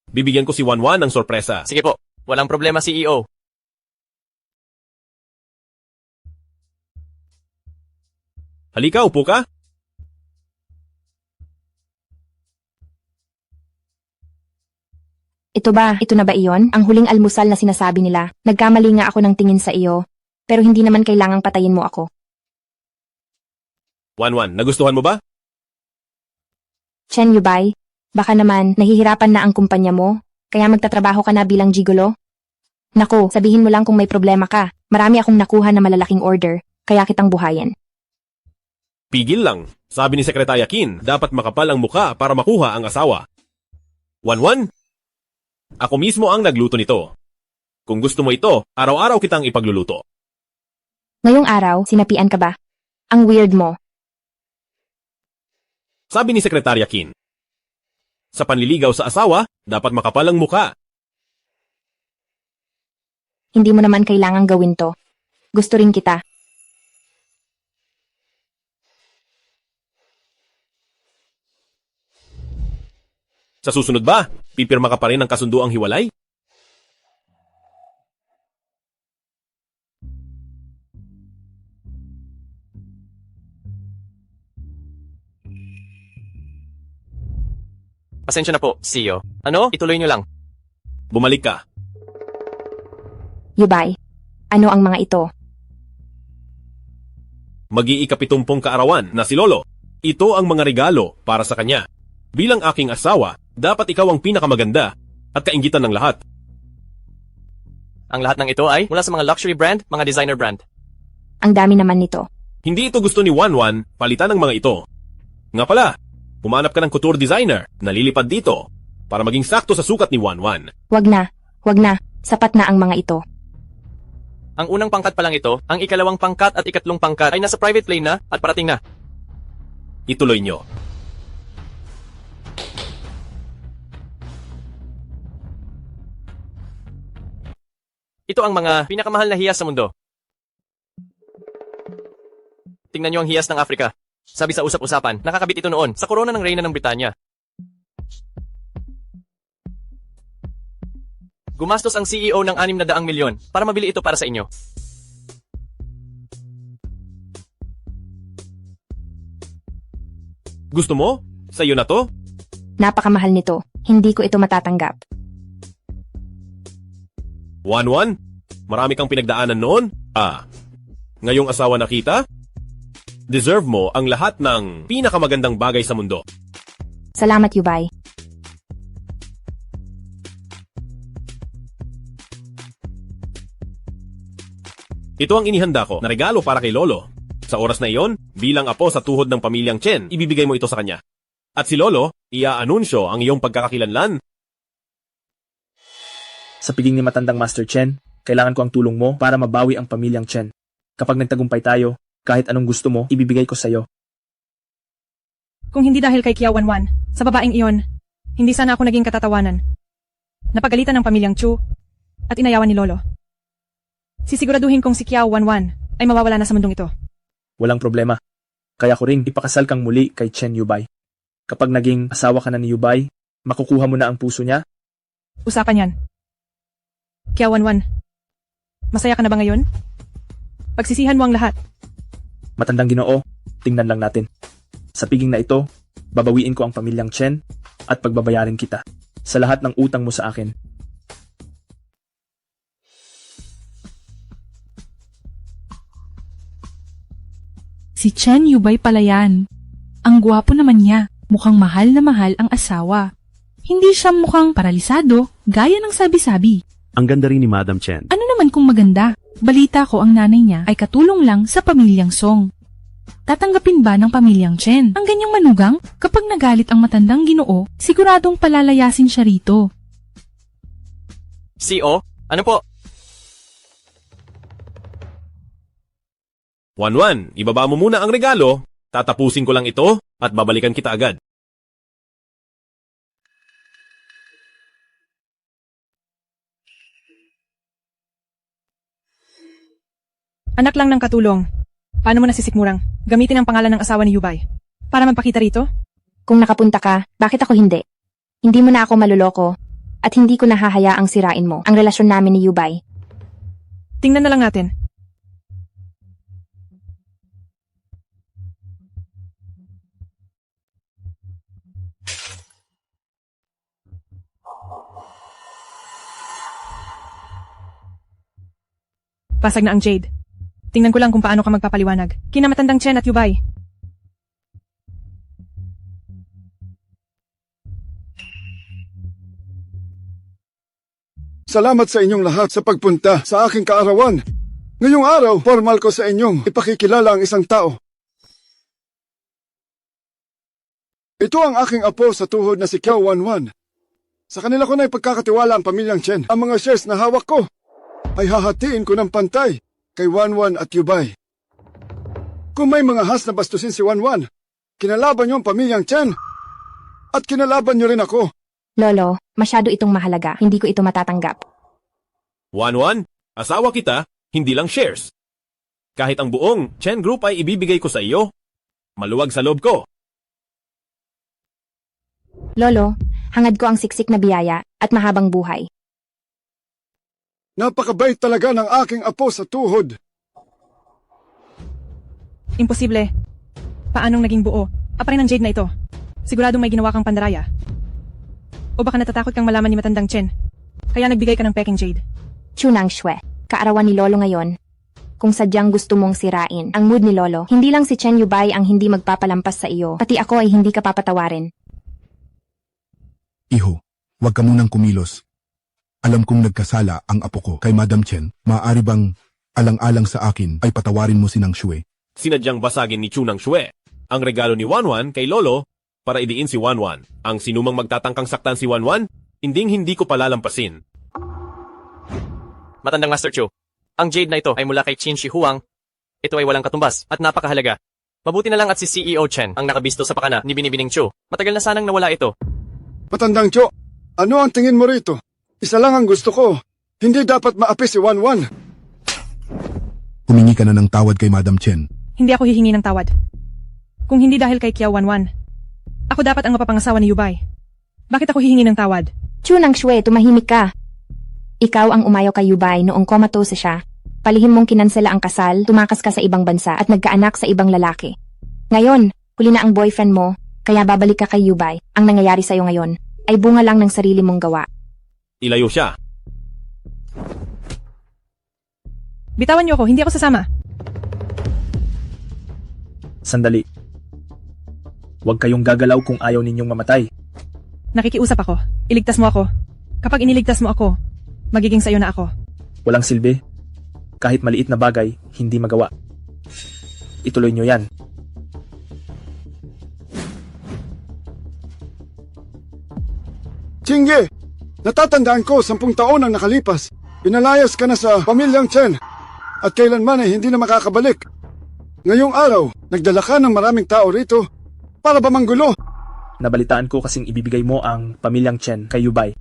Bibigyan ko si Wanwan ng sorpresa. Sige po, walang problema CEO. Halika, upo ka. Ito na ba iyon? Ang huling almusal na sinasabi nila. Nagkamali nga ako ng tingin sa iyo. Pero hindi naman kailangang patayin mo ako. Wanwan, nagustuhan mo ba? Chen Yubay, baka naman nahihirapan na ang kumpanya mo, kaya magtatrabaho ka na bilang gigolo? Naku, sabihin mo lang kung may problema ka. Marami akong nakuha na malalaking order, kaya kitang buhayin. Pigil lang. Sabi ni Sekretarya Qin, dapat makapal ang muka para makuha ang asawa. Wanwan, ako mismo ang nagluto nito. Kung gusto mo ito, araw-araw kitang ipagluluto. Ngayong araw, sinapian ka ba? Ang weird mo. Sabi ni Sekretarya Qin, sa panliligaw sa asawa, dapat makapal ang muka. Hindi mo naman kailangang gawin to. Gusto rin kita. Sa susunod ba, pipirma ka pa rin ng kasunduang hiwalay? Pasensya na po, CEO. Ano? Ituloy niyo lang. Bumalik ka. Yubay, ano ang mga ito? Mag-iikapitumpong kaarawan na si Lolo. Ito ang mga regalo para sa kanya. Bilang aking asawa, dapat ikaw ang pinakamaganda at kainggitan ng lahat. Ang lahat ng ito ay mula sa mga luxury brand, mga designer brand. Ang dami naman nito. Hindi ito gusto ni Wanwan, palitan ng mga ito. Nga pala, humanap ka ng couture designer na lilipad dito para maging sakto sa sukat ni Wanwan. Wag na. Sapat na ang mga ito. Ang unang pangkat pa lang ito, ang ikalawang pangkat at ikatlong pangkat ay nasa private plane na at parating na. Ituloy nyo. Ito ang mga pinakamahal na hiyas sa mundo. Tingnan nyo ang hiyas ng Afrika. Sabi sa usap-usapan, nakakabit ito noon sa korona ng reyna ng Britanya. Gumastos ang CEO ng 600 milyon para mabili ito para sa inyo. Gusto mo? Sa iyo na to? Napakamahal nito. Hindi ko ito matatanggap. Wanwan? Marami kang pinagdaanan noon? Ngayong asawa na kita? Deserve mo ang lahat ng pinakamagandang bagay sa mundo. Salamat, Yubay. Ito ang inihanda ko na regalo para kay Lolo. Sa oras na iyon, bilang apo sa tuhod ng pamilyang Chen, ibibigay mo ito sa kanya. At si Lolo, ia-anunsyo ang iyong pagkakakilanlan. Sa piging ni matandang Master Chen, kailangan ko ang tulong mo para mabawi ang pamilyang Chen. Kapag nagtagumpay tayo, kahit anong gusto mo, ibibigay ko sa'yo. Kung hindi dahil kay Kiao Wanwan, sa babaeng iyon, hindi sana ako naging katatawanan. Napagalitan ng pamilyang Chu at inayawan ni Lolo. Sisiguraduhin kong si Kiao Wanwan ay mawawala na sa mundong ito. Walang problema. Kaya ko ring ipakasal kang muli kay Chen Yubay. Kapag naging asawa ka na ni Yubay, makukuha mo na ang puso niya? Usapan yan. Kiao Wanwan, masaya ka na ba ngayon? Pagsisihan mo ang lahat. Matandang Ginoo, tingnan lang natin. Sa piging na ito, babawiin ko ang pamilyang Chen at pagbabayarin kita sa lahat ng utang mo sa akin. Si Chen Yubay pala yan. Ang gwapo naman niya. Mukhang mahal na mahal ang asawa. Hindi siya mukhang paralisado, gaya ng sabi-sabi. Ang ganda rin ni Madam Chen. Ano naman kung maganda? Balita ko ang nanay niya ay katulong lang sa pamilyang Song. Tatanggapin ba ng pamilyang Chen ang ganyang manugang? Kapag nagalit ang matandang Ginoo, siguradong palalayasin siya rito. CEO, ano po? Wanwan, ibaba mo muna ang regalo, tatapusin ko lang ito at babalikan kita agad. Anak lang ng katulong. Paano mo nasisikmurang gamitin ang pangalan ng asawa ni Yubay para magpakita rito? Kung nakapunta ka, bakit ako hindi? Hindi mo na ako maluloko at hindi ko nahahayaang sirain mo ang relasyon namin ni Yubay. Tingnan na lang natin. Pasag na ang Jade. Tingnan ko lang kung paano ka magpapaliwanag. Kinamatandang Chen at Yubay. Salamat sa inyong lahat sa pagpunta sa aking kaarawan. Ngayong araw, formal ko sa inyong ipakikilala ang isang tao. Ito ang aking apo sa tuhod na si Kiao Wanwan. Sa kanila ko na ipagkakatiwala ang pamilyang Chen. Ang mga shares na hawak ko ay hahatiin ko ng pantay kay Wanwan at Yubay. Kung may mga has na bastusin si Wanwan, kinalaban niyo ang pamilyang Chen at kinalaban niyo rin ako. Lolo, masyado itong mahalaga. Hindi ko ito matatanggap. Wanwan, asawa kita, hindi lang shares. Kahit ang buong Chen Group ay ibibigay ko sa iyo. Maluwag sa loob ko. Lolo, hangad ko ang siksik na biyaya at mahabang buhay. Napakabait talaga ng aking apo sa tuhod. Imposible. Paanong naging buo? Apa rin ang Jade na ito? Siguradong may ginawa kang pandaraya. O baka natatakot kang malaman ni matandang Chen, kaya nagbigay ka ng peking Jade. Chunang Shwe, kaarawan ni Lolo ngayon. Kung sadyang gusto mong sirain ang mood ni Lolo, hindi lang si Chen Yubay ang hindi magpapalampas sa iyo, pati ako ay hindi ka papatawarin. Iho, huwag ka munang kumilos. Alam kong nagkasala ang apo ko kay Madam Chen. Maaari bang alang-alang sa akin ay patawarin mo si Nang Shui? Sinadyang basagin ni Chu Nang Shui ang regalo ni Wanwan kay Lolo para idiin si Wanwan. Ang sinumang magtatangkang saktan si Wanwan, hindi ko palalampasin. Matandang Master Chu, ang jade na ito ay mula kay Qin Shi Huang. Ito ay walang katumbas at napakahalaga. Mabuti na lang at si CEO Chen ang nakabisto sa pakana ni Binibining Chu. Matagal na sanang nawala ito. Matandang Cho, ano ang tingin mo rito? Isa lang ang gusto ko. Hindi dapat maapi si Wanwan. Humingi ka na ng tawad kay Madam Chen. Hindi ako hihingi ng tawad. Kung hindi dahil kay Kiao Wanwan, ako dapat ang mapapangasawa ni Yubay. Bakit ako hihingi ng tawad? Chu Nang Shui, tumahimik ka. Ikaw ang umayaw kay Yubay noong comatose siya. Palihim mong kinansela ang kasal, tumakas ka sa ibang bansa at nagkaanak sa ibang lalaki. Ngayon, huli na ang boyfriend mo, kaya babalik ka kay Yubay. Ang nangyayari sa'yo ngayon ay bunga lang ng sarili mong gawa. Ilayo siya. Bitawan niyo ako, hindi ako sasama. Sandali. Huwag kayong gagalaw kung ayaw ninyong mamatay. Nakikiusap ako. Iligtas mo ako. Kapag iniligtas mo ako, magiging sayo na ako. Walang silbi. Kahit maliit na bagay, hindi magawa. Ituloy nyo yan. Chingye, natatandaan ko 10 taon ang nakalipas. Pinalayas ka na sa pamilyang Chen at kailanman ay hindi na makakabalik. Ngayong araw, nagdala ka ng maraming tao rito para ba manggulo? Nabalitaan ko kasing ibibigay mo ang pamilyang Chen kay Yubay.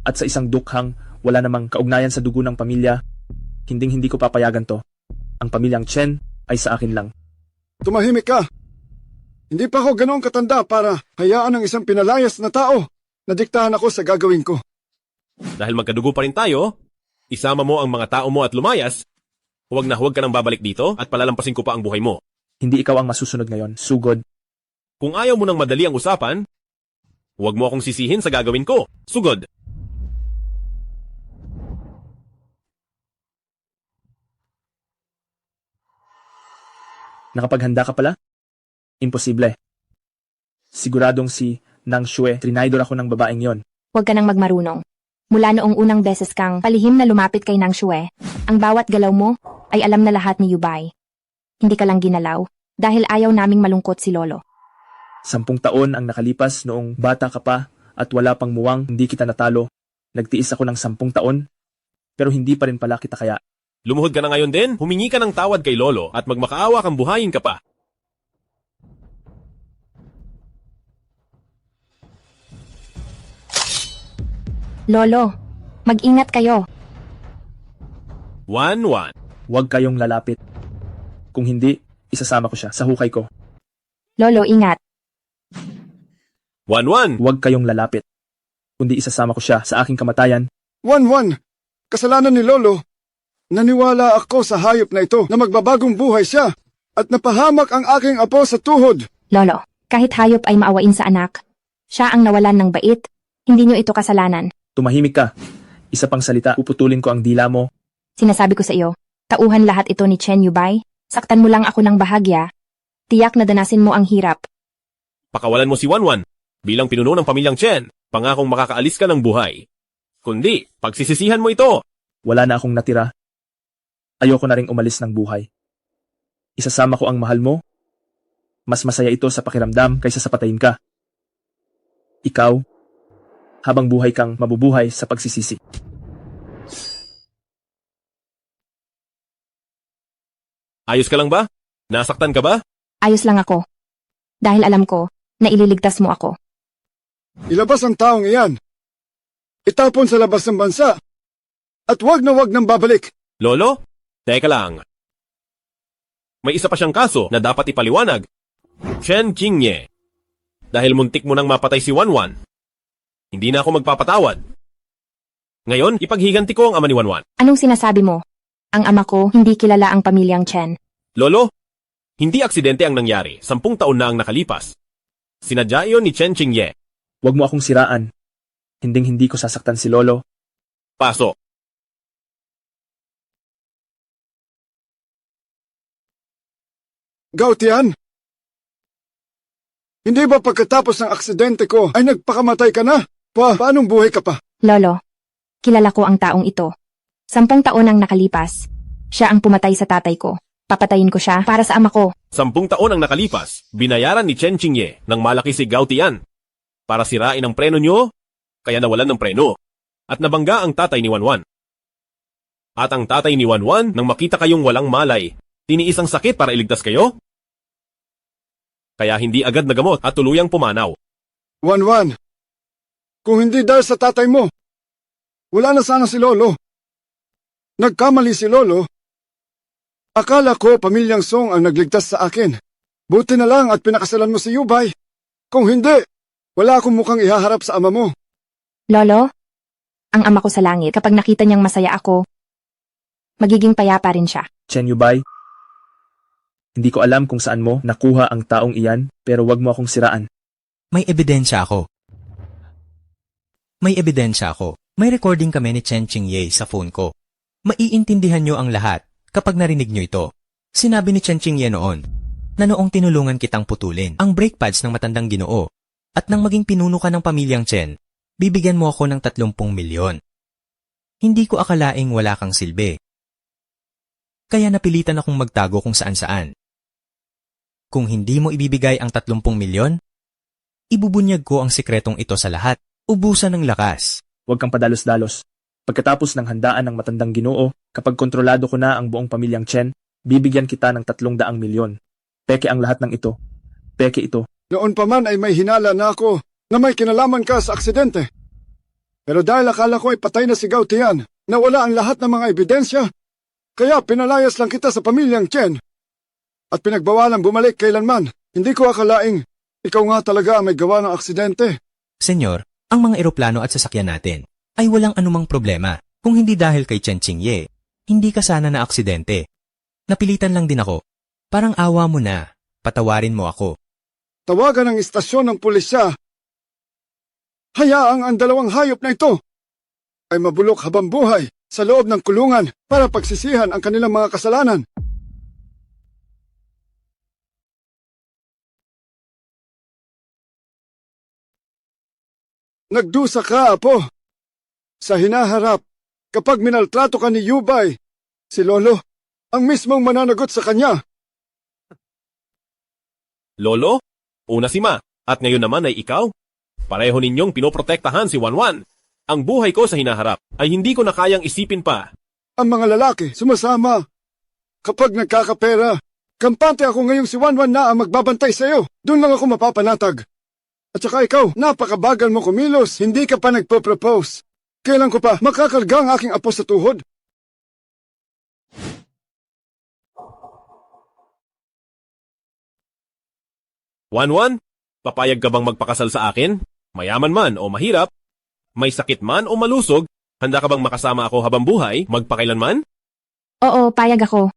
At sa isang dukhang wala namang kaugnayan sa dugo ng pamilya, hindi ko papayagan to. Ang pamilyang Chen ay sa akin lang. Tumahimik ka. Hindi pa ako ganoong katanda para hayaan ng isang pinalayas na tao na diktahan ako sa gagawin ko. Dahil magkadugo pa rin tayo, isama mo ang mga tao mo at lumayas, huwag ka nang babalik dito at palalampasin ko pa ang buhay mo. Hindi ikaw ang masusunod ngayon, sugod. Kung ayaw mo nang madali ang usapan, huwag mo akong sisihin sa gagawin ko, sugod. Nakapaghanda ka pala? Imposible. Siguradong si Nang Shui, trinaydor ako ng babaeng yon. Huwag ka nang magmarunong. Mula noong unang beses kang palihim na lumapit kay Nang Shui, ang bawat galaw mo ay alam na lahat ni Yubay. Hindi ka lang ginalaw dahil ayaw naming malungkot si Lolo. 10 taon ang nakalipas noong bata ka pa at wala pang muwang hindi kita natalo. Nagtiis ako ng 10 taon, pero hindi pa rin pala kita kaya. Lumuhod ka na ngayon din, humingi ka ng tawad kay Lolo at magmakaawa kang buhayin ka pa. Lolo, mag-ingat kayo. Wanwan. Huwag kayong lalapit. Kung hindi, isasama ko siya sa hukay ko. Lolo, ingat. Wanwan. Huwag kayong lalapit. Kundi isasama ko siya sa aking kamatayan. Wanwan, kasalanan ni Lolo. Naniwala ako sa hayop na ito na magbabagong buhay siya at napahamak ang aking apo sa tuhod. Lolo, kahit hayop ay maawain sa anak, siya ang nawalan ng bait, hindi niyo ito kasalanan. Tumahimik ka. Isa pang salita, puputulin ko ang dila mo. Sinasabi ko sa iyo, tauhan lahat ito ni Chen Yubay, saktan mo lang ako ng bahagya, tiyak na danasin mo ang hirap. Pakawalan mo si Wanwan bilang pinuno ng pamilyang Chen, pangakong makakaalis ka ng buhay. Kundi, pagsisisihan mo ito. Wala na akong natira. Ayoko na ring umalis ng buhay. Isasama ko ang mahal mo. Mas masaya ito sa pakiramdam kaysa sa patayin ka. Ikaw, habang buhay kang mabubuhay sa pagsisisi. Ayos ka lang ba? Nasaktan ka ba? Ayos lang ako. Dahil alam ko na ililigtas mo ako. Ilabas ang taong iyan. Itapon sa labas ng bansa. At wag nang babalik. Lolo? Teka lang. May isa pa siyang kaso na dapat ipaliwanag. Chen Qingye. Dahil muntik mo nang mapatay si Wanwan, hindi na ako magpapatawad. Ngayon, ipaghiganti ko ang ama ni Wanwan. Anong sinasabi mo? Ang ama ko hindi kilala ang pamilyang Chen. Lolo, hindi aksidente ang nangyari. 10 taon na ang nakalipas. Sinadya iyon ni Chen Qingye. Huwag mo akong siraan. Hindi ko sasaktan si Lolo. Paso. Gautian? Hindi ba pagkatapos ng aksidente ko ay nagpakamatay ka na? Paanong buhay ka pa? Lolo, Kilala ko ang taong ito. 10 taon ang nakalipas. Siya ang pumatay sa tatay ko. Papatayin ko siya para sa ama ko. 10 taon ang nakalipas, binayaran ni Chen Qingye ng malaki si Gao Tian para sirain ang preno nyo, kaya nawalan ng preno. At nabangga ang tatay ni Wanwan. At ang tatay ni Wanwan, nang makita kayong walang malay, tiniis ang sakit para iligtas kayo? Kaya hindi agad nagamot at tuluyang pumanaw. Wanwan, kung hindi dahil sa tatay mo, wala na sana si Lolo. Nagkamali si Lolo. Akala ko pamilyang Song ang nagligtas sa akin. Buti na lang at pinakasalan mo si Yubay. Kung hindi, wala akong mukhang ihaharap sa ama mo. Lolo, ang ama ko sa langit, kapag nakita niyang masaya ako, magiging payapa rin siya. Chen Yubay, hindi ko alam kung saan mo nakuha ang taong iyan, pero wag mo akong siraan. May ebidensya ako. May recording kami ni Chen Qingye sa phone ko. Maiintindihan nyo ang lahat kapag narinig nyo ito. Sinabi ni Chen Qingye noon na noong tinulungan kitang putulin ang brake pads ng matandang Ginoo at nang maging pinuno ka ng pamilyang Chen, bibigyan mo ako ng 30 milyon. Hindi ko akalaing wala kang silbi. Kaya napilitan akong magtago kung saan-saan. Kung hindi mo ibibigay ang 30 milyon, ibubunyag ko ang sikretong ito sa lahat. Ubusan ng lakas. Huwag kang padalos-dalos. Pagkatapos ng handaan ng matandang Ginoo, kapag kontrolado ko na ang buong pamilyang Chen, bibigyan kita ng 300 milyon. Peke ang lahat ng ito. Peke ito. Noon pa man ay may hinala na ako na may kinalaman ka sa aksidente. Pero dahil akala ko ay patay na si Gao Tian, na wala ang lahat ng mga ebidensya, kaya pinalayas lang kita sa pamilyang Chen. At pinagbawalang bumalik kailanman. Hindi ko akalaing ikaw nga talaga ang may gawa ng aksidente. Senyor, ang mga eroplano at sasakyan natin ay walang anumang problema. Kung hindi dahil kay Chen Qingye, hindi ka sana na aksidente. Napilitan lang din ako. Parang awa mo na. Patawarin mo ako. Tawagan ng istasyon ng pulisya. Hayaang ang 2 hayop na ito ay mabulok habang buhay sa loob ng kulungan para pagsisihan ang kanilang mga kasalanan. Nagdusa ka, Apo. Sa hinaharap, kapag minaltrato ka ni Yubay, si Lolo, ang mismong mananagot sa kanya. Lolo, una si Ma, at ngayon naman ay ikaw. Pareho ninyong pinoprotektahan si Wanwan. Ang buhay ko sa hinaharap ay hindi ko na kayang isipin pa. Ang mga lalaki sumasama. Kapag nagkakapera, kampante ako ngayong si Wanwan na ang magbabantay sa iyo. Doon lang ako mapapanatag. At saka ikaw, napakabagal mo kumilos, hindi ka pa nagpo-propose. Kailan ko pa makakarga ang aking apo sa tuhod? Wanwan, papayag ka bang magpakasal sa akin? Mayaman man o mahirap? May sakit man o malusog? Handa ka bang makasama ako habang buhay, magpakailanman? Oo, payag ako.